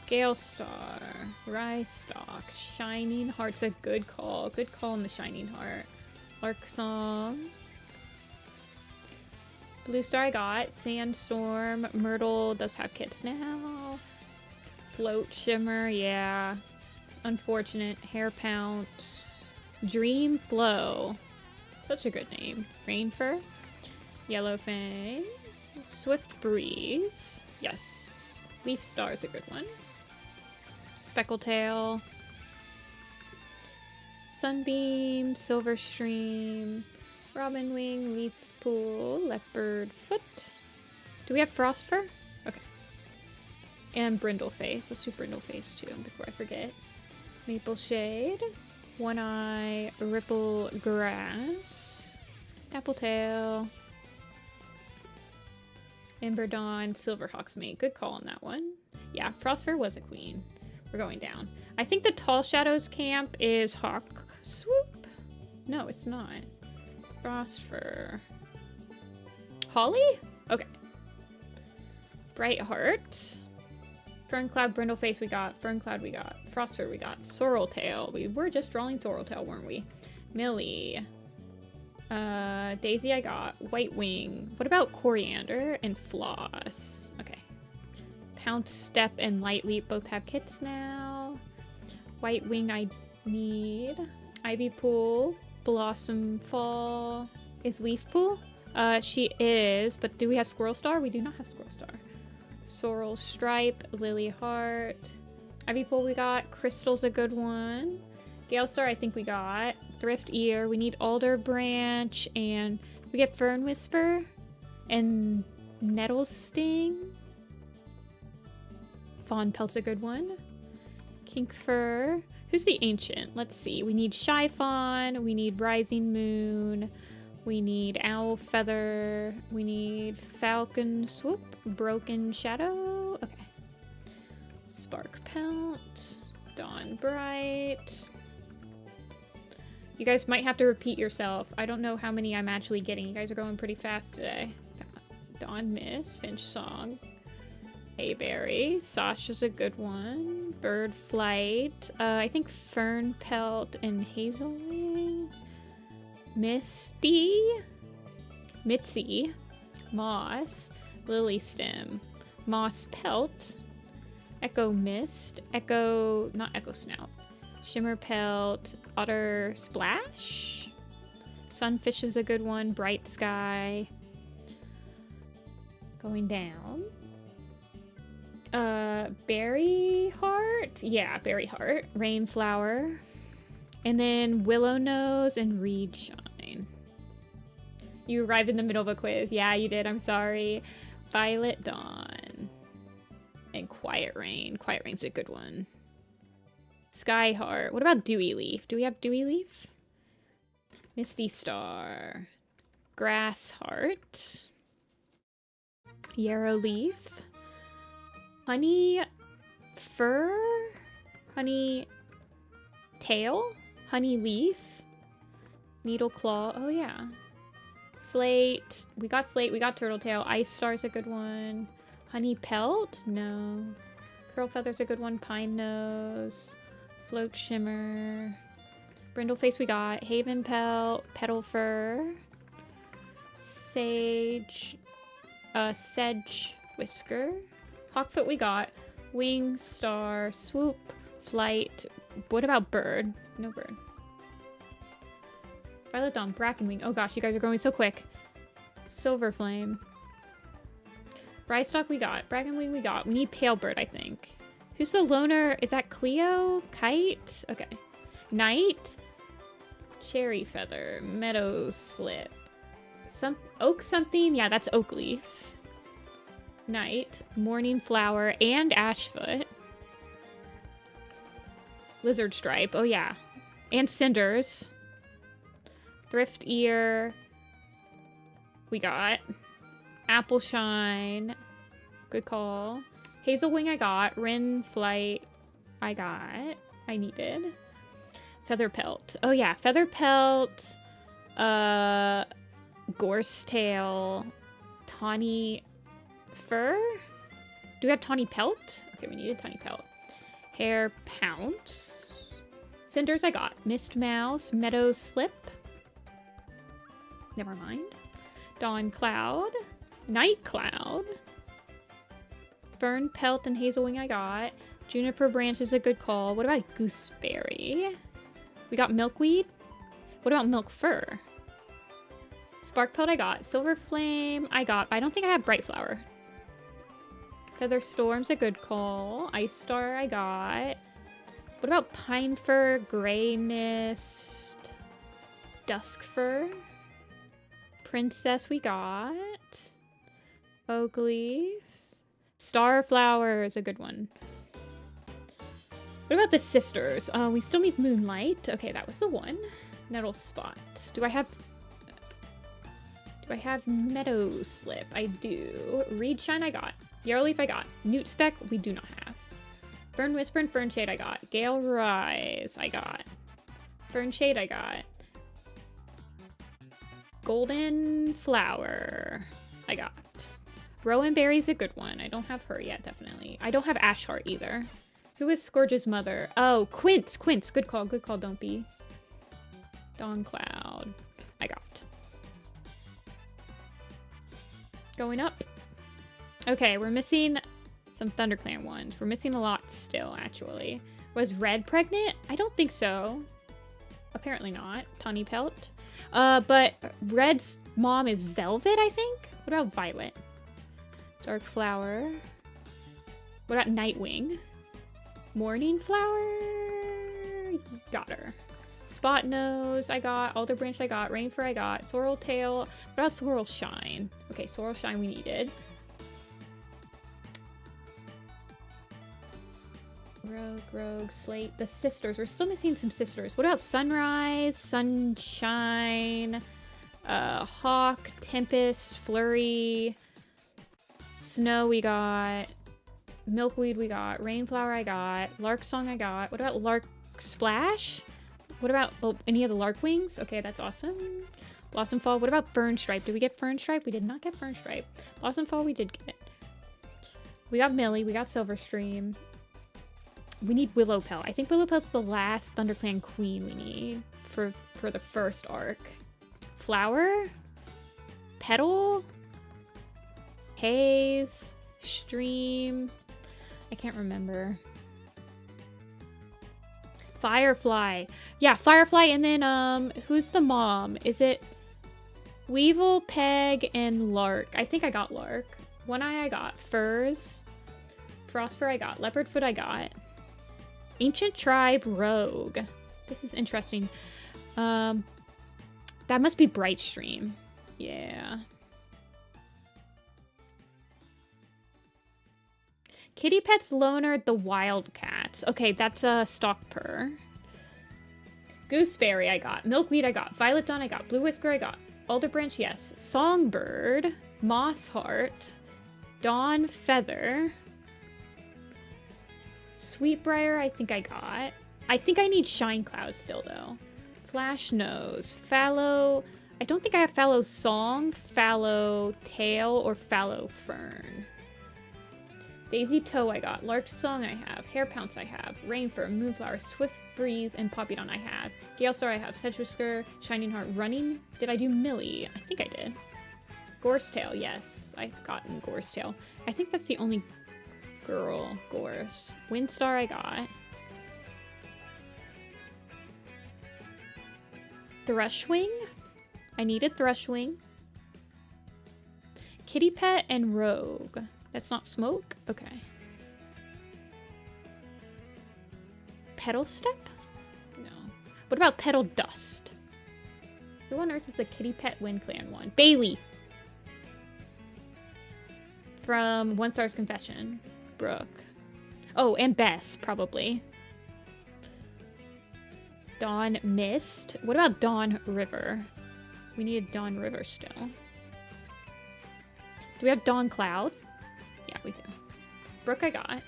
Gale Star, Rystalk, Shining Heart's a good call. Good call on the Shining Heart. Lark Song. Blue Star I got. Sandstorm. Myrtle does have kits now. Float Shimmer, yeah. Unfortunate. Hair Pounce. Dream Flow. Such a good name. Rainfur. Yellow Fang. Swift Breeze. Yes. Leaf Star is a good one. Speckletail. Sunbeam. Silver Stream. Robin Wing. Leaf Pool. Leopard Foot. Do we have Frost Fur? Okay. And Brindleface. Let's do Brindleface too before I forget. Maple Shade. One Eye. Ripple Grass. Appletail. Ember Dawn, Silverhawk's Mate. Good call on that one. Yeah, Frostfur was a queen. We're going down. I think the Tall Shadows camp is Hawk Swoop. No, it's not. Frostfur. Holly? Okay. Bright Heart. Ferncloud, Brindleface we got. Ferncloud we got. Frostfur we got. Sorreltail. We were just drawing Sorreltail, weren't we? Millie. Daisy I got. White Wing. What about Coriander and Floss? Okay. Pounce, Step, and Light Leap both have kits now. White Wing I need. Ivy Pool. Blossom Fall. Is Leaf Pool? She is, but do we have Squirrel Star? We do not have Squirrel Star. Sorrel Stripe. Lily Heart. Ivy Pool we got. Crystal's a good one. Gale Star I think we got. Thrift Ear. We need Alder Branch, and we get Fern Whisper and Nettle Sting. Fawn Pelt's a good one. Kink Fur. Who's the ancient? Let's see. We need Shy Fawn. We need Rising Moon. We need Owl Feather. We need Falcon Swoop. Broken Shadow. Okay. Spark Pelt. Dawn Bright. You guys might have to repeat yourself. I don't know how many I'm actually getting. You guys are going pretty fast today. Dawn Mist, Finch Song, Hayberry, Sasha's a good one. Bird Flight, I think Fern Pelt and Hazelwing. Misty, Mitzi, Moss, Lily Stem, Moss Pelt, Echo Mist, not Echo Snout. Shimmer Pelt, Otter Splash, Sunfish is a good one, Bright Sky. Going down. Berry Heart? Yeah, Berry Heart. Rainflower. And then Willow Nose and Reed Shine. You arrived in the middle of a quiz. Yeah, you did. I'm sorry. Violet Dawn. And Quiet Rain. Quiet Rain's a good one. Sky Heart. What about Dewy Leaf? Do we have Dewy Leaf? Misty Star. Grass Heart. Yarrow Leaf. Honey Fur. Honey Tail. Honey Leaf. Needle Claw. Oh yeah. Slate. We got Slate. We got Turtletail. Ice Star's a good one. Honey Pelt? No. Curl Feather's a good one. Pine Nose. Float Shimmer. Brindleface we got. Haven Pelt. Petal Fur. Sage. Sedge Whisker. Hawkfoot we got. Wing, star, swoop, flight. What about bird? No bird. Violet Dawn, Brackenwing. Oh gosh, you guys are growing so quick. Silver Flame. Ryestock we got. Brackenwing we got. We need Pale Bird, I think. Who's the loner? Is that Cleo? Kite? Okay. Knight. Cherry Feather. Meadow Slip. Oak something? Yeah, that's Oak Leaf. Knight. Morning Flower. And Ashfoot. Lizard Stripe. Oh yeah. And Cinders. Thrift Ear. We got. Apple Shine. Good call. Hazel Wing I got. Wren Flight I got. I needed. Feather Pelt. Oh yeah, Feather Pelt. Gorse Tail. Tawny Fur? Do we have Tawny Pelt? Okay, we need a Tawny Pelt. Hair Pounce. Cinders I got. Mist Mouse. Meadow Slip. Never mind. Dawn Cloud. Night Cloud. Fern Pelt and Hazelwing I got. Juniper Branch is a good call. What about Gooseberry? We got Milkweed. What about Milk Fur? Spark Pelt I got. Silver Flame I got. I don't think I have Bright Flower. Feather Storm's a good call. Ice Star I got. What about Pine Fur, Gray Mist, Dusk Fur? Princess we got. Oak Leaf. Starflower is a good one. What about the sisters? We still need Moonlight. Okay, that was the one. Nettle Spot. Do I have Meadow Slip? I do. Reed Shine I got. Yarrowleaf I got. Newt Speck we do not have. Fern Whisper and Fern Shade I got. Gale Rise I got. Fern Shade I got. Golden Flower I got. Rowan Berry's a good one. I don't have her yet, definitely. I don't have Ashheart either. Who is Scourge's mother? Oh, Quince. Quince. Good call. Good call, Don't Be. Dawn Cloud. I got. Going up. Okay, we're missing some ThunderClan ones. We're missing a lot still, actually. Was Red pregnant? I don't think so. Apparently not. Tawny Pelt. But Red's mom is Velvet, I think? What about Violet? Dark Flower. What about Nightwing? Morning Flower? Got her. Spot Nose I got. Alder Branch I got. Rainfur I got. Sorrel Tail. What about Sorrel Shine? Okay, Sorrel Shine we needed. Rogue, Slate. The sisters. We're still missing some sisters. What about Sunrise? Sunshine? Hawk, Tempest, Flurry, Snow we got, Milkweed we got, Rainflower I got, Lark Song I got. What about Lark Splash? What about any of the Lark Wings? Okay, that's awesome. Blossom Fall. What about Fern Stripe? Did we get Fern Stripe? We did not get Fern Stripe. Blossom Fall we did get. We got Millie. We got Silver Stream. We need Willow Pelt. I think Willow Pelt's the last ThunderClan queen we need for the first arc. Flower? Petal? Haze? Stream? I can't remember. Firefly. Yeah, Firefly, and then, who's the mom? Is it Weevil, Peg, and Lark? I think I got Lark. One Eye I got. Furs. Frostfur I got. Leopardfoot I got. Ancient Tribe Rogue. This is interesting. That must be Brightstream. Yeah. Kitty Pet's Loner the Wildcats. Okay, that's a Stock Purr. Gooseberry I got. Milkweed I got. Violet Dawn I got. Blue Whisker I got. Alder Branch, yes. Songbird. Mossheart. Dawn Feather. Sweetbriar I think I got. I think I need Shine Cloud still, though. Flash Nose. Fallow. I don't think I have Fallow Song, Fallow Tail, or Fallow Fern. Daisy Toe I got. Lark Song I have. Hair Pounce I have. Rainfur, Moonflower, Swift Breeze, and Poppydon I have. Gale Star I have. Sedgewhisker, Shining Heart, Running. Did I do Millie? I think I did. Gorse Tail, yes. I've gotten Gorse Tail. I think that's the only Girl, Gorse. Windstar I got. Thrushwing? I needed Thrushwing. Kitty Pet and Rogue. That's not Smoke? Okay. Petal Step? No. What about Petal Dust? Who on earth is the Kitty Pet Wind Clan one? Bailey! From One Star's Confession. Brooke. Oh, and Bess, probably. Dawn Mist. What about Dawn River? We need Dawn River still. Do we have Dawn Cloud? Yeah, we do. Brooke I got.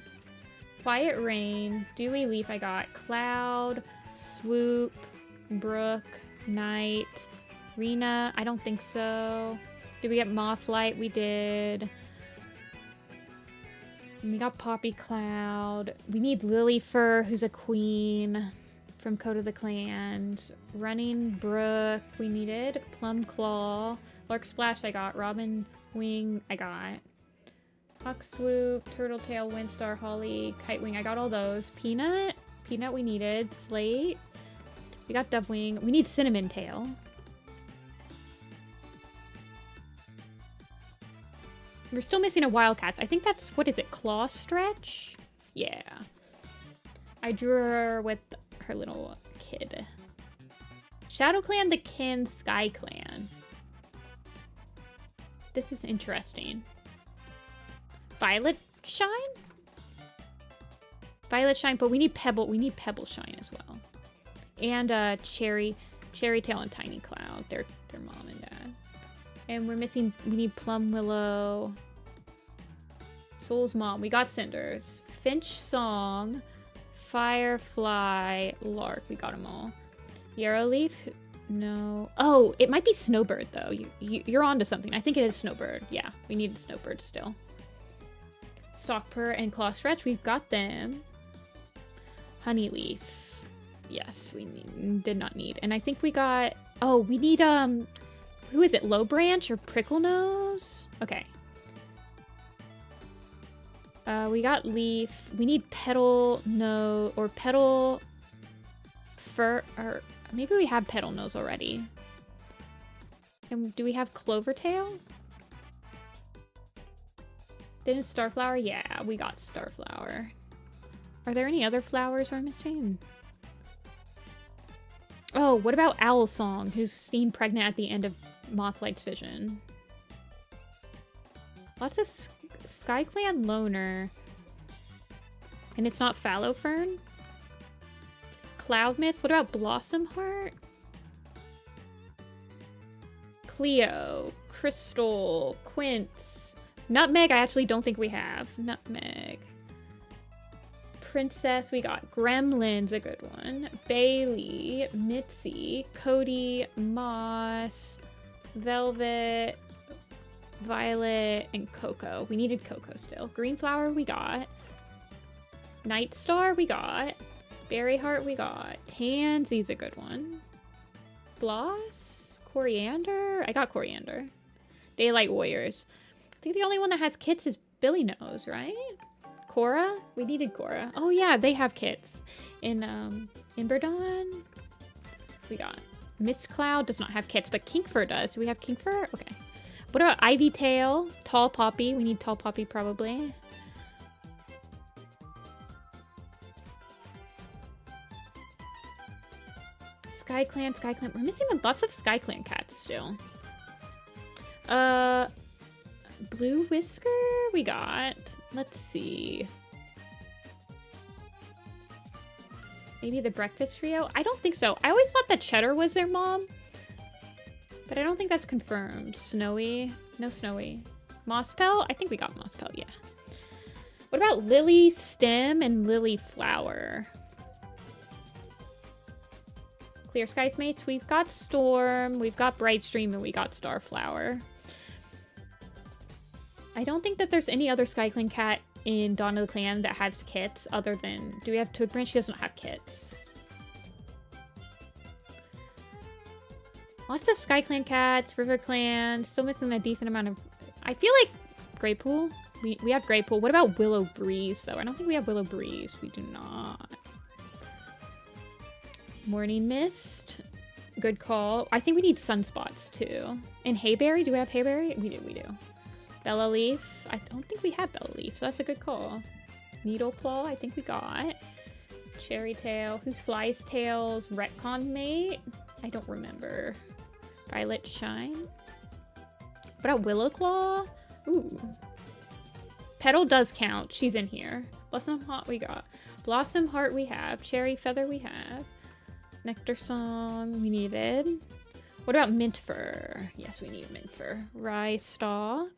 Quiet Rain. Dewy Leaf I got. Cloud. Swoop. Brooke. Night. Rena. I don't think so. Did we get Mothlight? We did. And we got Poppy Cloud. We need Lilyfur, who's a queen from Code of the Clans. Running Brook, we needed. Plum Claw. Lark Splash, I got. Robin Wing, I got. Hawk Swoop, Turtle Tail, Windstar, Holly, Kite Wing, I got all those. Peanut, Peanut we needed. Slate, we got Dovewing. We need Cinnamon Tail. We're still missing a Wildcats. I think that's, what is it, Claw Stretch? Yeah. I drew her with her little kid. Shadow Clan, the Kin, Sky Clan. This is interesting. Violet Shine? Violet Shine, but we need Pebble Shine as well. And Cherry Tail and Tiny Cloud. They're mom and dad. And we need Plum Willow. Soul's Mom. We got Cinders. Finch Song. Firefly. Lark. We got them all. Yarrow Leaf. No. Oh, it might be Snowbird, though. You're onto something. I think it is Snowbird. Yeah, we need Snowbird still. Stalkpur and Claw Stretch. We've got them. Honeyleaf. Yes, we did not need. And I think we got... Oh, we need... Who is it? Low Branch or Prickle Nose? Okay. We got Leaf. We need Petal Nose or Petal Fur, or maybe we have Petal Nose already. And do we have Clovertail? Didn't Starflower? Yeah, we got Starflower. Are there any other flowers we're missing? Oh, what about Owl Song, who's seen pregnant at the end of Mothlight's vision? Lots of Sky Clan Loner. And it's not Fallow Fern? Cloud Mist? What about Blossom Heart? Cleo. Crystal. Quince. Nutmeg, I actually don't think we have. Nutmeg. Princess, we got Gremlin's, a good one. Bailey, Mitzi, Cody, Moss, Velvet, Violet, and Coco. We needed Coco still. Greenflower, we got. Nightstar, we got. Berryheart, we got. Tansy's a good one. Bloss, Coriander. I got Coriander. Daylight Warriors. I think the only one that has kits is Billy Nose, right? Cora? We needed Cora. Oh yeah, they have kits. In Inberdon, we got Mist Cloud does not have kits, but Kinkfur does. Do we have Kinkfur? Okay. What about Ivy Tail? Tall Poppy. We need Tall Poppy probably. Sky Clan, Sky Clan. We're missing lots of Sky Clan cats still. Blue Whisker we got. Let's see. Maybe the Breakfast Trio? I don't think so. I always thought that Cheddar was their mom. But I don't think that's confirmed. Snowy? No Snowy. Mosspell? I think we got Mosspell, yeah. What about Lily Stem and Lily Flower? Clear Skies mates? We've got Storm, we've got Brightstream, and we got Starflower. I don't think that there's any other Sky Clan cat in Dawn of the Clan that has kits other than... Do we have Twig Branch? She doesn't have kits. Lots of Sky Clan cats, River Clan. Still missing a decent amount of... I feel like Grey Pool. We have Grey Pool. What about Willow Breeze, though? I don't think we have Willow Breeze. We do not. Morning Mist. Good call. I think we need Sunspots, too. And Hayberry? Do we have Hayberry? We do. Bella Leaf. I don't think we have Bella Leaf, so that's a good call. Needle Claw, I think we got. Cherry Tail. Who's Fly's Tail's Retcon mate? I don't remember. Violet Shine. What about Willow Claw? Ooh. Petal does count. She's in here. Blossom Heart we got. Blossom Heart we have. Cherry Feather we have. Nectar Song we needed. What about Mint Fur? Yes, we need Mint Fur. Rye Stalk.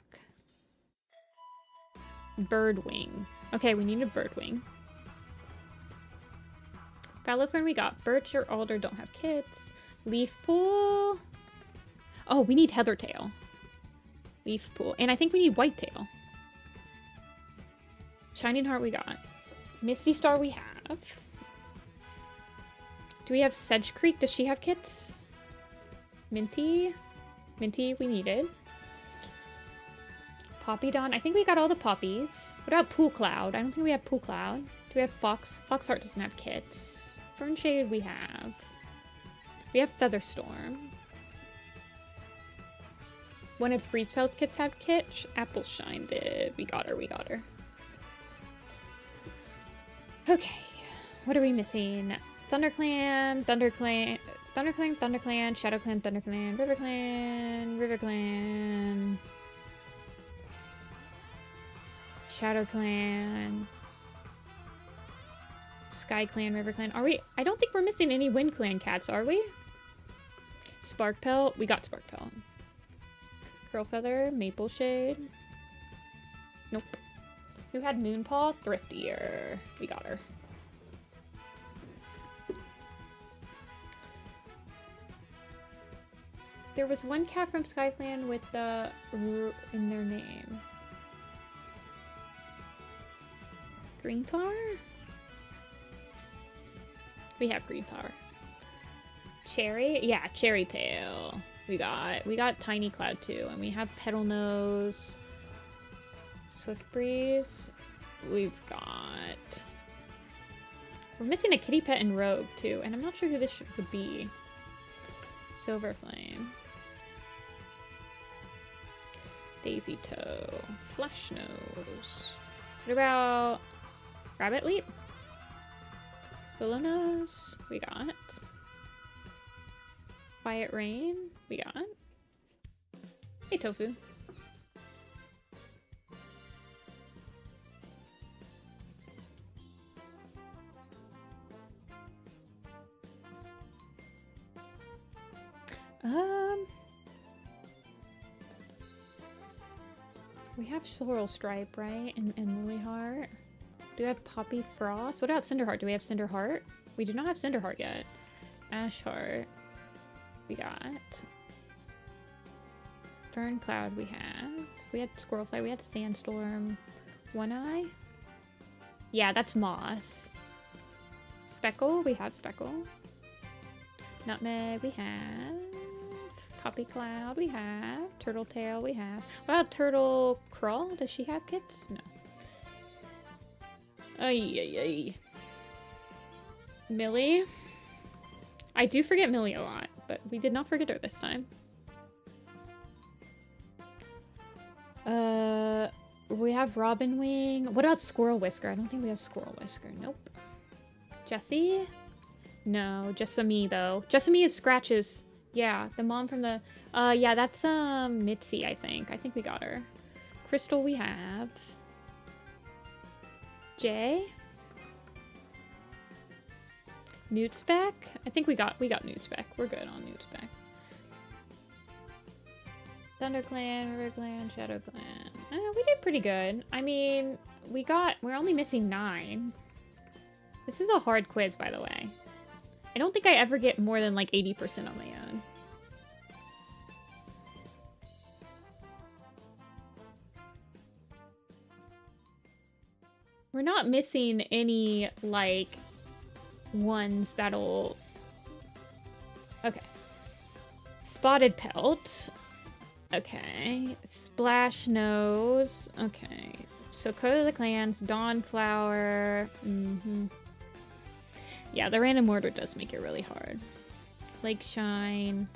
Birdwing. Okay, we need a Birdwing. Fallow Fern we got. Birch or Alder don't have kits. Leaf Pool. Oh, we need Heathertail. Leaf Pool. And I think we need Whitetail. Shining Heart we got. Misty Star we have. Do we have Sedge Creek? Does she have kits? Minty. Minty we needed. Poppy Dawn. I think we got all the poppies. What about Pool Cloud? I don't think we have Pool Cloud. Do we have Fox? Foxheart doesn't have kits. Fernshade we have. We have Featherstorm. One of Breezepel's kits have kit. Apple Shine did. We got her. Okay. What are we missing? ThunderClan, ThunderClan, ShadowClan, ThunderClan, RiverClan, ShadowClan, SkyClan, RiverClan. Are we? I don't think we're missing any WindClan cats, are we? Sparkpelt. We got Sparkpelt. Curlfeather, Maple Shade. Nope. Who had Moonpaw? Thriftier. We got her. There was one cat from SkyClan with the R in their name. Green Flower? We have Green Flower. Cherry? Yeah, Cherry Tail. We got Tiny Cloud too, and we have Petal Nose. Swift Breeze. We've got... We're missing a kitty pet and Rogue too, and I'm not sure who this would be. Silver Flame. Daisy Toe. Flash Nose. What about Rabbit Leap? Willow Nose. We got. Quiet Rain. We got. Hey, Tofu. We have Sorrel Stripe, right? And Lily Heart. Do we have Poppy Frost? What about Cinderheart? Do we have Cinderheart? We do not have Cinderheart yet. Ash Heart. We got. Fern Cloud we have. We had Squirrelfly. We had Sandstorm. One Eye? Yeah, that's Moss. Speckle? We have Speckle. Nutmeg we have. Poppy Cloud we have. Turtle Tail we have. What about Turtle Crawl? Does she have kits? No. Ay. Millie? I do forget Millie a lot, but we did not forget her this time. We have Robin Wing. What about Squirrel Whisker? I don't think we have Squirrel Whisker. Nope. Jessie? No, Jessamy though. Jessamy is Scratches. Yeah, the mom from the... yeah, that's Mitzi, I think. I think we got her. Crystal we have. Jay? Newt Spec? I think we got Newt Spec. We're good on Newt Spec. ThunderClan, RiverClan, ShadowClan. We did pretty good. I mean, we're only missing 9. This is a hard quiz, by the way. I don't think I ever get more than like 80% on my own. We're not missing any, like, ones that'll... Okay. Spotted Pelt. Okay. Splash Nose. Okay. So Code of the Clans, Dawnflower. Yeah, the random order does make it really hard. Lake Shine.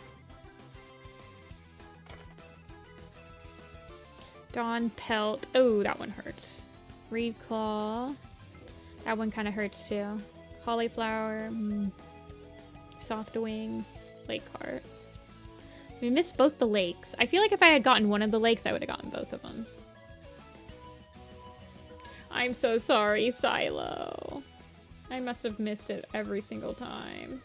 Dawn Pelt. Oh, that one hurts. Reed Claw. That one kind of hurts too. Hollyflower. Soft Wing. Lake Heart. We missed both the lakes. I feel like if I had gotten one of the lakes, I would have gotten both of them. I'm so sorry, Silo. I must have missed it every single time.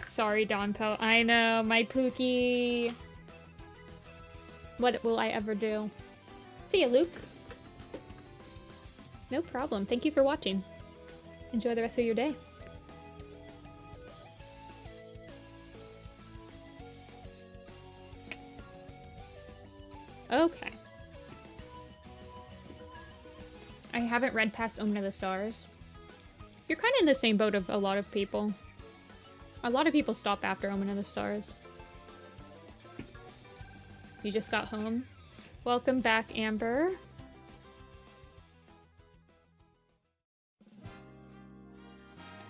Sorry, Dawn Pelt. I know, my Pookie. What will I ever do? See ya, Luke. No problem. Thank you for watching. Enjoy the rest of your day. Okay. I haven't read past Omen of the Stars. You're kind of in the same boat of a lot of people. A lot of people stop after Omen of the Stars. You just got home. Welcome back, Amber.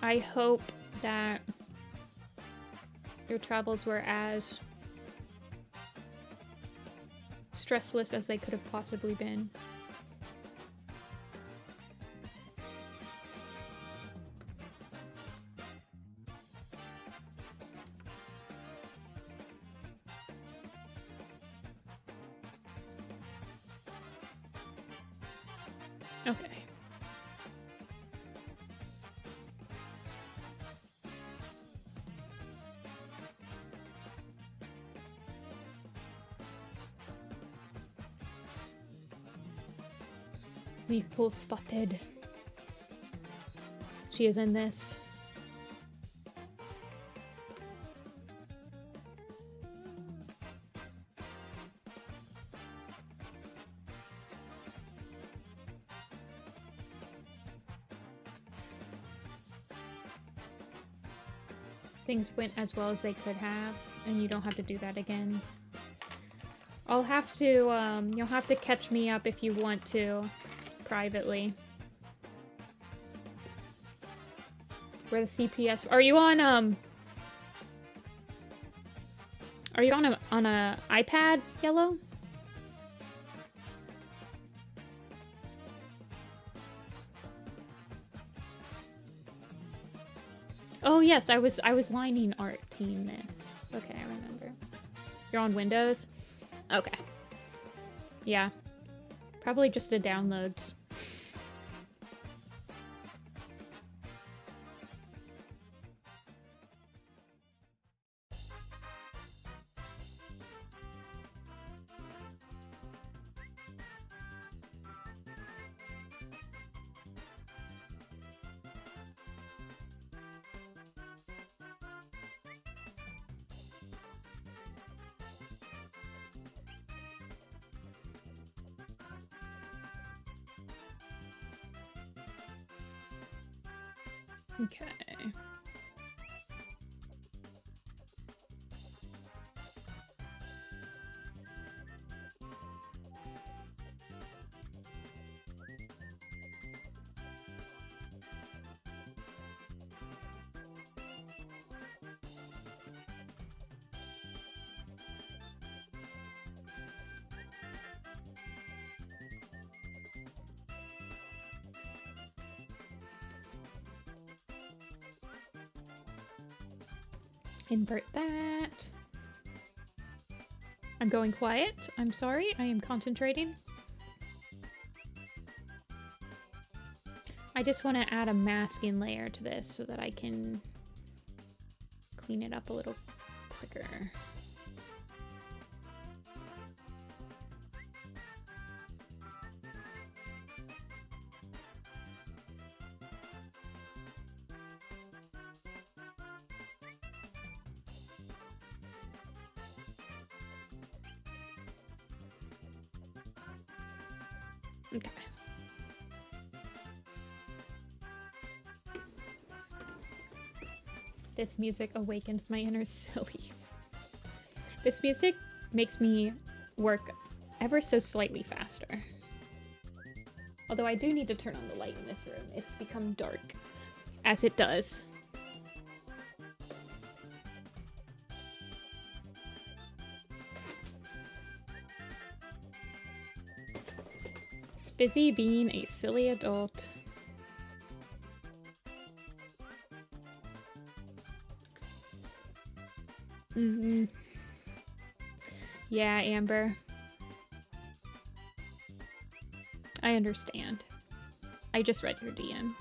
I hope that your travels were as stressless as they could have possibly been. Okay. Leaf pool spotted. She is in this. Things went as well as they could have, and you don't have to do that again. I'll have to, you'll have to catch me up if you want to, privately. Where the CPS... Are you on a iPad, Yellow? Oh yes, I was lining art team this. Okay, I remember. You're on Windows? Okay. Yeah. Probably just a downloads. Okay. Invert that. I'm going quiet. I'm sorry. I am concentrating. I just want to add a masking layer to this so that I can clean it up a little quicker. Okay. This music awakens my inner sillies. This music makes me work ever so slightly faster. Although I do need to turn on the light in this room. It's become dark, as it does. Busy being a silly adult. Yeah, Amber. I understand. I just read your DM.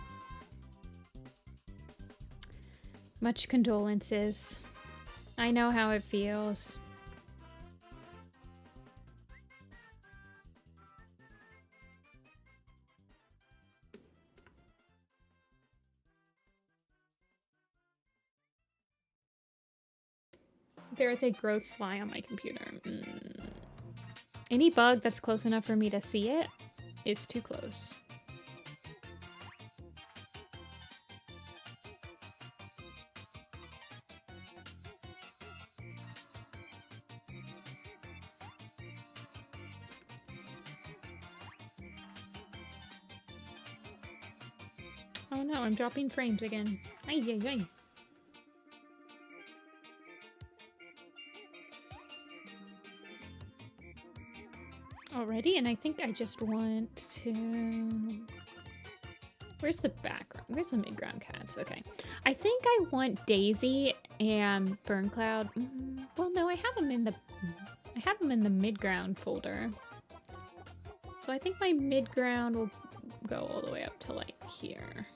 Much condolences. I know how it feels. There is a gross fly on my computer. Any bug that's close enough for me to see it is too close. Oh no, I'm dropping frames again. Ay, ay, ay. Already, and I think I just want to... Where's the background? Where's the mid-ground cats? Okay. I think I want Daisy and Burncloud. Well, no, I have them in the mid-ground folder. So I think my mid-ground will go all the way up to like here.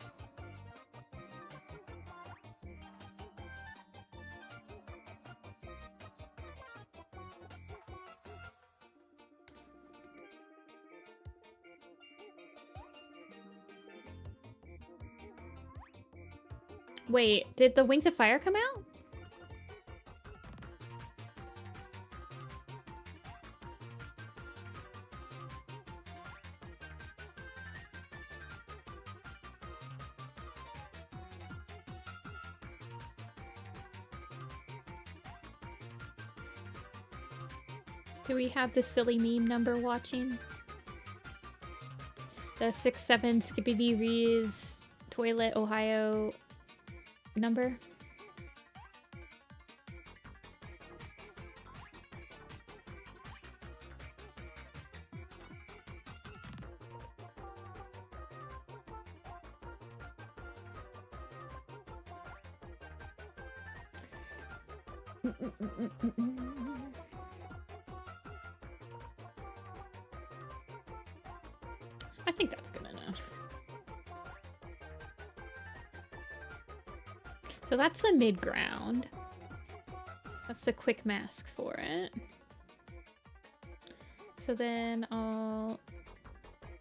Wait, did the Wings of Fire come out? Do we have the silly meme number watching? The 6-7 Skippity Rees Toilet Ohio number? I think that's good enough. So that's the mid-ground. That's the quick mask for it. So then I'll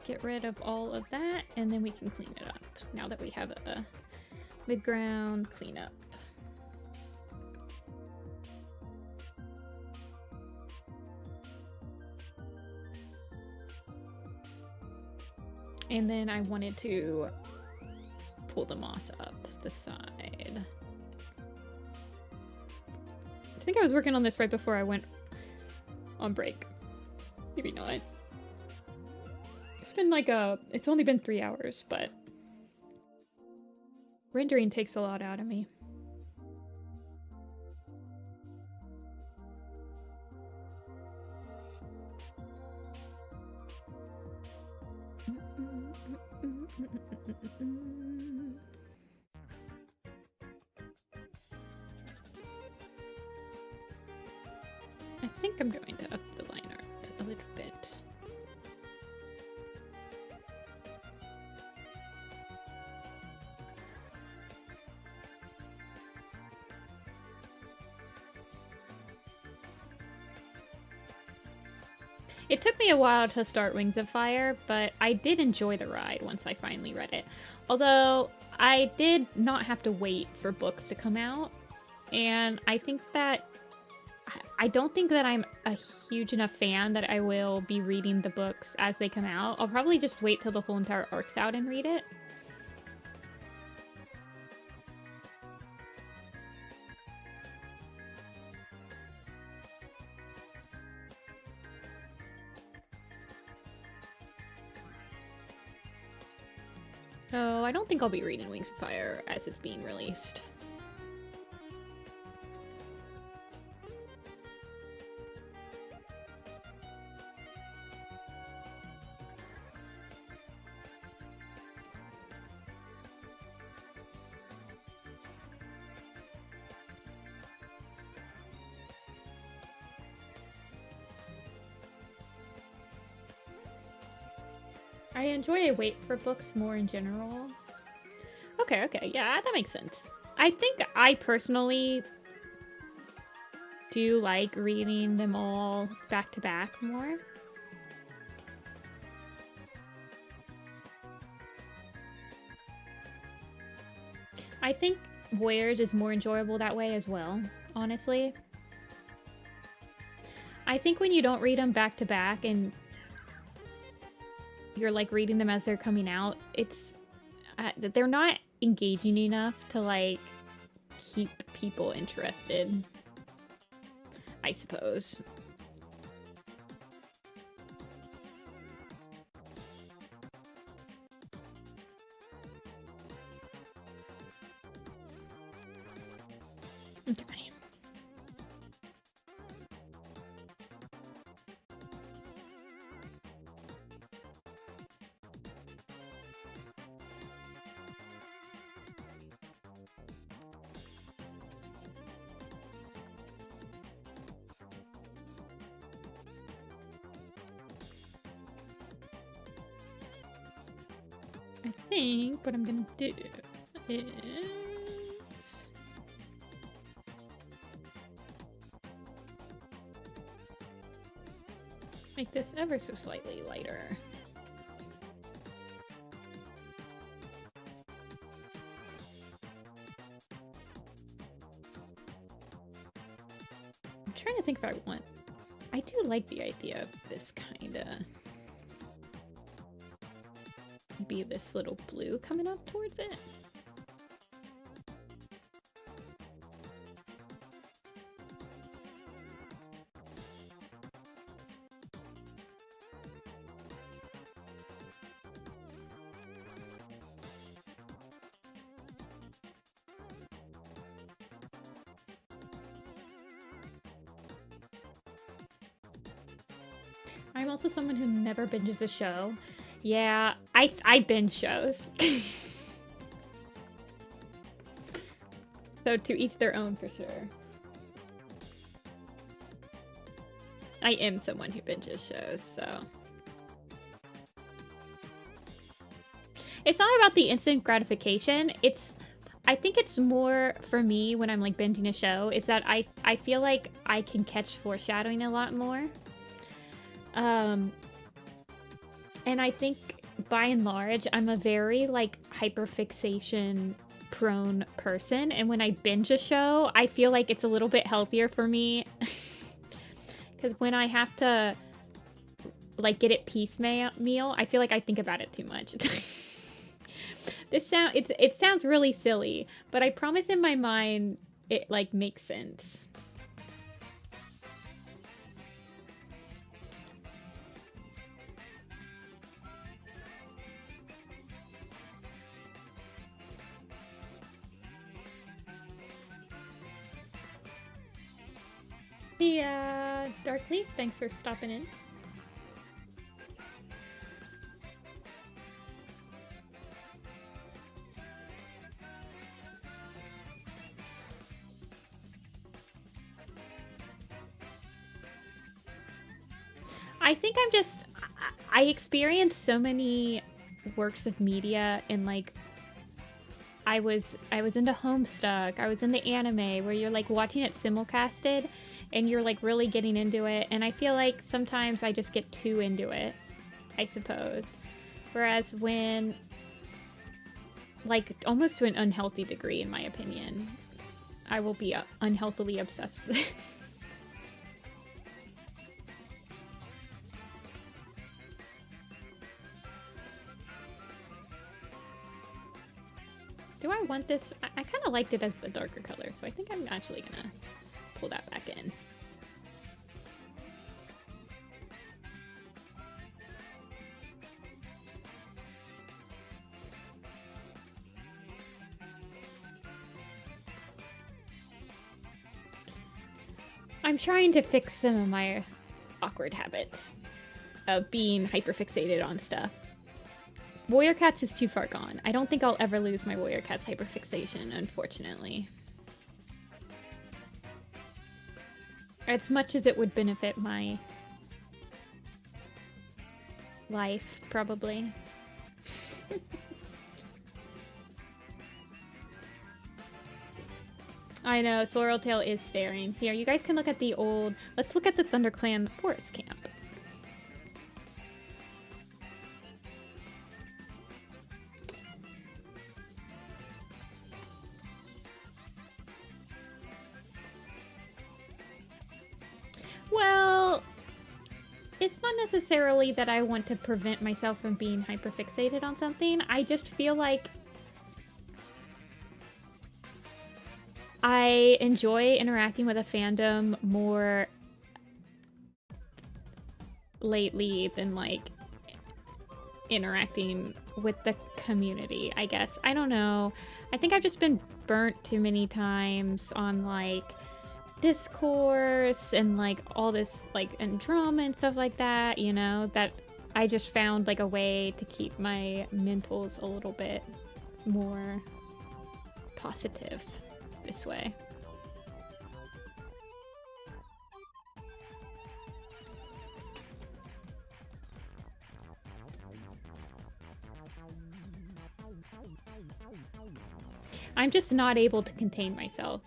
get rid of all of that and then we can clean it up now that we have a mid-ground cleanup. And then I wanted to pull the moss up the side. I think I was working on this right before I went on break. Maybe not. It's been like it's only been 3 hours, but rendering takes a lot out of me. I think I'm going to up the line art a little bit. It took me a while to start Wings of Fire, but I did enjoy the ride once I finally read it. Although I did not have to wait for books to come out, and I think that I don't think that I'm a huge enough fan that I will be reading the books as they come out. I'll probably just wait till the whole entire arc's out and read it. So I don't think I'll be reading Wings of Fire as it's being released. I enjoy wait for books more in general. Okay, yeah, that makes sense. I think I personally do like reading them all back to back more. I think Voyage is more enjoyable that way as well, honestly. I think when you don't read them back to back and you're like reading them as they're coming out, it's they're not engaging enough to like keep people interested, I suppose. Okay. I think what I'm gonna do is make this ever so slightly lighter. I'm trying to think if I want... I do like the idea of this kinda... be this little blue coming up towards it. I'm also someone who never binges a show. Yeah, I binge shows. So to each their own for sure. I am someone who binges shows, so. It's not about the instant gratification. I think it's more for me when I'm like binging a show, is that I feel like I can catch foreshadowing a lot more. And I think by and large, I'm a very like hyperfixation prone person. And when I binge a show, I feel like it's a little bit healthier for me. Because when I have to like get it piecemeal, I feel like I think about it too much. It sounds really silly, but I promise in my mind it like makes sense. The Dark Leaf, thanks for stopping in. I think I experienced so many works of media and like I was into Homestuck, I was in the anime where you're like watching it simulcasted and you're like really getting into it, and I feel like sometimes I just get too into it, I suppose. Whereas when like almost to an unhealthy degree in my opinion, I will be unhealthily obsessed with it. want this. I kind of liked it as the darker color, so I think I'm actually gonna pull that back in. I'm trying to fix some of my awkward habits of being hyperfixated on stuff. Warrior Cats is too far gone. I don't think I'll ever lose my Warrior Cats hyperfixation, unfortunately. As much as it would benefit my life, probably. I know, Sorreltail is staring. Here, you guys can look at the old... Let's look at the ThunderClan forest camp. Well, it's not necessarily that I want to prevent myself from being hyperfixated on something. I just feel like I enjoy interacting with a fandom more lately than, like, interacting with the community, I guess. I don't know. I think I've just been burnt too many times on, like, discourse and, like, all this, like, and drama and stuff like that, you know, that I just found, like, a way to keep my mentals a little bit more positive this way. I'm just not able to contain myself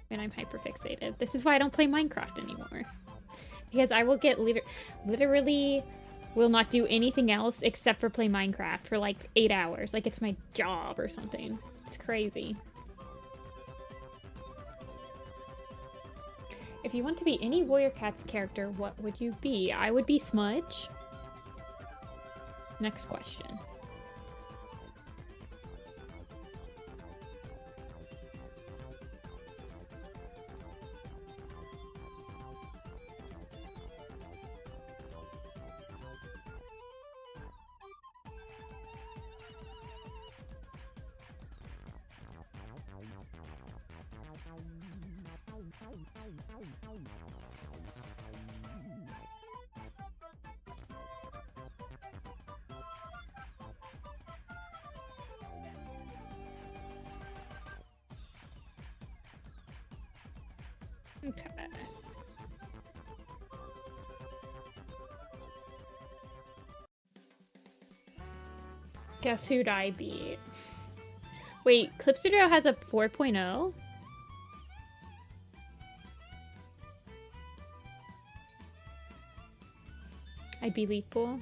when I'm hyperfixated. This is why I don't play Minecraft anymore. Because I will get literally will not do anything else except for play Minecraft for like 8 hours. Like it's my job or something. It's crazy. If you want to be any Warrior Cats character, what would you be? I would be Smudge. Next question. Okay. Guess who'd I beat? Wait, Clip Studio has a 4.0? I'd be Leaf Pool.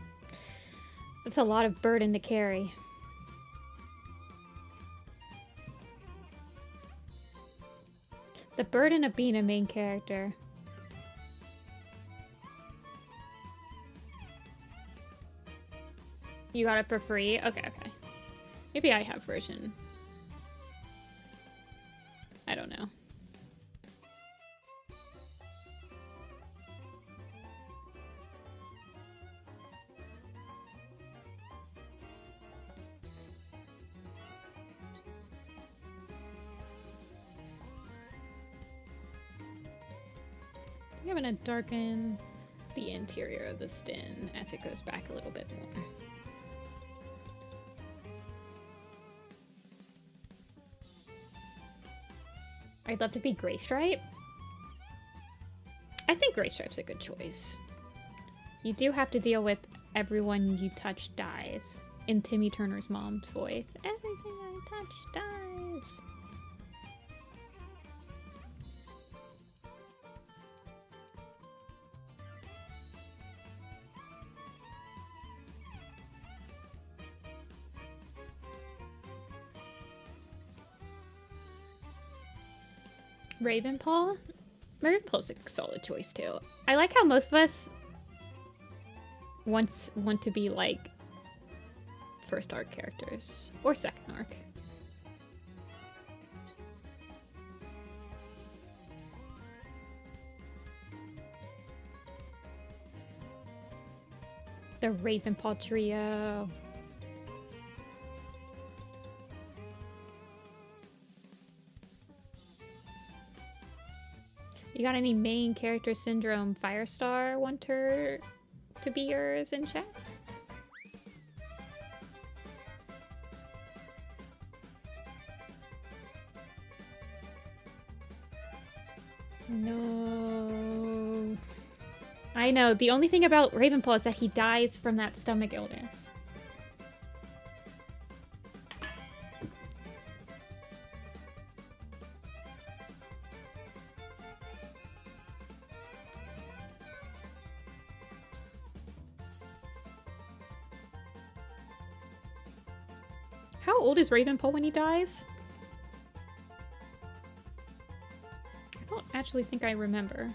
That's a lot of burden to carry. The burden of being a main character. You got it for free? Okay, okay. Maybe I have version. I don't know. I'm gonna darken the interior of the stin as it goes back a little bit more. I'd love to be Gray Stripe. I think Gray Stripe's a good choice. You do have to deal with everyone you touch dies. In Timmy Turner's mom's voice. Everything I touch dies. Ravenpaw? Ravenpaw's a solid choice too. I like how most of us want to be like first arc characters or second arc. The Ravenpaw Trio. You got any main character syndrome Firestar wanter to be yours in chat? No. I know. The only thing about Ravenpaw is that he dies from that stomach illness. How old is Ravenpaw when he dies? I don't actually think I remember.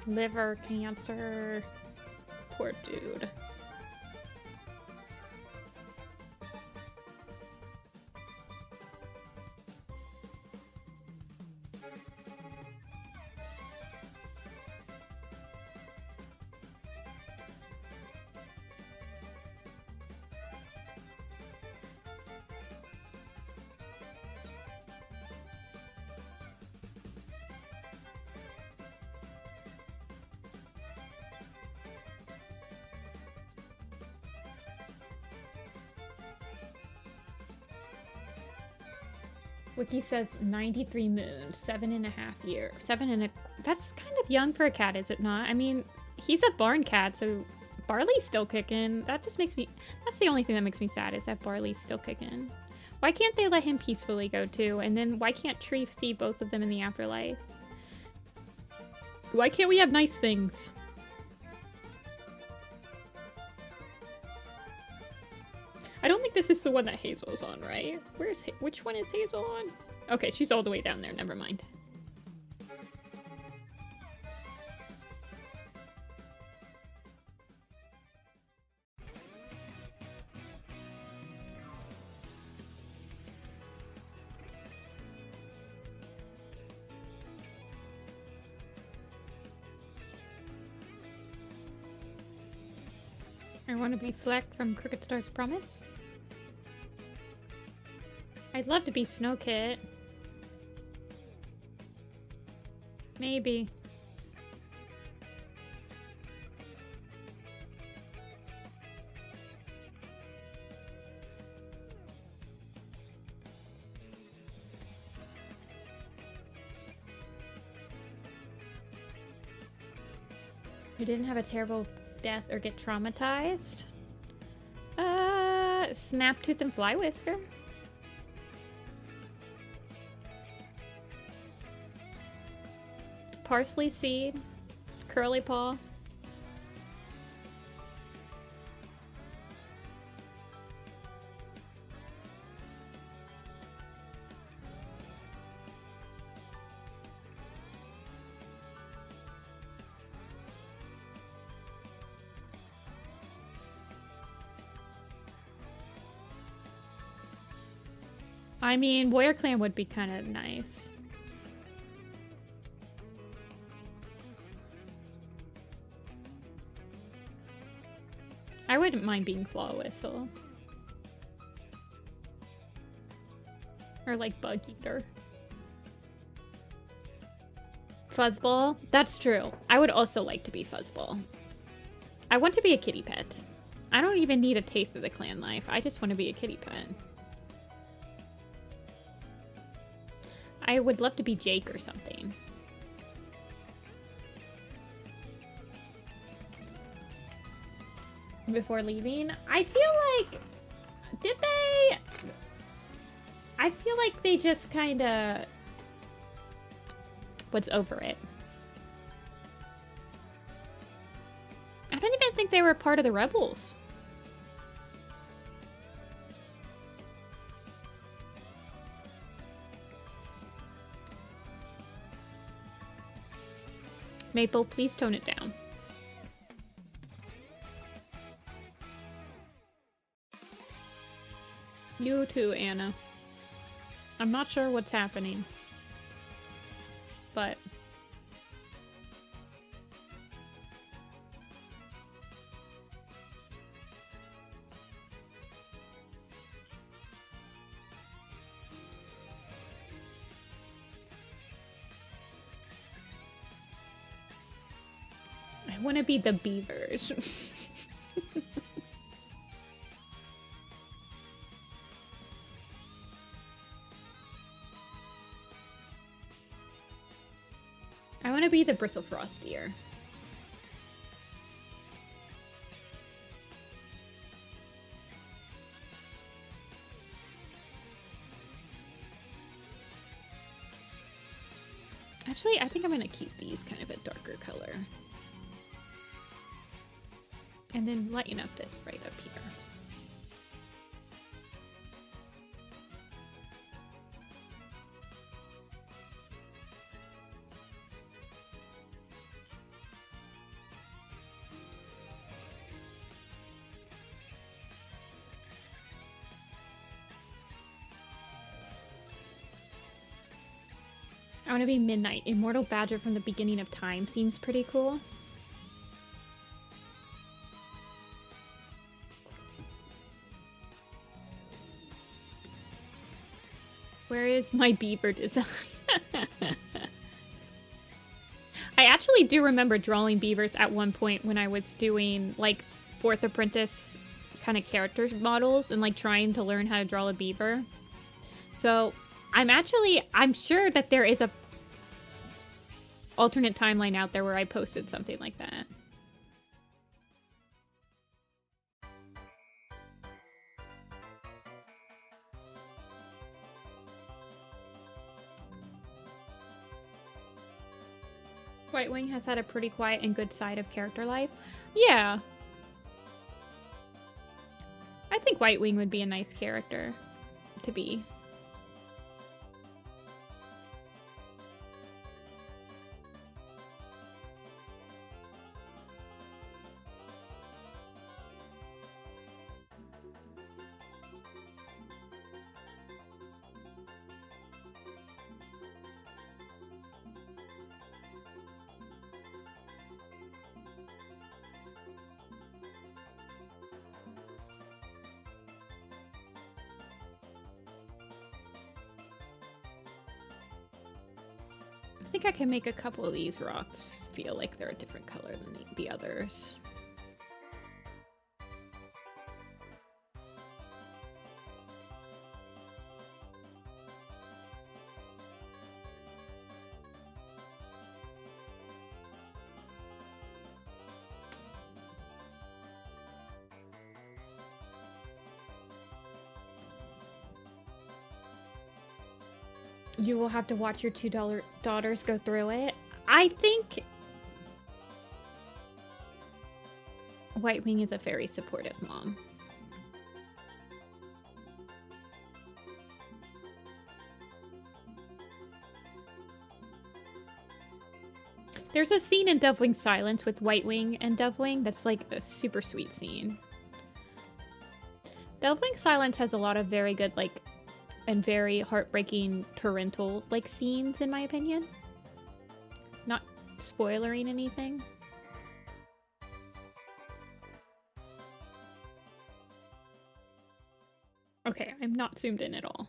Liver cancer. Poor dude. Wiki says 93 moons, 7.5 years. That's kind of young for a cat, is it not? I mean, he's a barn cat, so Barley's still kicking. That just makes me, that's the only thing that makes me sad, is that Barley's still kicking. Why can't they let him peacefully go too? And then why can't Tree see both of them in the afterlife? Why can't we have nice things? I don't think this is the one that Hazel's on, right? Which one is Hazel on? Okay, she's all the way down there. Never mind. I want to be Fleck from Crooked Star's Promise. I'd love to be Snowkit. Maybe. You didn't have a terrible death or get traumatized? Snaptooth and Flywhisker. Parsley Seed, Curly Paw. I mean, Warrior Clan would be kind of nice. I wouldn't mind being Claw Whistle. Or like Bug Eater. Fuzzball? That's true. I would also like to be Fuzzball. I want to be a kitty pet. I don't even need a taste of the clan life. I just want to be a kitty pet. I would love to be Jake or something. Before leaving, I feel like, did they? I feel like they just kind of was over it. I don't even think they were part of the rebels. Maple, please tone it down. You too, Anna. I'm not sure what's happening. but I want to be the beavers. I want to be the Bristlefrost deer. Actually, I think I'm going to keep these kind of a darker color. And then lighten up this right up here. I want to be Midnight. Immortal Badger from the beginning of time seems pretty cool. Where is my beaver design? I actually do remember drawing beavers at one point when I was doing like 4th Apprentice kind of character models and like trying to learn how to draw a beaver. So I'm sure that there is a alternate timeline out there where I posted something like that. White Wing has had a pretty quiet and good side of character life. Yeah. I think White Wing would be a nice character to be. I think I can make a couple of these rocks feel like they're a different color than the others. You will have to watch your two daughters go through it. I think White Wing is a very supportive mom. There's a scene in Dovewing Silence with White Wing and Dovewing that's like a super sweet scene. Dovewing Silence has a lot of very good like and very heartbreaking parental like scenes in my opinion. Not spoilering anything. Okay, I'm not zoomed in at all.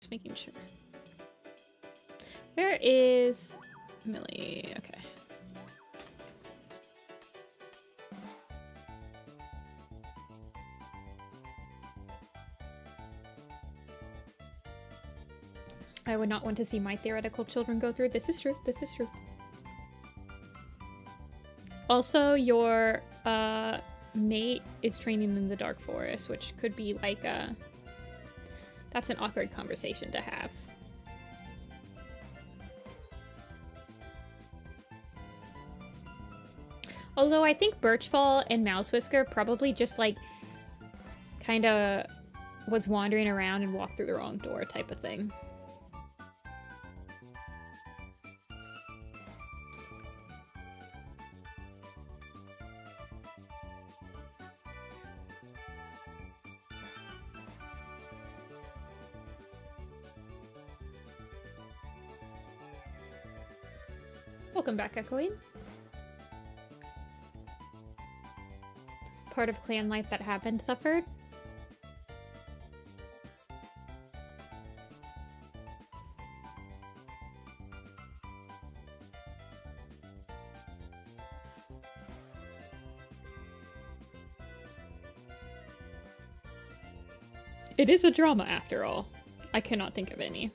Just making sure. Where is Millie? Okay. I would not want to see my theoretical children go through. This is true. This is true. Also, your mate is training in the Dark Forest, which could be like a... That's an awkward conversation to have. Although I think Birchfall and Mouse Whisker probably just like kind of was wandering around and walked through the wrong door type of thing. Welcome back, Echoing. Part of clan life that have been suffered. It is a drama after all. I cannot think of any.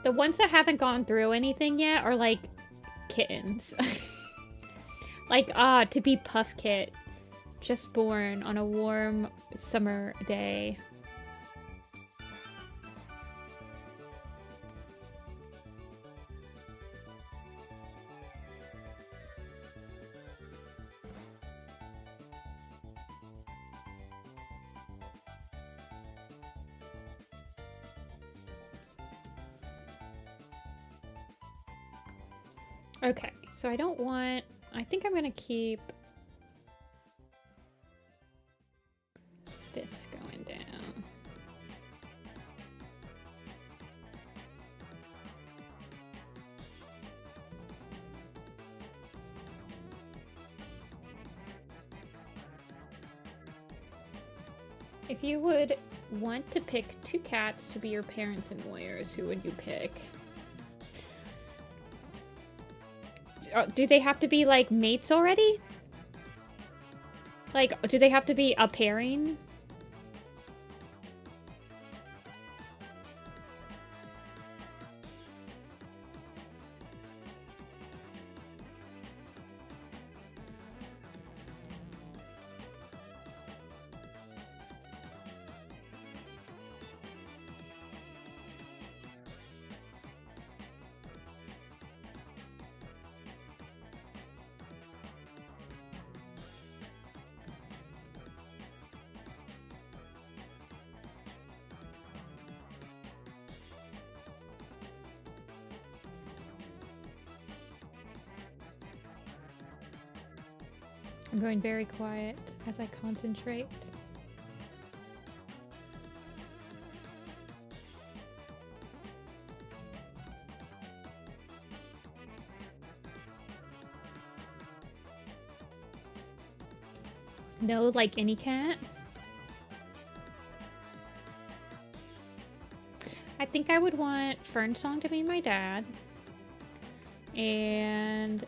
The ones that haven't gone through anything yet are like kittens. Like, to be Puff Kit, just born on a warm summer day. Okay, so I don't want... I think I'm gonna keep this going down. If you would want to pick 2 cats to be your parents and warriors, who would you pick? Do they have to be, like, mates already? Like, do they have to be a pairing? I'm going very quiet as I concentrate. No, like any cat? I think I would want Fernsong to be my dad. And...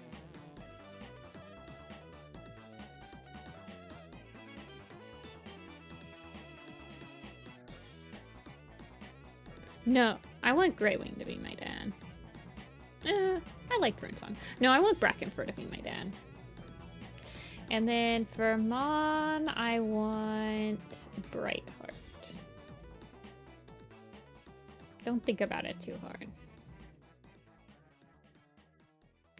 no, I want Greywing to be my dad. I like Fernsong. No, I want Brackenfur to be my dad. And then for Mom, I want Brightheart. Don't think about it too hard.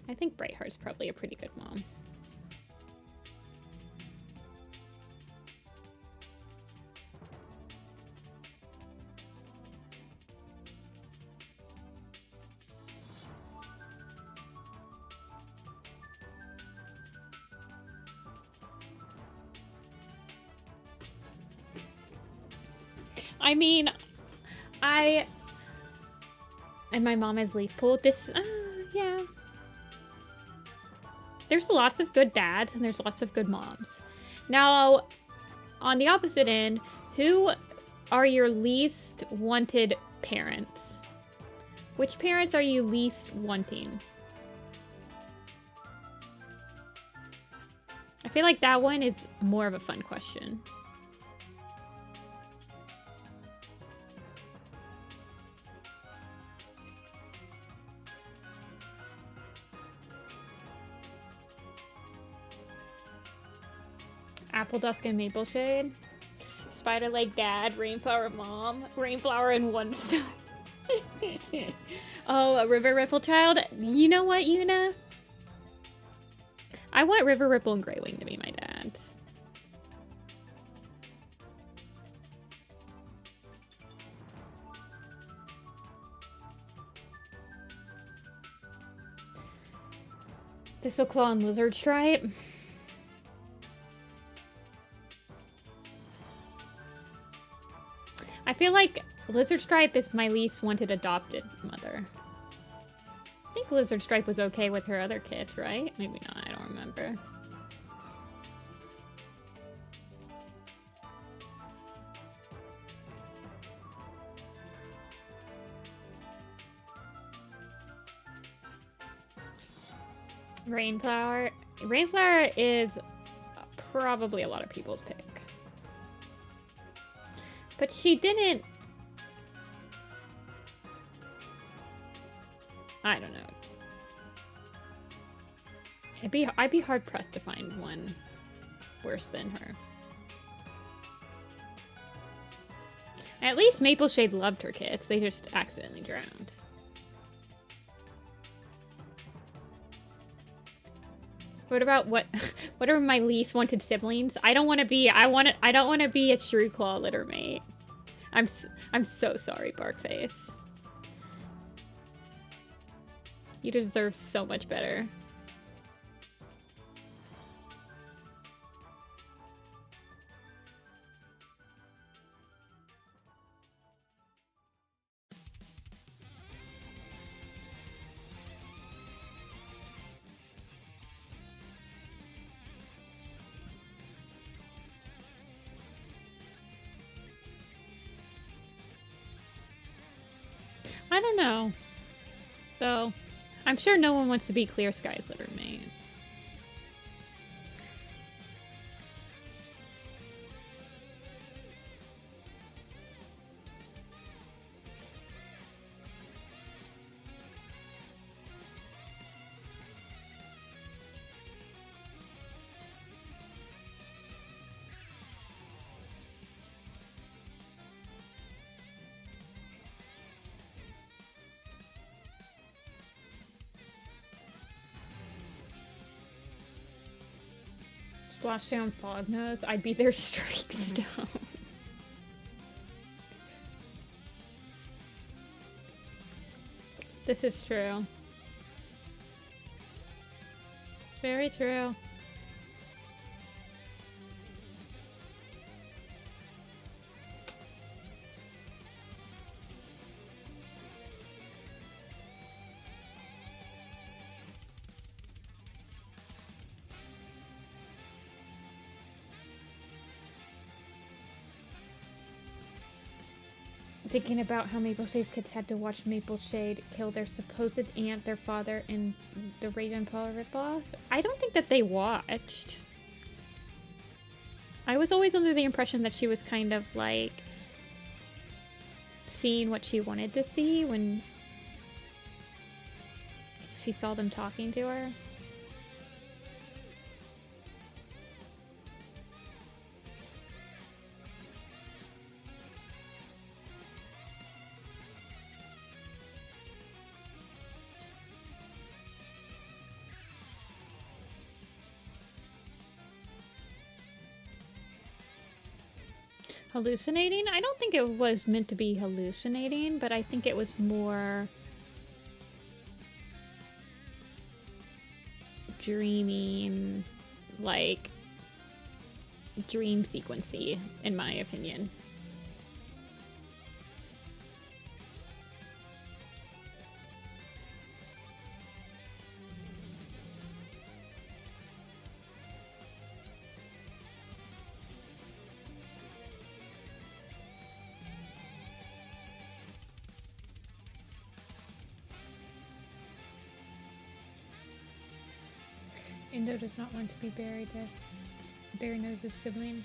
I think Brightheart's probably a pretty good mom. I mean, and my mom is leaf pool. This, yeah. There's lots of good dads and there's lots of good moms. Now, on the opposite end, who are your least wanted parents? Which parents are you least wanting? I feel like that one is more of a fun question. Apple Dusk and Maple Shade. Spider Leg Dad, Rainflower Mom, Rainflower and One Stone. Oh, a River Ripple Child? You know what, Yuna? I want River Ripple and Greywing to be my dads. Thistleclaw and Lizard Stripe. feel like Lizard Stripe is my least wanted adopted mother. I think Lizard Stripe was okay with her other kids, right? Maybe not, I don't remember. Rainflower. Rainflower is probably a lot of people's pick. But she didn't... I don't know. I'd be hard pressed to find one worse than her. At least Maple Shade loved her kids. They just accidentally drowned. What about what are my least wanted siblings? I don't want to be I don't want to be a Shrew-Claw littermate. I'm so sorry, Barkface. You deserve so much better. I don't know. Though, I'm sure no one wants to be Clear Sky's littermate. Splashdown Fognose, I'd be their Strike Stone. This is true. Very true. Thinking about how Maple Shade's kids had to watch Maple Shade kill their supposed aunt, their father, in the Ravenpaw ripoff. I don't think that they watched. I was always under the impression that she was kind of like seeing what she wanted to see when she saw them talking to her. Hallucinating? I don't think it was meant to be hallucinating, but I think it was more dreaming, like dream sequency, in my opinion. Indo does not want to be buried as Barry Nose's sibling.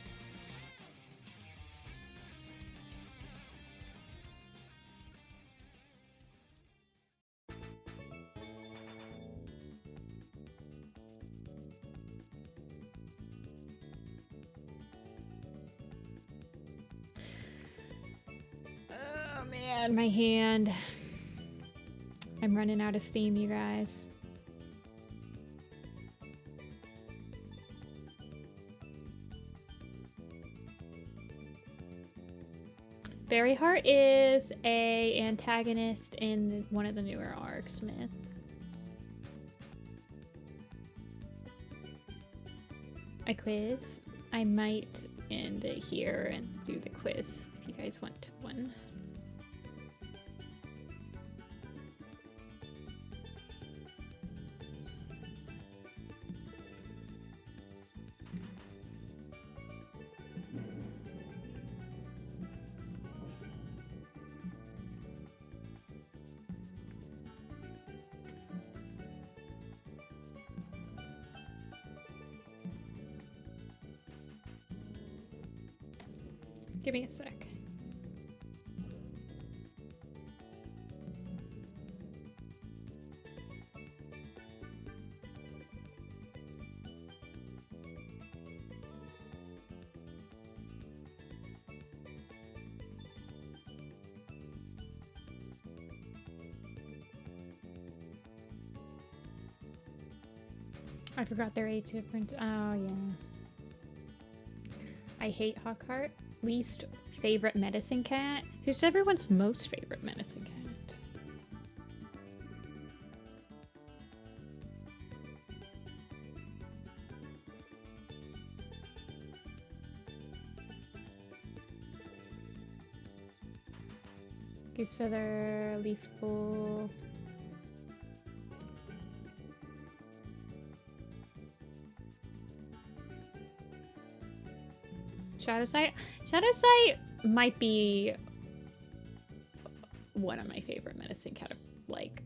Oh man, my hand. I'm running out of steam, you guys. Berryheart is a antagonist in one of the newer arcs, Smith. A quiz. I might end it here and do the quiz if you guys want one. Give me a sec. I forgot their age difference. Oh, yeah. I hate Hawkheart. Least favorite medicine cat? Who's everyone's most favorite medicine cat? Goosefeather, Leafpool. Shadowsight? Shadowsight might be one of my favorite medicine cat, like,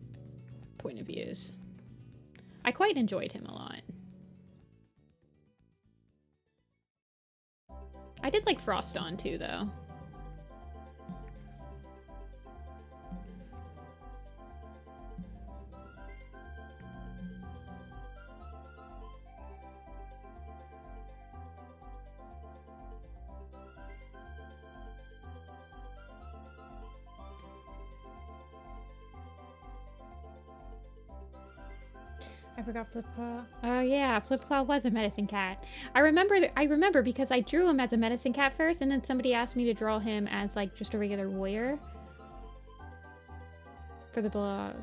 point of views. I quite enjoyed him a lot. I did like Froston too, though. I forgot Flipclaw. Oh yeah, Flipclaw was a medicine cat. I remember because I drew him as a medicine cat first, and then somebody asked me to draw him as like just a regular warrior for the blog.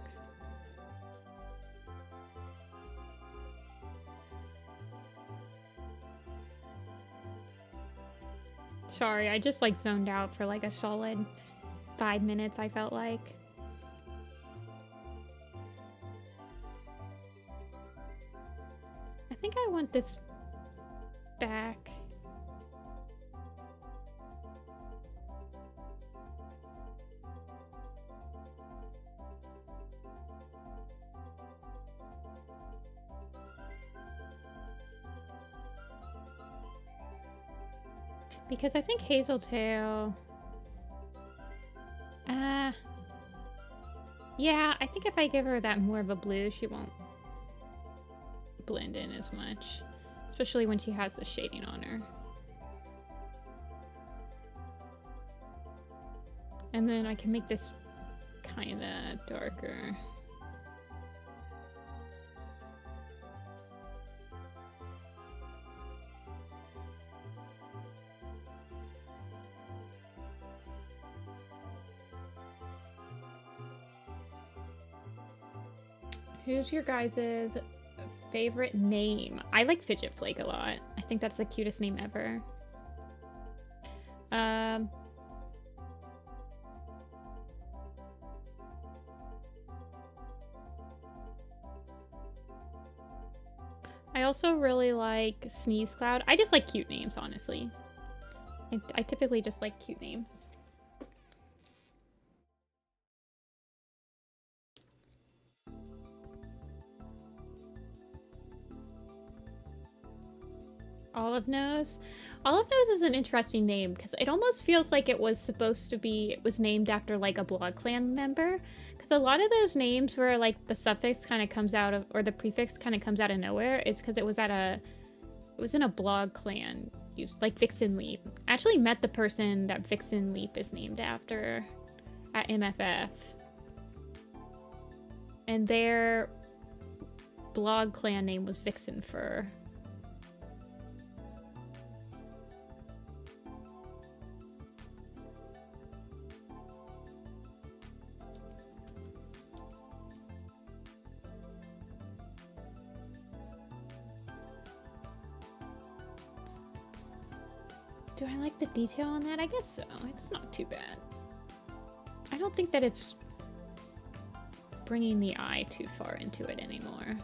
Sorry, I just like zoned out for like a solid 5 minutes, I felt like. I think I want this back. Because I think Hazeltail... yeah, I think if I give her that more of a blue, she won't blend in as much. Especially when she has the shading on her. And then I can make this kind of darker. Who's your guys' favorite name? I like Fidget Flake a lot. I think that's the cutest name ever. I also really like Sneeze Cloud. I just like cute names, honestly. I typically just like cute names. Olive Nose? Olive Nose is an interesting name because it almost feels like it was supposed to be, it was named after like a Blood Clan member. Because a lot of those names where like the suffix kind of comes out of, or the prefix kind of comes out of nowhere, is because it was at a, it was in a Blood Clan, used like Vixen Leap. I actually met the person that Vixen Leap is named after at MFF. And their Blood Clan name was Vixen Fur. Do I like the detail on that? I guess so. It's not too bad. I don't think that it's bringing the eye too far into it anymore.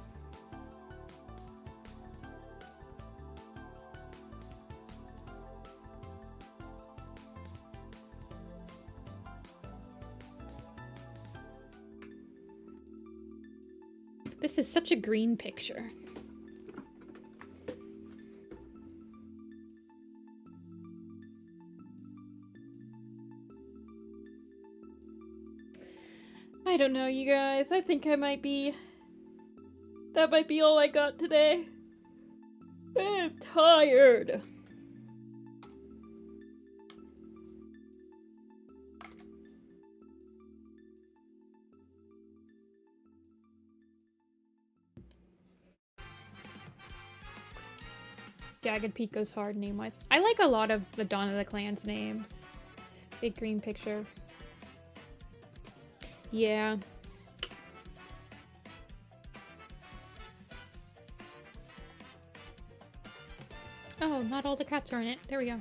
This is such a green picture. I don't know, you guys. I think I might be... That might be all I got today. I'm tired. Jagged Peak goes hard name-wise. I like a lot of the Dawn of the Clans names. Big green picture. Yeah. Oh, not all the cats are in it. There we go.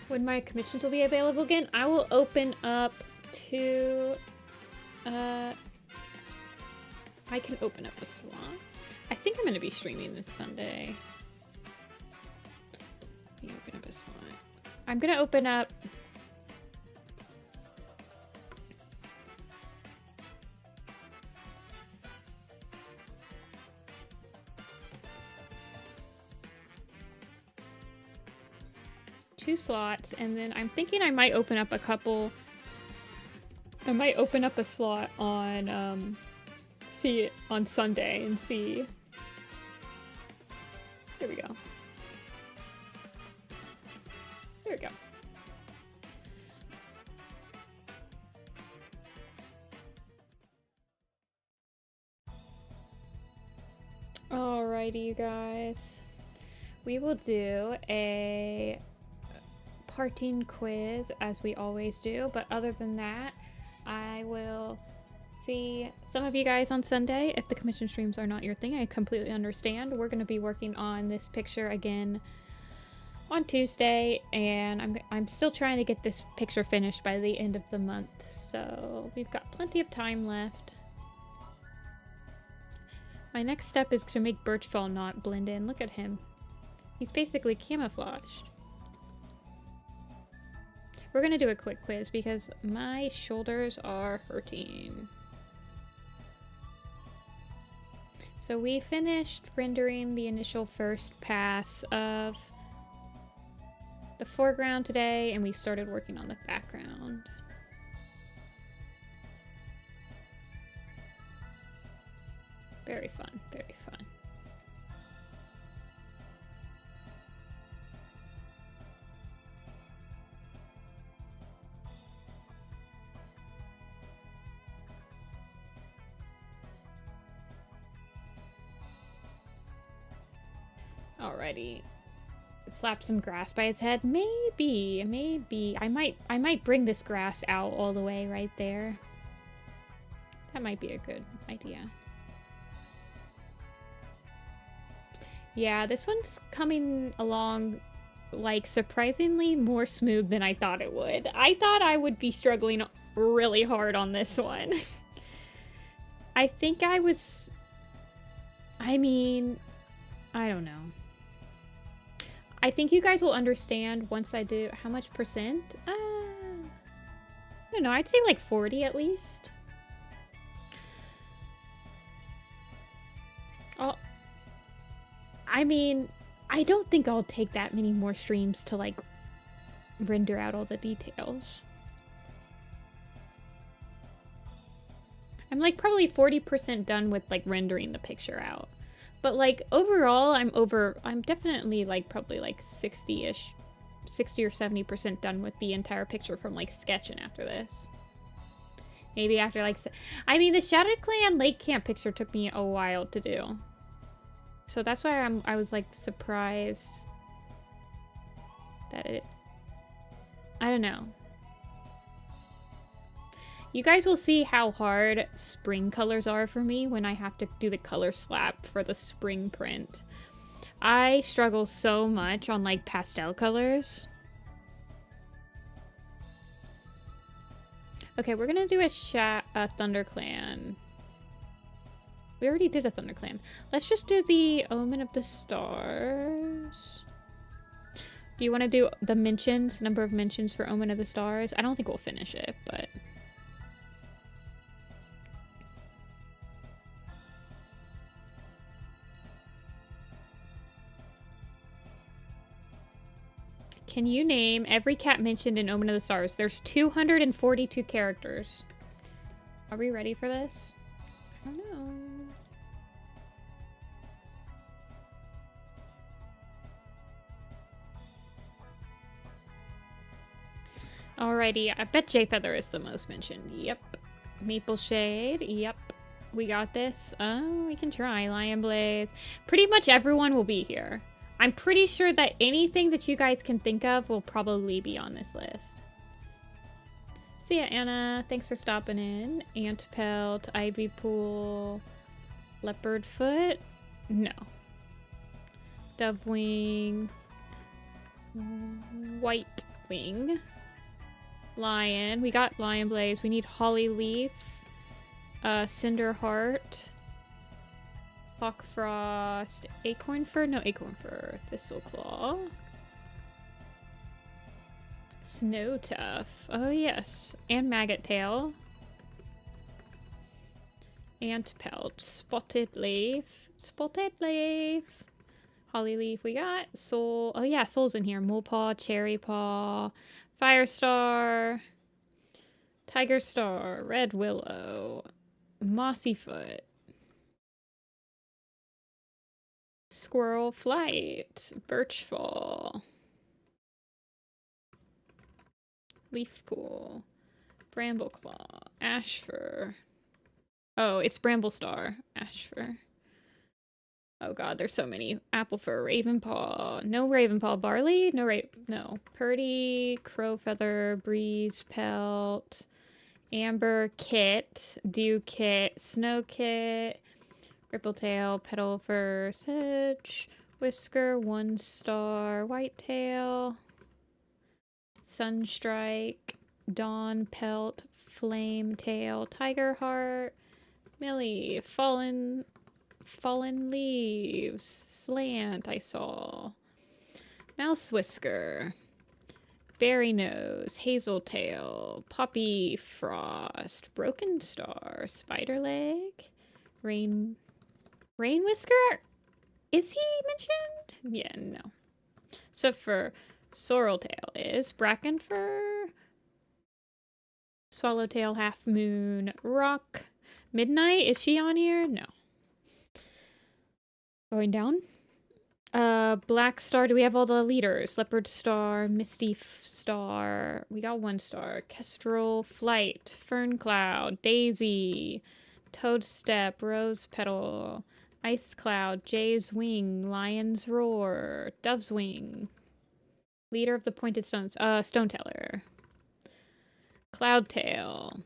When my commissions will be available again, I will open up to... I can open up a slot. I think I'm going to be streaming this Sunday. Let me open up a slot. I'm going to open up... two slots, and then I'm thinking I might open up a couple... I might open up a slot on, see it on Sunday and see. There we go. There we go. Alrighty, you guys. We will do a parting quiz as we always do, but other than that, I will see some of you guys on Sunday. If the commission streams are not your thing, I completely understand. We're going to be working on this picture again on Tuesday, and I'm still trying to get this picture finished by the end of the month, so we've got plenty of time left. My next step is to make Birchfall not blend in. Look at him. He's basically camouflaged. We're gonna do a quick quiz because my shoulders are hurting. So we finished rendering the initial first pass of the foreground today, and we started working on the background. Very fun, very fun. Alrighty. Slap some grass by its head. Maybe. I might bring this grass out all the way right there. That might be a good idea. Yeah, this one's coming along like surprisingly more smooth than I thought it would. I thought I would be struggling really hard on this one. I think I was... I mean, I don't know. I think you guys will understand once I do... How much percent? I don't know. I'd say like 40 at least. I mean, I don't think I'll take that many more streams to like render out all the details. I'm like probably 40% done with like rendering the picture out. But like overall, I'm definitely like probably like 60-ish, 60 or 70% done with the entire picture from like sketching after this. Maybe after like, I mean, the Shattered Clan Lake Camp picture took me a while to do. So that's why I was like surprised that it, I don't know. You guys will see how hard spring colors are for me when I have to do the color slap for the spring print. I struggle so much on like pastel colors. Okay, we're gonna do a ThunderClan. We already did a ThunderClan. Let's just do the Omen of the Stars. Do you want to do the mentions, number of mentions for Omen of the Stars? I don't think we'll finish it, but... Can you name every cat mentioned in Omen of the Stars? There's 242 characters. Are we ready for this? I don't know. Alrighty, I bet Jay Feather is the most mentioned. Yep. Maple Shade. Yep. We got this. Oh, we can try. Lion Blaze. Pretty much everyone will be here. I'm pretty sure that anything that you guys can think of will probably be on this list. See ya, Anna. Thanks for stopping in. Ant Pelt, Ivy Pool, Leopard Foot. No. Dove Wing. White Wing. Lion. We got Lion Blaze. We need Holly Leaf. Cinder Heart. Hawk Frost. Acorn Fur? No, Acorn Fur. Thistle Claw. Snow Tuff. Oh, yes. And Maggot Tail. Ant Pelt. Spotted Leaf. Spotted Leaf. Holly Leaf we got. Soul. Oh, yeah, Soul's in here. Mole Paw. Cherry Paw. Firestar. Tiger Star. Red Willow. Mossy Foot. Squirrel Flight. Birchfall. Leaf Pool. Brambleclaw. Ashfur. Oh, it's Bramblestar. Ashfur. Oh god, there's so many. Applefur. Ravenpaw. No Ravenpaw. Barley? No. Purdy. Crowfeather. Breeze Pelt. Amber Kit. Dew Kit. Snow Kit. Rippletail, Petal Fur, Sedge, Whisker, One Star, Whitetail, Sunstrike, Dawn Pelt, Flame Tail, Tiger Heart, Millie, Fallen Leaves, Slant I saw, Mouse Whisker, Berry Nose, Hazel Tail, Poppy Frost, Broken Star, Spider Leg, Rain Whisker? Is he mentioned? Yeah, no. So for Sorreltail is Bracken Fur, Swallowtail, Half Moon, Rock, Midnight. Is she on here? No. Going down. Black Star. Do we have all the leaders? Leopard Star, Misty Star. We got One Star. Kestrel, Flight, Fern Cloud, Daisy, Toadstep, Rose Petal, Ice Cloud, Jay's Wing, Lion's Roar, Dove's Wing, Leader of the Pointed Stones, Stoneteller, Cloudtail,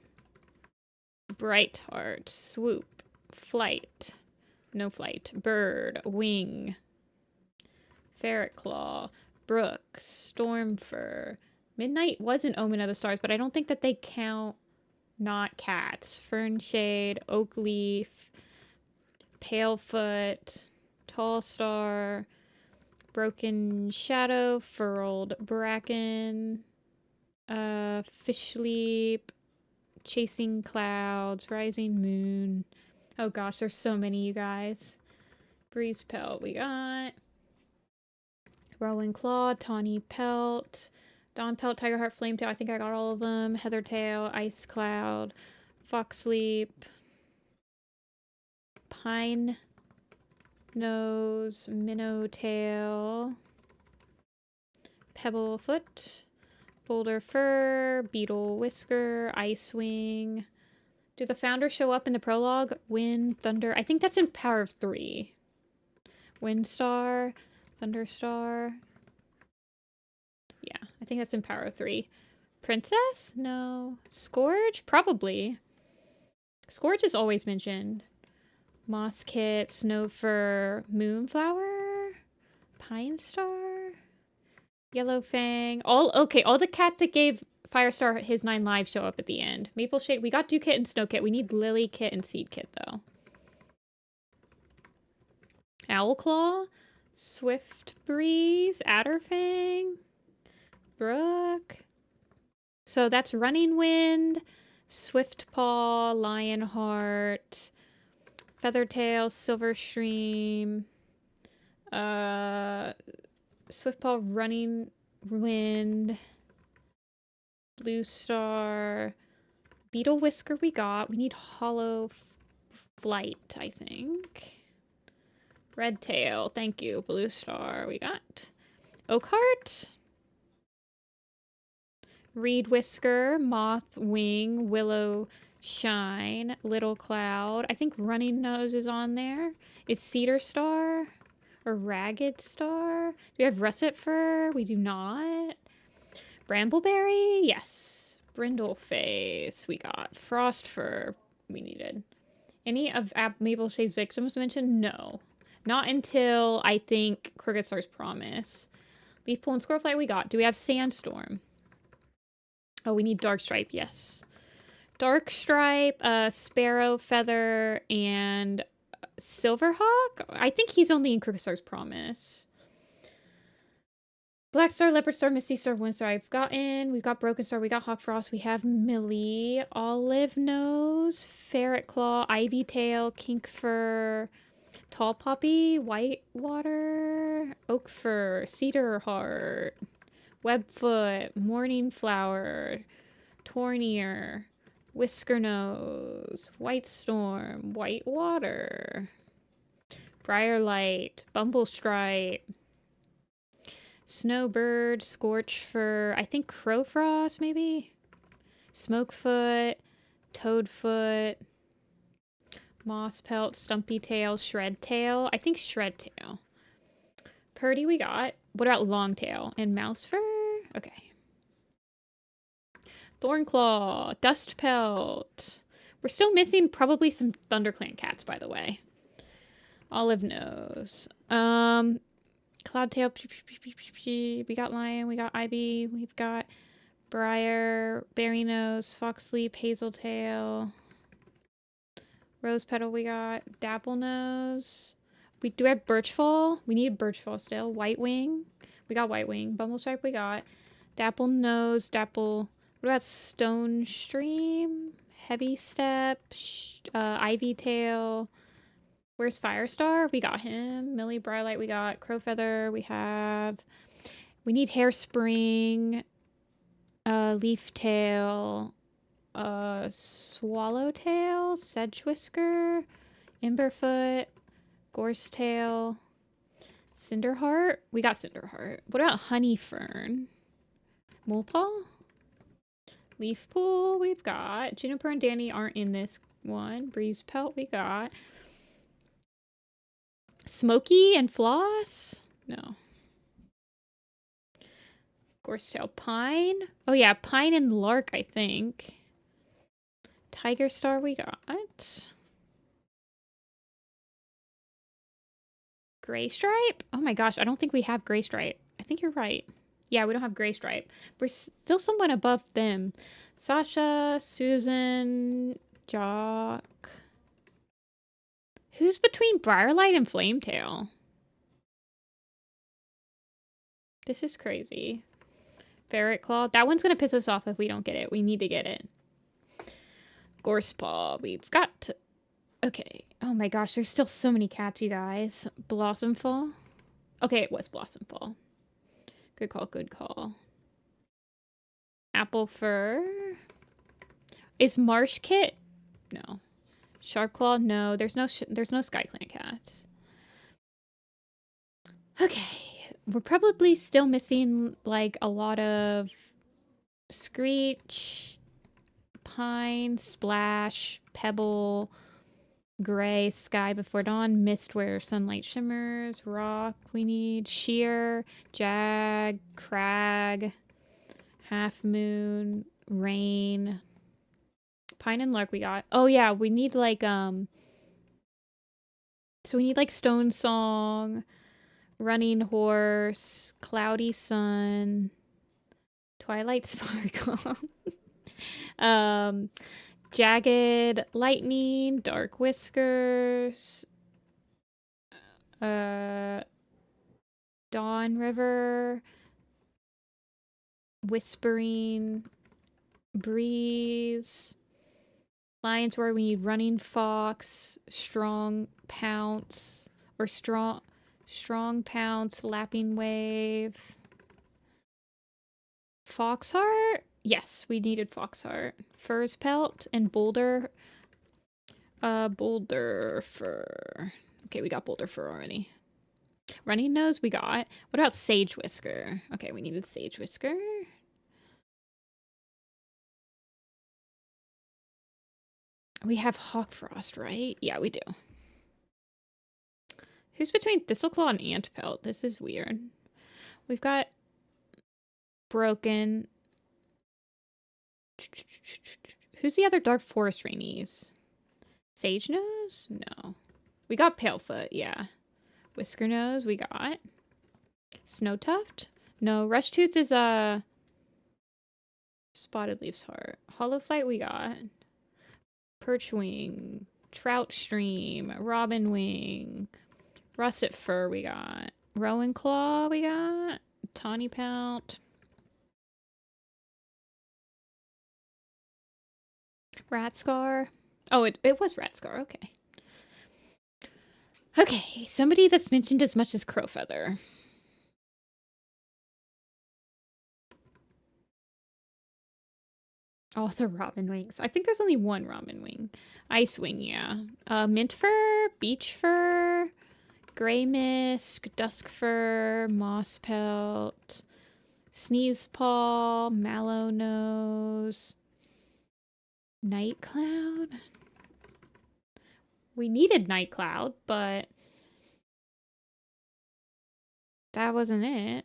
Brightheart, Swoop, Flight, no Flight, Bird, Wing, Ferret Claw, Brook, Stormfur. Midnight wasn't Omen of the Stars, but I don't think that they count not cats. Fernshade, Oakleaf, Palefoot, Tall Star, Broken Shadow, Furled Bracken, Fishleap, Chasing Clouds, Rising Moon. Oh gosh, there's so many, you guys. Breeze Pelt we got. Rolling Claw, Tawny Pelt, Dawn Pelt, Tigerheart, Flametail. I think I got all of them. Heathertail, Ice Cloud, Foxleap, Pine Nose, Minnowtail, Pebblefoot, Boulder Fur, Beetle Whisker, Icewing. Do the founders show up in the prologue? Wind, Thunder. I think that's in Power of 3. Windstar, Thunderstar. Yeah, I think that's in Power of 3. Princess? No. Scourge? Probably. Scourge is always mentioned. Moss Kit, Snow Fur, Moonflower, Pine Star, Yellow Fang. All the cats that gave Firestar his 9 lives show up at the end. Maple Shade, we got Dew Kit and Snow Kit. We need Lily Kit and Seed Kit though. Owlclaw, Swift Breeze, Adderfang, Brook. So that's Running Wind, Swift Paw, Lionheart, Feathertail, Silver Stream, Swiftpaw, Running Wind, Blue Star, Beetle Whisker we got. We need Hollow Flight, I think. Red Tail, thank you. Blue Star we got. Oakheart, Reed Whisker, Moth Wing, Willow Shine, Little Cloud. I think Running Nose is on there. Is Cedar Star or Ragged Star? Do we have Russet Fur? We do not. Brambleberry? Yes. Brindleface we got. Frost Fur we needed. Any of Maple Shade's victims mentioned? No. Not until, I think, Crooked Star's Promise. Leaf Pool and Squirrelflight we got. Do we have Sandstorm? Oh, we need Dark Stripe, yes. Dark Stripe, Sparrow, Feather, and Silverhawk? I think he's only in Crooked Star's Promise. Black Star, Leopard Star, Misty Star, Wind Star I've gotten. We've got Broken Star, we got Hawk Frost, we have Millie, Olive Nose, Ferret Claw, Ivy Tail, Kink Fur, Tall Poppy, Whitewater, Oak Fur, Cedar Heart, Webfoot, Morning Flower, Tornier, Whisker Nose, White Storm, White Water, Briarlight, Bumblestripe, Snowbird, Scorch Fur, I think Crowfrost maybe? Smokefoot, Toadfoot, Moss Pelt, Stumpy Tail, Shred Tail. I think Shred Tail. Purdy we got. What about Longtail and Mouse Fur? Okay. Thornclaw, Dust Pelt. We're still missing probably some ThunderClan cats, by the way. Olive Nose. Cloudtail. We got Lion. We got Ivy. We've got Briar, Berry Nose, Foxleaf, Hazeltail. Rose Petal we got. Dapple Nose. We do have Birchfall. We need Birchfall still. White Wing. We got White Wing. Bumblestripe we got. Dapple Nose. Dapple. What about Stone Stream? Heavy Step. Ivy Tail. Where's Firestar? We got him. Millie Briarlight we got. Crowfeather we have. We need Hairspring. Leaf Tail. Swallowtail. Sedge Whisker. Emberfoot. Gorsetail. Cinderheart. We got Cinderheart. What about Honeyfern? Molepaw? Leaf Pool we've got. Juniper and Danny aren't in this one. Breeze Pelt we got. Smokey and Floss? No. Gorsetail. Pine? Oh yeah, Pine and Lark I think. Tiger Star we got. Gray Stripe? Oh my gosh, I don't think we have Gray Stripe. I think you're right. Yeah, we don't have Gray Stripe. We're still somewhat above them. Sasha, Susan, Jock. Who's between Briarlight and Flametail? This is crazy. Ferret Claw. That one's going to piss us off if we don't get it. We need to get it. Gorsepaw. We've got... Okay. Oh my gosh, there's still so many cats, you guys. Blossomfall. Okay, it was Blossomfall. Good call, good call. Apple Fur. Is Marsh Kit? No. Sharpclaw? No. There's no SkyClan cats. Okay. We're probably still missing, like, a lot of Screech, Pine, Splash, Pebble, Gray, Sky Before Dawn, Mist Where Sunlight Shimmers, Rock we need, Sheer, Jag, Crag, Half moon, rain, pine and lark we got. Oh yeah, we need like so we need like stone song, running horse, cloudy sun, twilight sparkle. Jagged lightning, dark whiskers, dawn river, whispering breeze, lion's roar. We need running fox, strong pounce, or strong pounce, lapping wave, foxheart. Yes, we needed foxheart, fur's pelt, and boulder. Boulder fur. Okay, we got boulder fur already. Running nose we got. What about sage whisker? Okay, we needed sage whisker. We have hawk frost, right? Yeah, we do. Who's between Thistleclaw and ant pelt? This is weird. We've got broken. Who's the other dark forest rainies? Sage nose? No. We got palefoot, yeah. Whisker nose we got. Snow tuft? No, rush tooth is spotted leaf's heart. Hollow flight we got. Perch wing, trout stream, robin wing, russet fur we got. Rowan claw we got. Tawny pelt. Rat scar. Oh, it was rat scar, okay. Okay, somebody that's mentioned as much as crow feather. Oh, the robin wings. I think there's only one robin wing. Ice wing, yeah. Mint fur, beech fur, gray mist, dusk fur, moss pelt, sneeze paw, mallow nose, night cloud. We needed night cloud, but that wasn't it.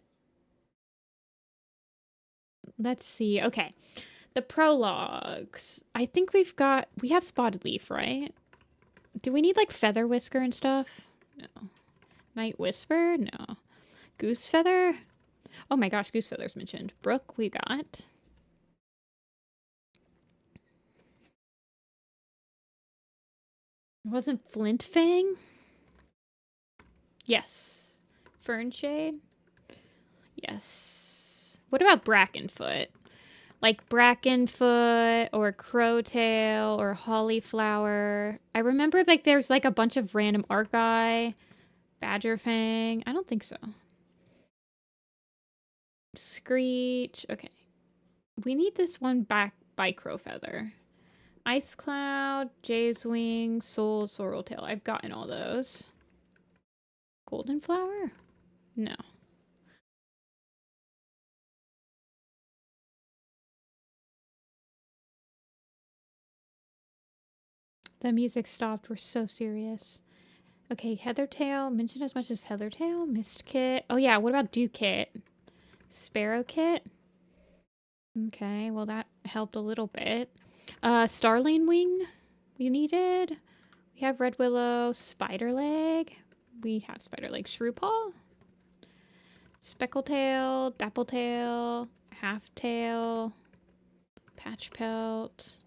Let's see. Okay. The prologues. I think we have spotted leaf, right? Do we need like feather whisker and stuff? No. Night whisper? No. Goose feather? Oh my gosh, goose feather's mentioned. Brook we got. Wasn't flint fang? Yes. Fern shade? Yes. What about brackenfoot? Like brackenfoot or crowtail or hollyflower. I remember like there's like a bunch of random arceye, badgerfang. I don't think so. Screech. Okay. We need this one back by crowfeather. Ice cloud, jay's wing, soul, sorreltail. I've gotten all those. Golden flower? No. The music stopped. We're so serious. Okay, heathertail. Mention as much as heathertail. Mist kit. Oh yeah, what about dew kit? Sparrow kit? Okay, well that helped a little bit. Starling wing we needed. We have red willow. Spider leg. We have spider leg. Shrewpaw. Speckletail. Dappletail. Halftail. Patch pelt.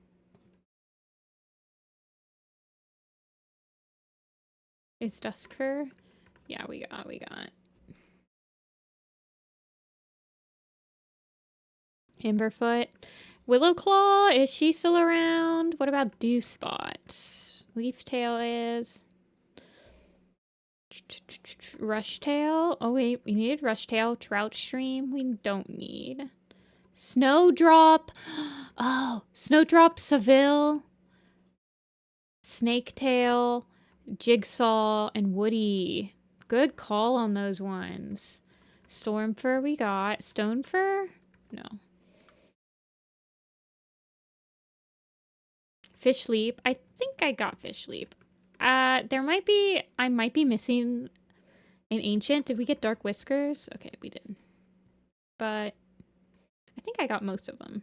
Is dusk fur? Yeah, we got. Emberfoot. Willowclaw, is she still around? What about Dewspot? Leaftail is. Rushtail. Oh wait, we needed Rushtail. Trout stream, we don't need. Snowdrop. Oh, Snowdrop, Seville. Snaketail, Jigsaw, and Woody. Good call on those ones. Stormfur we got. Stonefur? No. Fish leap. I think I got fish leap. I might be missing an ancient. Did we get dark whiskers? Okay, we didn't. But I think I got most of them.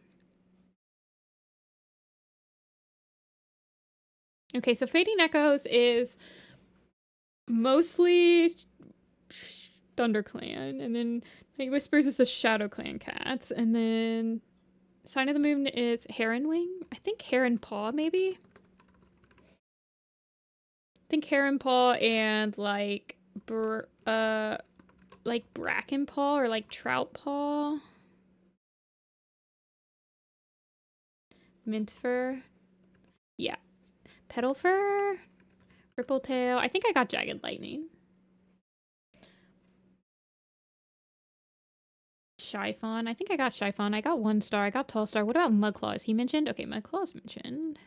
Okay, so Fading Echoes is mostly ThunderClan, and then Night Whispers is the ShadowClan cats, and then Sign of the Moon is Heron Wing. I think Heron Paw, maybe? I think Heron Paw and like Bracken Paw or like Trout Paw. Mint Fur. Yeah. Petal Fur. Ripple Tail. I think I got Jagged Lightning. Shy Fawn. I think I got Shy Fawn. I got 1 star. I got Tall Star. What about Mudclaw? Is he mentioned? Okay, Mudclaw's mentioned.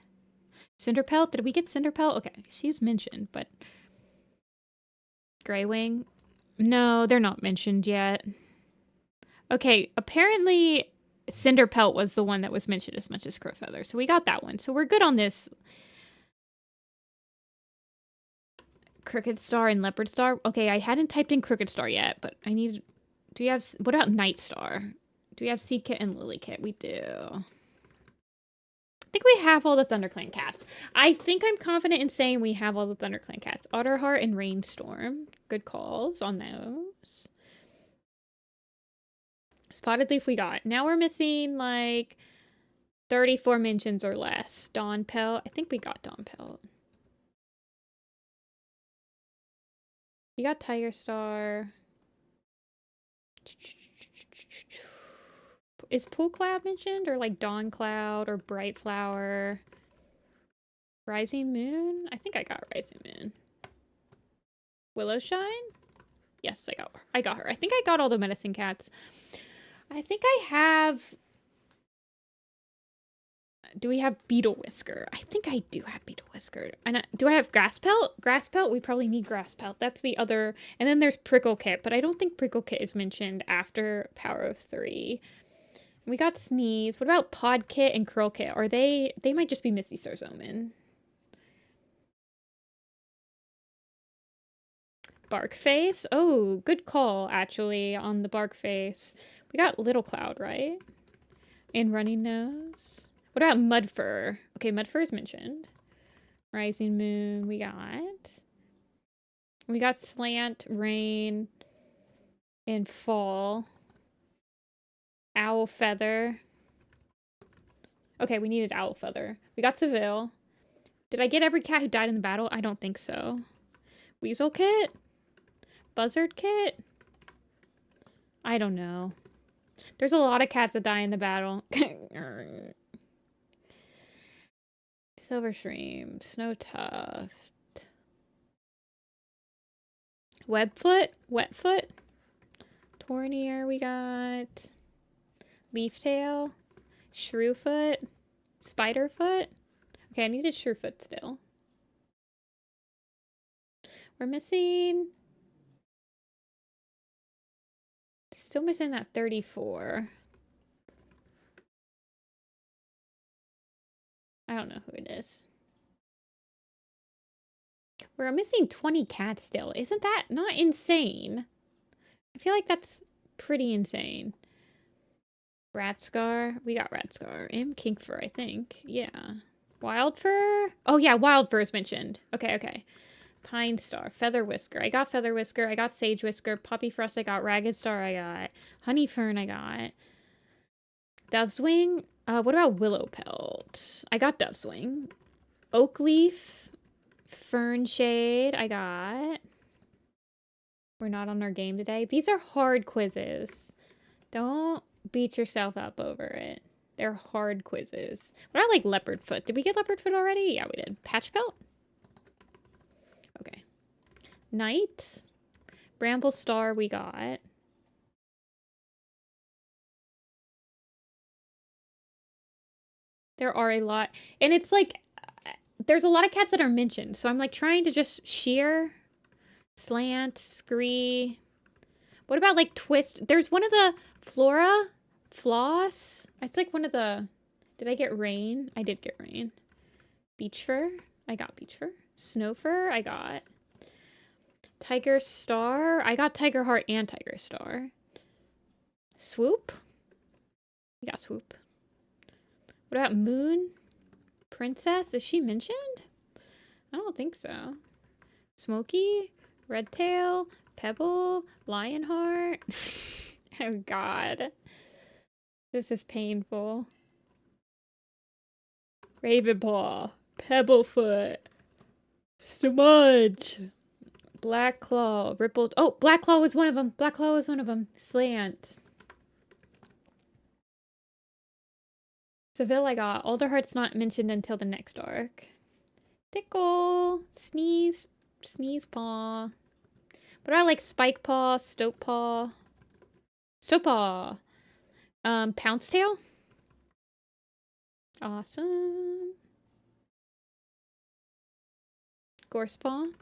Cinderpelt. Did we get Cinderpelt? Okay, she's mentioned, but Greywing. No, they're not mentioned yet. Okay, apparently Cinderpelt was the one that was mentioned as much as Crowfeather. So we got that one. So we're good on this. Crooked Star and Leopard Star. Okay, I hadn't typed in Crooked Star yet, but I need... Do you have... What about Night Star? Do we have Seed Kit and Lily Kit? We do. I think we have all the ThunderClan cats. I think I'm confident in saying we have all the ThunderClan cats. Otterheart and Rainstorm. Good calls on those. Spotted Leaf we got. Now we're missing like 34 mentions or less. Dawn Pelt. I think we got Dawn Pelt. You got Tiger Star. Is Pool Cloud mentioned? Or like Dawn Cloud or Bright Flower? Rising Moon? I think I got Rising Moon. Willowshine? Yes, I got her. I think I got all the medicine cats. I think I have... Do we have Beetle Whisker? I think I do have Beetle Whisker. And do I have Grass Pelt? Grass Pelt? We probably need Grass Pelt. That's the other... And then there's Prickle Kit, but I don't think Prickle Kit is mentioned after Power of 3. We got Sneeze. What about Pod Kit and Curl Kit? Are they... They might just be Misty Star's Omen. Bark Face? Oh, good call, actually, on the Bark Face. We got Little Cloud, right? And Running Nose. What about Mudfur? Okay, Mudfur is mentioned. Rising Moon, we got. We got Slant, Rain, and Fall. Owl Feather. Okay, we needed Owl Feather. We got Seville. Did I get every cat who died in the battle? I don't think so. Weasel Kit? Buzzard Kit? I don't know. There's a lot of cats that die in the battle. Silverstream, Snowtuft, Webfoot, Wetfoot, Tornier we got, Leaftail, Shrewfoot, Spiderfoot. Okay, I needed Shrewfoot still. We're missing... Still missing that 34. I don't know who it is. We're missing 20 cats still. Isn't that not insane? I feel like that's pretty insane. Ratscar. We got Ratscar. And Kinkfur, I think. Yeah. Wildfur? Oh, yeah, Wildfur is mentioned. Okay, okay. Pine Star. Feather Whisker. I got Feather Whisker. I got Sage Whisker. Poppy Frost I got. Ragged Star I got. Honey Fern I got. Dove's Wing. What about Willow Pelt? I got Dove's Wing. Oak Leaf. Fern Shade I got. We're not on our game today. These are hard quizzes. Don't beat yourself up over it. They're hard quizzes. What about like Leopard Foot? Did we get Leopard Foot already? Yeah, we did. Patch Pelt? Okay. Night. Bramble Star we got. There are a lot. And it's like, there's a lot of cats that are mentioned. So I'm like trying to just shear, slant, scree. What about like twist? There's one of the Flora, Floss. It's like one of the, did I get Rain? I did get Rain. Beach Fur. I got Beach Fur. Snow Fur. I got. Tiger Star. I got Tiger Heart and Tiger Star. Swoop. We got Swoop. What about Moon? Princess? Is she mentioned? I don't think so. Smokey? Redtail? Pebble? Lionheart? Oh god. This is painful. Ravenpaw. Pebblefoot. Smudge. Black Claw. Rippled. Oh, Black Claw was one of them. Black Claw was one of them. Slant. Seville I got. Alderheart's not mentioned until the next arc. Tickle. Sneeze. Sneeze Paw. But I like Spike Paw. Stope Paw. Stope Paw. Pounce Tail. Awesome. Gorsepaw.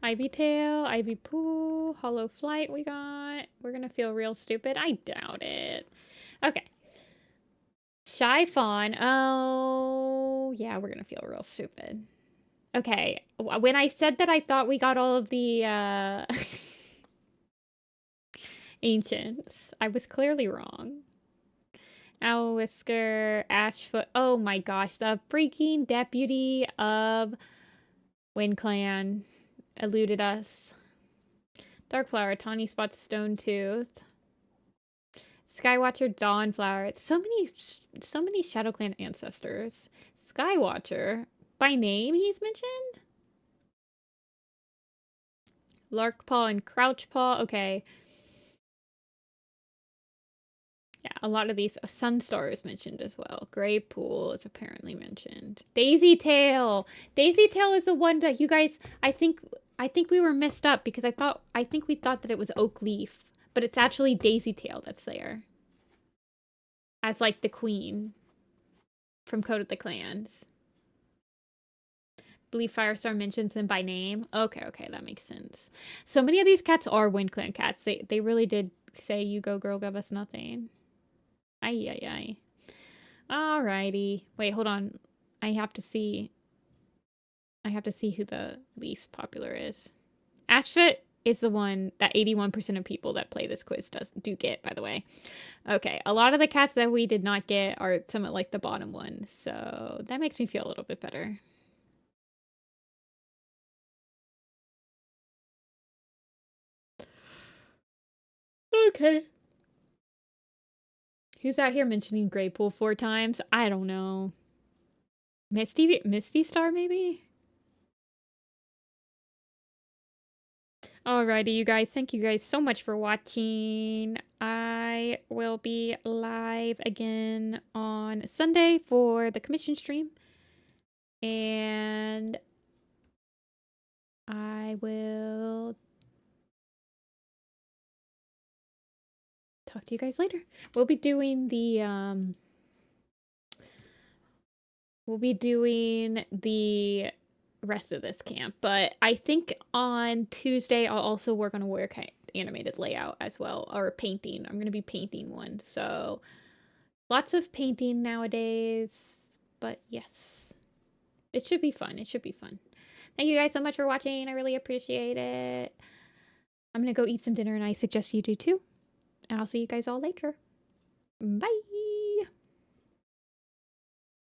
Ivy Tail, Ivy Pool, Hollow Flight we got. We're gonna feel real stupid. I doubt it. Okay. Shy Fawn. Oh, yeah, we're gonna feel real stupid. Okay. When I said that I thought we got all of the ancients, I was clearly wrong. Owl Whisker, Ashfoot. Oh my gosh, the freaking deputy of Wind Clan eluded us. Darkflower, Tawny Spot, Stone Tooth. Skywatcher, Dawnflower. So many Shadow Clan ancestors. Skywatcher. By name, he's mentioned? Larkpaw and Crouchpaw. Okay. Yeah, a lot of these. Sunstar is mentioned as well. Grey Pool is apparently mentioned. Daisy Tail. Daisy Tail is the one that you guys, I think we were messed up because I think we thought that it was Oak Leaf, but it's actually Daisy Tail that's there. As like the queen from Code of the Clans. Believe Firestar mentions them by name. Okay, that makes sense. So many of these cats are Wind Clan cats. They really did say, "You go, girl, give us nothing." Ay. Alrighty. Wait, hold on. I have to see who the least popular is. Ashfoot is the one that 81% of people that play this quiz do get, by the way. Okay, a lot of the cats that we did not get are some of like the bottom ones, so that makes me feel a little bit better. Okay. Who's out here mentioning Grey Pool 4 times? I don't know. Misty Star, maybe? Alrighty, you guys. Thank you guys so much for watching. I will be live again on Sunday for the commission stream. And I will talk to you guys later. We'll be doing the rest of this camp, but I think on Tuesday I'll also work on a Warrior animated layout as well, or painting. I'm going to be painting one, so lots of painting nowadays, but yes, it should be fun. Thank you guys so much for watching. I really appreciate it. I'm going to go eat some dinner, and I suggest you do too, and I'll see you guys all later. Bye.